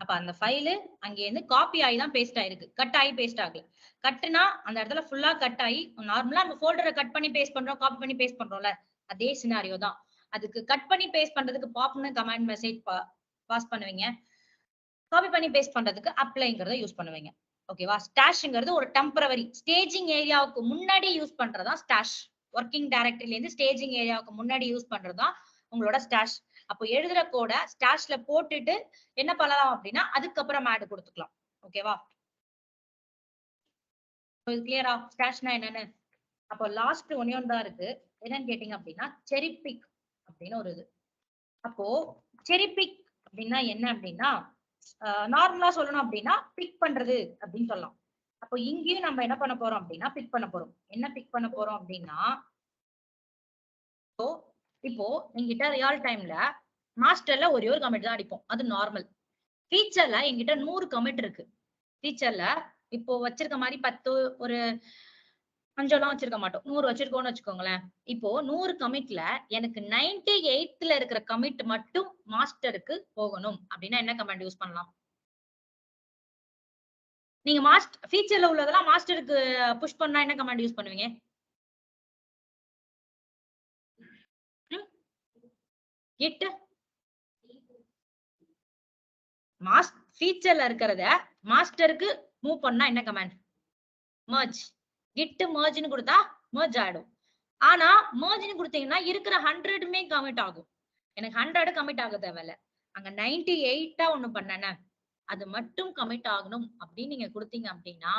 அப்ப அந்த ஃபைல் அங்க இருந்து காப்பி ஆகி தான் பேஸ்ட் ஆயிருக்கு, கட் ஆகி பேஸ்ட் ஆகல. கட்னா அந்த இடத்துல ஃபுல்லா கட் ஆகி, நார்மலா நம்ம ஃபோல்டரை கட் பண்ணி பேஸ்ட் பண்றோம், காப்பி பண்ணி பேஸ்ட் பண்றோம்ல, அதே சினாரியோ தான். அதுக்கு கட் பண்ணி பேஸ்ட் பண்றதுக்கு பாப்னு கமாண்ட் மெசேஜ் பாஸ் பண்ணுவீங்க. காப்பி பண்ணி பேஸ்ட் பண்றதுக்கு அப்ளைங்கறத யூஸ் பண்ணுவீங்க. ஓகேவா? ஸ்டாஷ்ங்கிறது ஒரு டெம்பரவரி ஸ்டேஜிங் ஏரியாவுக்கு முன்னாடி யூஸ் பண்றதா ஸ்டாஷ். ஒர்க்கிங் டைரக்டரியில இருந்து ஸ்டேஜிங் ஏரியாவுக்கு முன்னாடி யூஸ் பண்றதா உங்களோட ஸ்டாஷ். அப்போ எழுதுற கோட ஸ்டாஷ்ல போட்டுட்டு என்ன பண்ணலாம் அப்படின்னா அதுக்கப்புறம் ஆட் கொடுத்துக்கலாம். ஓகேவா? கிளியரா? ஸ்டாஷ்னா என்னன்னு. அப்போ லாஸ்ட் ஒன் தான் இருக்கு. என்னன்னு கேட்டீங்க அப்படின்னா செரி பிக் அப்படின்னு ஒரு இது. அப்போ செரி பிக் அப்படின்னா என்ன அப்படின்னா நார்மலா சொல்லணும் அப்படின்னா பிக் பண்றது அப்படின்னு சொல்லலாம். அப்போ இங்கேயும் நம்ம என்ன பண்ண போறோம் அப்படின்னா பிக் பண்ண போறோம். என்ன பிக் பண்ண போறோம் அப்படின்னா இப்போ எங்கிட்ட ரியல் டைம்ல மாஸ்டர்ல ஒரே ஒரு கமெண்ட் தான் அடிப்போம், அது நார்மல். ஃபீச்சர்ல எங்கிட்ட 100 கமெண்ட் இருக்கு. ஃபீச்சர்ல இப்போ வச்சிருக்க மாதிரி 10 ஒரு 5 எல்லாம் வச்சிருக்க மாட்டோம், 100 வச்சிருக்கோம்னு வச்சுக்கோங்களேன். இப்போ 100 கமிட்ல எனக்கு 98ல இருக்கிற கமிட் மட்டும் மாஸ்டருக்கு போகணும் அப்படின்னா என்ன கமாண்ட் யூஸ் பண்ணலாம்? நீங்க ஃபீச்சர்ல உள்ளதெல்லாம் மாஸ்டருக்கு புஷ் பண்ணா என்ன கமாண்ட் யூஸ் பண்ணுவீங்க? git ஃபீச்சர்ல இருக்கிறத மாஸ்டருக்கு மூவ் பண்ணா என்ன கமாண்ட்? merge. git mergeன்னு கொடுத்தா merge ஆயிடும். ஆனா mergeன்னு கொடுத்தீங்கன்னா இருக்கிற 100மே கமிட் ஆகும். எனக்கு 100 கமிட் ஆக தேவையில்ல, அங்க 98 ஒண்ணு பண்ணனே அது மட்டும் கமிட் ஆகணும் அப்படின்னு நீங்க கொடுத்தீங்க அப்படின்னா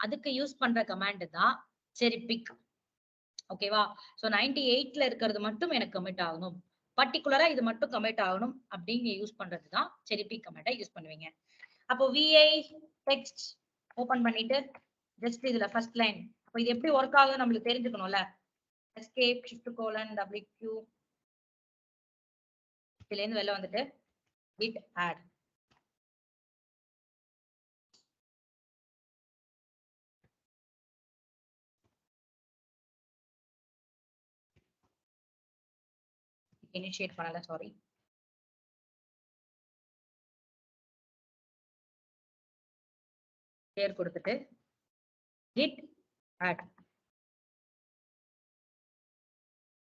அதுக்கு யூஸ் பண்ற கமாண்ட் தான் செரி பிக். ஓகேவா? சோ 98ல இருக்கிறது மட்டும் எனக்கு கமிட் ஆகணும், பர்டிகுலரா இது மட்டும் கமிட் ஆகணும் அப்படின்னு யூஸ் பண்றதுதான் செரி பிக் கமாண்டை யூஸ் பண்ணுவீங்க. அப்போ VI டெக்ஸ்ட் ஓபன் பண்ணிட்டு ஜஸ்ட் இதுல ஃபர்ஸ்ட் லைன். அப்போ இது எப்படி ஒர்க் ஆகுது நம்மளுக்கு தெரிஞ்சுக்கணும்ல. எஸ்கேப் ஷிஃப்ட் கோலன் WQ இதுல இருந்து வெளில வந்துட்டு git add. இனிஷியேட் பண்ணல, சாரி. பேர் கொடுத்துட்டு git add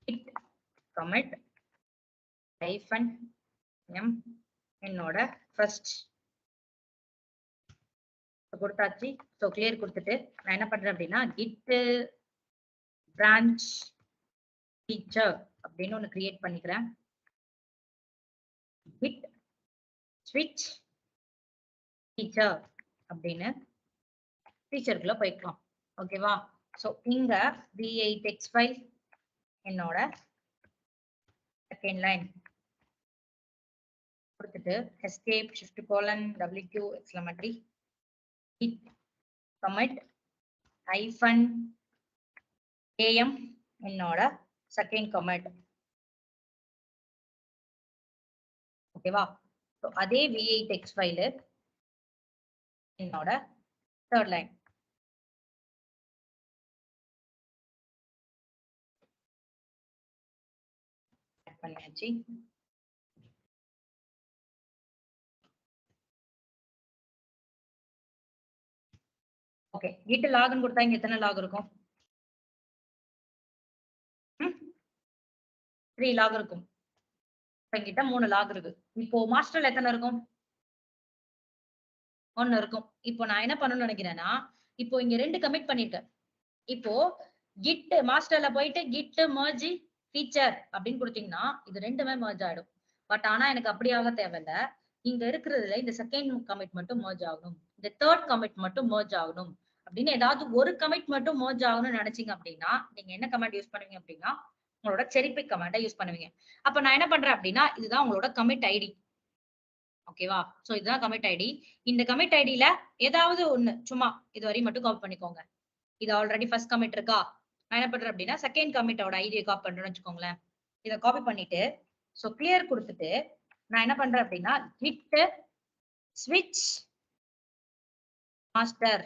git commit -m என்னோட ஃபர்ஸ்ட் கொடுத்தாச்சு. ஸோ கிளியர் கொடுத்துட்டு நான் என்ன பண்றேன் அப்படின்னா git branch feature அப்படின்னு ஒண்ணு கிரியேட் பண்ணிக்கிறேன். git switch feature அப்படின்னு ஃபீச்சருக்குள்ள போய்க்கலாம். ஓகேவா? ஸோ இங்க VI டெக்ஸ்ட் ஃபைல் என்னோட செகண்ட் லைன் கொடுத்துட்டு escape shift colon WQ exclamatory git commit -am என்னோட செகண்ட் கமெண்ட். ஓகேவா? ஸோ அதே VI டெக்ஸ்ட் ஃபைல் என்னோட தேர்ட் லைன். பண்ணியாச்சு. ஓகே, git login கொடுத்தா இங்க எத்தனை லாக் இருக்கும்? 3 லாக் இருக்கும். என்கிட்ட 3 லாக் இருக்கு. இப்போ மாஸ்டர்ல எத்தனை இருக்கும்? 1 இருக்கும். இப்போ நான் என்ன பண்ணணும்னு நினைக்கிறேன்னா இப்போ இங்க 2 கமிட் பண்ணிருக்கேன். இப்போ git மாஸ்டர்ல போயிட்டு git merge feature அப்படின்னு கொடுத்தீங்கன்னா இது ரெண்டுமே merge ஆயிடும். பட் ஆனா எனக்கு அப்படியாக தேவையில்ல. இங்க இருக்கிறதுல இந்த செகண்ட் கமிட் மட்டும் merge ஆகணும், இந்த தேர்ட் கமிட் மட்டும் merge ஆகணும் அப்படின்னு ஏதாவது ஒரு கமிட் மட்டும் merge ஆகணும்னு நினைச்சீங்க அப்படின்னா நீங்க என்ன கமாண்ட் யூஸ் பண்ணுவீங்க அப்படின்னா உங்களோட செரி பிக் கமாண்டை யூஸ் பண்ணுவீங்க. அப்ப நான் என்ன பண்றேன் அப்படின்னா இதுதான் உங்களோட கமிட் ஐடி. ஓகேவா? சோ இதுதான் கமிட் ஐடி. இந்த கமிட் ஐடில ஏதாவது ஒண்ணு சும்மா இது வரையும் மட்டும் காப்பி பண்ணிக்கோங்க. இது ஆல்ரெடி ஃபர்ஸ்ட் கமிட் இருக்கா. நான் என்ன பண்றேன் அப்படின்னா செகண்ட் கமிட்டோட ஐடியை காப்பி பண்றேன்னு வச்சுக்கோங்களேன். இதை காப்பி பண்ணிட்டு ஸோ கிளியர் கொடுத்துட்டு நான் என்ன பண்றேன் அப்படின்னா git switch master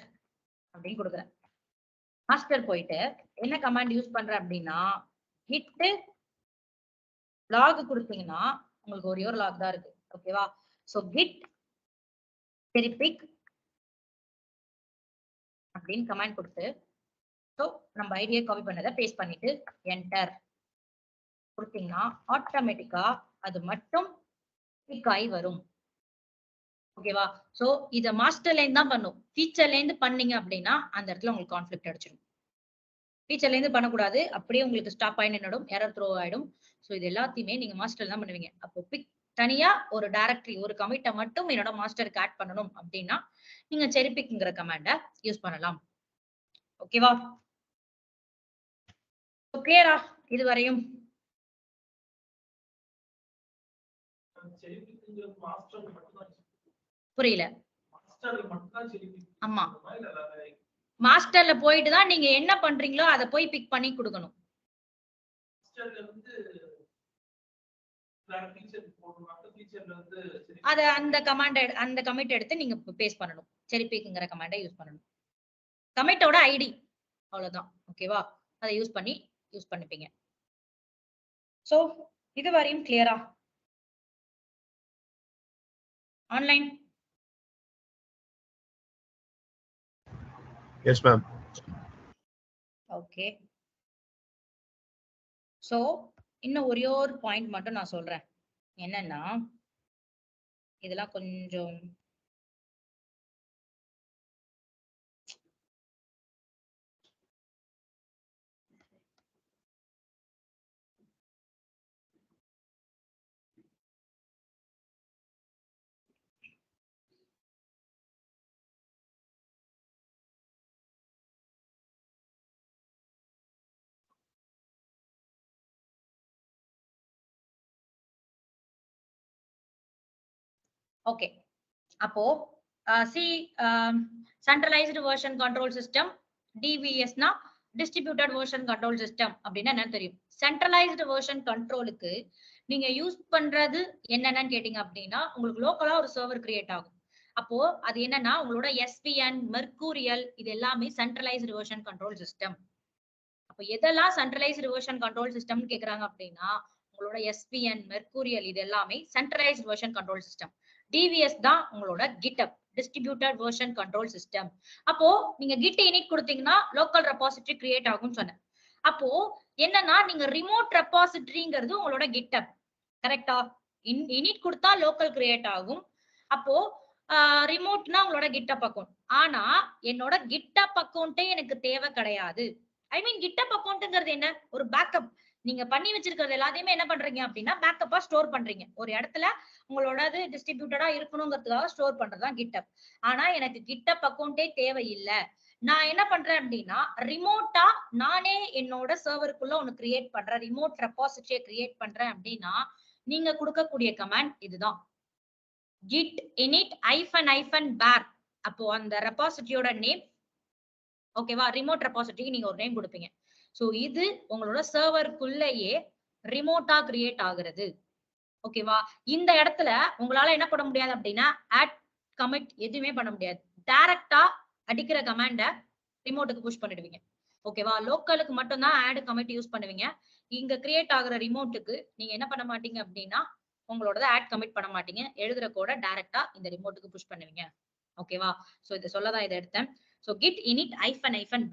அப்படின்னு கொடுக்குறேன். மாஸ்டர் போயிட்டு என்ன கமாண்ட் யூஸ் பண்றேன் அப்படின்னா git log கொடுத்தீங்கன்னா உங்களுக்கு ஒரே ஒரு லாக் தான் இருக்கு. ஓகேவா. ஸோ git cherry-pick அப்படின்னு கமாண்ட் கொடுத்து ஸோ நம்ம ஐடியை காப்பி பண்ணதை பேஸ்ட் பண்ணிட்டு என்டர் கொடுத்தீங்கன்னா ஆட்டோமேட்டிக்கா அது மட்டும் கிளிக் ஆகி வரும். ஓகேவா. சோ இத மாஸ்டர்ல இருந்து தான் பண்ணும். ஃபீச்சர்ல இருந்து பண்ணீங்க அப்படின்னா அந்த இடத்துல உங்களுக்கு கான்ஃபிளிக்ட் அடிச்சிடும். ஃபீச்சர்ல இருந்து பண்ணக்கூடாது. அப்படியே உங்களுக்கு ஸ்டாப் ஆகி நின்னுடும், எரர் த்ரோ ஆயிடும். சோ இது எல்லாத்தையுமே நீங்க மாஸ்டர்ல தான் பண்ணுவீங்க. அப்போ பிக் தனியா ஒரு டைரக்டரி ஒரு கமிட்டை மட்டும் என்னோட மாஸ்டருக்கு ஆட் பண்ணணும் அப்படின்னா நீங்க செரி பிக்ங்கிற கமாண்ட யூஸ் பண்ணலாம். ஓகேவா. கிளியரா இது வரையும்? புரியல. ஆமா, மாஸ்டர்ல போயிட்டு தான் நீங்க என்ன பண்றீங்களோ அதை போய் பிக் பண்ணி கொடுக்கணும். அத அந்த கமாண்ட் அந்த கமிட் எடுத்து நீங்க பேஸ்ட் பண்ணணும். செரி பிக்ங்கிற கமாண்டை யூஸ் பண்ணணும். கமிட்டோட ஐடி அவ்வளவுதான். ஓகேவா. அதை யூஸ் பண்ணிப்பீங்க. சோ இது வரையும் கிளியரா? Online? Yes ma'am. Okay. So இன்னும் ஒரே ஒரு பாயிண்ட் மட்டும் நான் சொல்றேன். என்னன்னா இதெல்லாம் கொஞ்சம் ஓகே. அப்போ C centralised version control system, டிவிஎஸ்னா டிஸ்ட்ரிபியூட்டட் வெர்ஷன் கண்ட்ரோல் சிஸ்டம் அப்படின்னா என்னன்னு தெரியும். சென்ட்ரலைஸ்டு வெர்ஷன் கண்ட்ரோலுக்கு நீங்க யூஸ் பண்றது என்னன்னு கேட்டீங்க அப்படின்னா உங்களுக்கு லோக்கலா ஒரு சர்வர் கிரியேட் ஆகும். அப்போ அது என்னன்னா உங்களோட SVN, மெர்கூரியல் இது எல்லாமே சென்ட்ரலைஸ்டு வெர்ஷன் கண்ட்ரோல் சிஸ்டம். அப்போ எதெல்லாம் சென்ட்ரலைஸ்டு வெர்ஷன் கண்ட்ரோல் சிஸ்டம் கேக்குறாங்க அப்படின்னா உங்களோட SVN, மெர்கூரியல் இது எல்லாமே centralised version control system. TVS தான் உங்களோட GitHub, distributed version control system. அப்போ நீங்க git init கொடுத்தீங்கன்னா லோக்கல் ரெபாசிட்டரி கிரியேட் ஆகும்னு சொன்னேன். அப்போ என்னன்னா நீங்க ரிமோட் ரெபாசிட்டரிங்கிறது உங்களோட GitHub. கரெக்டா. init கொடுத்தா லோக்கல் கிரியேட் ஆகும். அப்போ ரிமோட்னா உங்களோட GitHub அக்கௌண்ட். ஆனா என்னோட GitHub அக்கௌண்ட்டே எனக்கு தேவை கிடையாது. ஐ மீன் GitHub அக்கௌண்ட்ங்கிறது என்ன, ஒரு பேக்கப். நீங்க பண்ணி வச்சிருக்கிறது எல்லாத்தையுமே என்ன பண்றீங்க அப்படின்னா பேக்கப்பா ஸ்டோர் பண்றீங்க. ஒரு இடத்துல உங்களோடது டிஸ்ட்ரிபியூட்டடா இருக்கணுங்கிறதுக்காக ஸ்டோர் பண்றதுதான் GitHub. ஆனா எனக்கு GitHub அக்கௌண்டே தேவையில்லை. நான் என்ன பண்றேன் அப்படின்னா ரிமோட்டா நானே என்னோட சர்வருக்குள்ள ஒன்னு கிரியேட் பண்றேன், ரிமோட் ரெபாசிட்டரியை கிரியேட் பண்றேன் அப்படின்னா நீங்க கொடுக்கக்கூடிய கமாண்ட் இதுதான், git init -var. அப்போ அந்த ரெபாசிட்டரியோட நேம், ஓகேவா, ரிமோட் ரெபாசிட்டரிக்கு நீங்க ஒரு நேம் கொடுப்பீங்க. சோ இது உங்களோட சர்வருக்குள்ளேயே ரிமோட்டா கிரியேட் ஆகுறது. ஓகேவா. இந்த இடத்துல உங்களால என்ன பண்ண முடியாது அப்படின்னா ஆட் கமிட் எதுவுமே பண்ண முடியாது. டைரக்டா அடிக்கிற கமாண்ட ரிமோட்டுக்கு புஷ் பண்ணிடுவீங்க. ஓகேவா. லோக்கலுக்கு மட்டும் தான் ஆட் கமிட் யூஸ் பண்ணுவீங்க. இங்க கிரியேட் ஆகுற ரிமோட்டுக்கு நீங்க என்ன பண்ண மாட்டீங்க அப்படின்னா உங்களோட ஆட் கமிட் பண்ண மாட்டீங்க. எழுதுற கோட டைரக்டா இந்த ரிமோட்டுக்கு புஷ் பண்ணுவீங்க. ஓகேவா. சோ இத சொல்லதான் இதை எடுத்தேன். சோ git init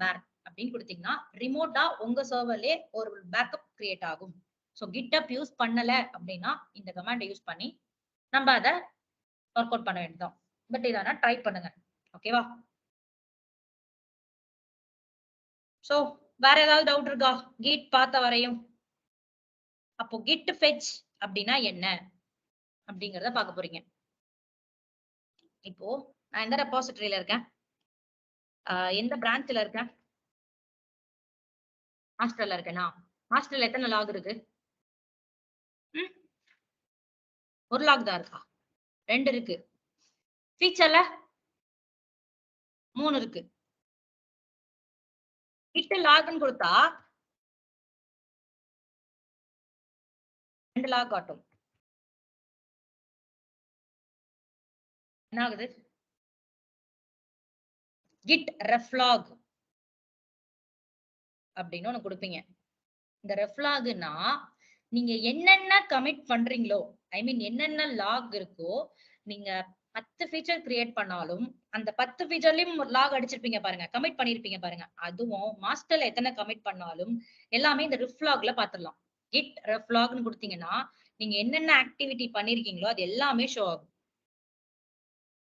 -var அப்படின்னு கொடுத்தீங்கன்னா ரிமோட்டா உங்க சர்வர்லயே ஒரு பேக்கப் கிரியேட் ஆகும். சோ GitHub யூஸ் பண்ணல அப்படின்னா இந்த கமாண்டை யூஸ் பண்ணி நம்ம அதை ஒர்க் அவுட் பண்ண வேண்டியதுதான். பட் இதானா ட்ரை பண்ணுங்க. ஓகேவா. சோ வேற ஏதாவது டவுட் இருக்கா git பார்த்த வரையும்? அப்போ git fetch அப்படின்னா என்ன அப்படிங்கறத பார்க்க போறீங்க. இப்போ நான் எந்த ரெபாசிட்டரியில இருக்கேன், எந்த பிரான்ச்ல இருக்கேன், மாஸ்டர்ல இருக்கேனா? மாஸ்டர்ல எத்தனை லாக் இருக்கு? ஒரு லாக் தான் இருக்கா? 2 இருக்கு. ஃபீச்சர்ல 3 இருக்கு. git logன்னு கொடுத்தா 2 log காட்டும். என்ன ஆகுது? git reflog அப்படின்னு ஒண்ணு கொடுப்பீங்க. இந்த reflogனா நீங்க என்னென்ன கமிட் பண்றீங்களோ, ஐ மீன் என்னென்ன லாக் இருக்கோ, நீங்க 10 ஃபீச்சர் கிரியேட் பண்ணாலும் அந்த 10 ஃபீச்சர்லயும் ஒரு லாக் அடிச்சிருப்பீங்க பாருங்க, கமிட் பண்ணிருப்பீங்க பாருங்க, அதுவும் மாஸ்டர்ல எத்தனை கமிட் பண்ணாலும் எல்லாமே இந்த reflogல பாத்துடலாம். git reflogன்னு கொடுத்தீங்கன்னா நீங்க என்னென்ன ஆக்டிவிட்டி பண்ணிருக்கீங்களோ அது எல்லாமே ஷோ ஆகும்.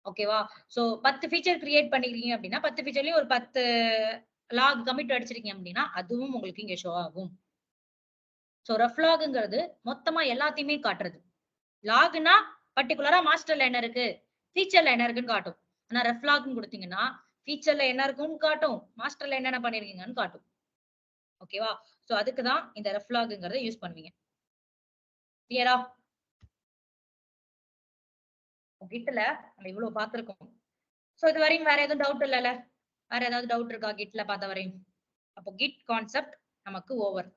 ஓகேவா? சோ 10 ஃபீச்சர் கிரியேட் பண்ணிருக்கீங்க அப்படின்னா 10 ஃபீச்சர்லயும் ஒரு 10 லாக் கமிட் அடிச்சிருக்கீங்க அப்படின்னா அதுவும் உங்களுக்கு இங்க ஷோ ஆகும். சோ ரெஃப்லாக்ங்கிறது மொத்தமா எல்லாத்தையுமே காட்டுறது. லாக்னா பர்టిక్యులரா மாஸ்டர்ல என்ன இருக்கு, ஃபீச்சர்ல என்ன இருக்குன்னு காட்டும். ஆனா ரெஃப்லாக்னு கொடுத்தீங்கன்னா ஃபீச்சர்ல என்ன இருக்குன்னு காட்டும், மாஸ்டர்ல என்னென்ன பண்ணிருக்கீங்கன்னு காட்டும். ஓகேவா? சோ அதுக்கு தான் இந்த ரெஃப்லாக்ங்கிறத யூஸ் பண்ணுவீங்க. கிளியரா? கிட்ல நம்ம இவ்வளவு பார்த்திருக்கோம். சோ இது வரையும் வேற எதுவும் டவுட் இல்லல? வேற ஏதாவது டவுட் இருக்கா கிட்ல பார்த்த வரையும்? அப்போ கிட் கான்செப்ட் நமக்கு ஓவர்.